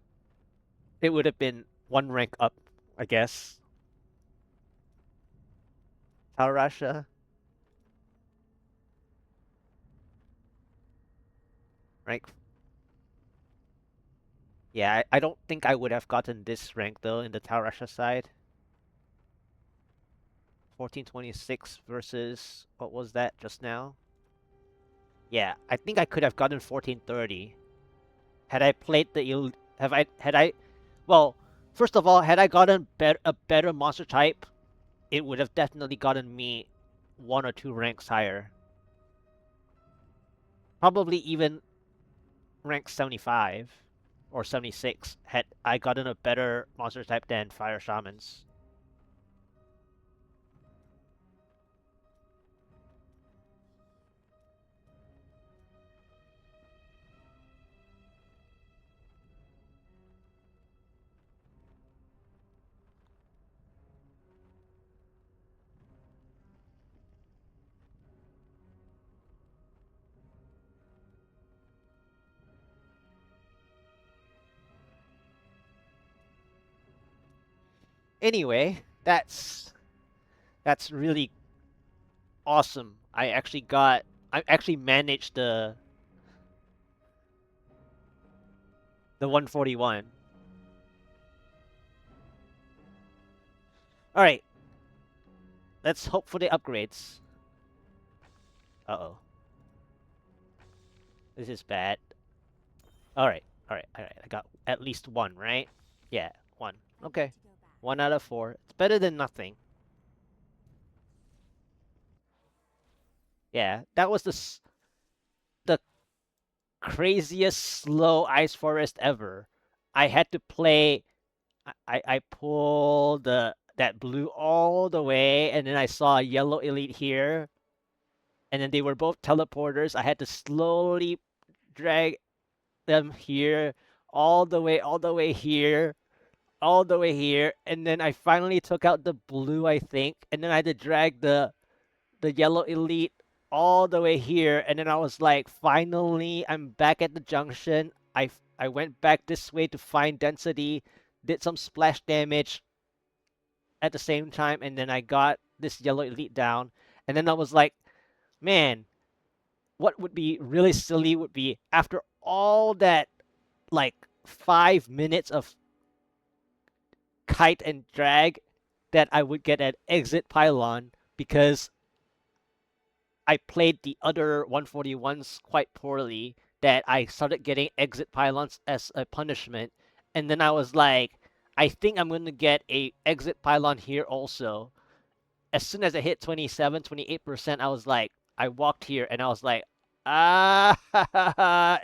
it would have been one rank up, I guess. How Rasha? Rank. Yeah, I don't think I would have gotten this rank though in the Taurasha side. 1426 versus what was that just now? Yeah, I think I could have gotten 1430. Had I played the had I well, first of all, had I gotten a better monster type, it would have definitely gotten me one or two ranks higher. Probably even rank 75 or 76 had I gotten a better monster type than Fire Shamans. Anyway, that's really awesome. I actually managed the 141. All right, let's hope for the upgrades. Uh-oh. This is bad. All right. All right. All right. I got at least one, right? Yeah, one. I need Okay. to go back. 1 out of 4. It's better than nothing. Yeah, that was the craziest slow ice forest ever. I had to play I pulled that blue all the way, and then I saw a yellow elite here, and then they were both teleporters. I had to slowly drag them here, all the way here, all the way here, and then I finally took out the blue, I think, and then I had to drag the yellow elite all the way here, and then I was like, finally, I'm back at the junction. I went back this way to find density, did some splash damage at the same time, and then I got this yellow elite down, and then I was like, man, what would be really silly would be after all that like 5 minutes of kite and drag that I would get an exit pylon because I played the other 141s quite poorly, that I started getting exit pylons as a punishment. And then I was like, I think I'm going to get a exit pylon here also. As soon as I hit 27, 28%, I was like, I walked here and I was like,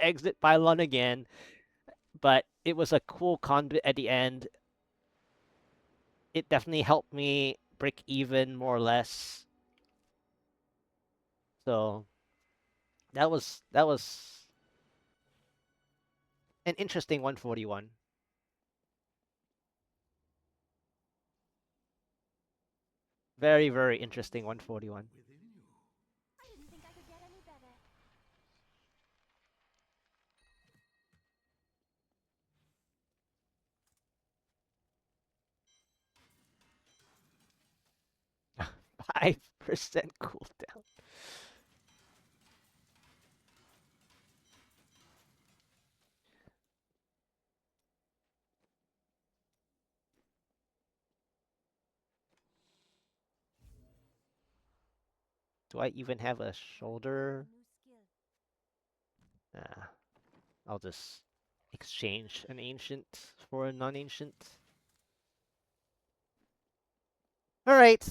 exit pylon again. But it was a cool conduit at the end. It definitely helped me break even more or less. So that was an interesting 141. Very, very interesting 141. Within you. I didn't think I could get any better. Five percent cooldown. Do I even have a shoulder? New skill. Nah, I'll just exchange an ancient for a non-ancient. All right,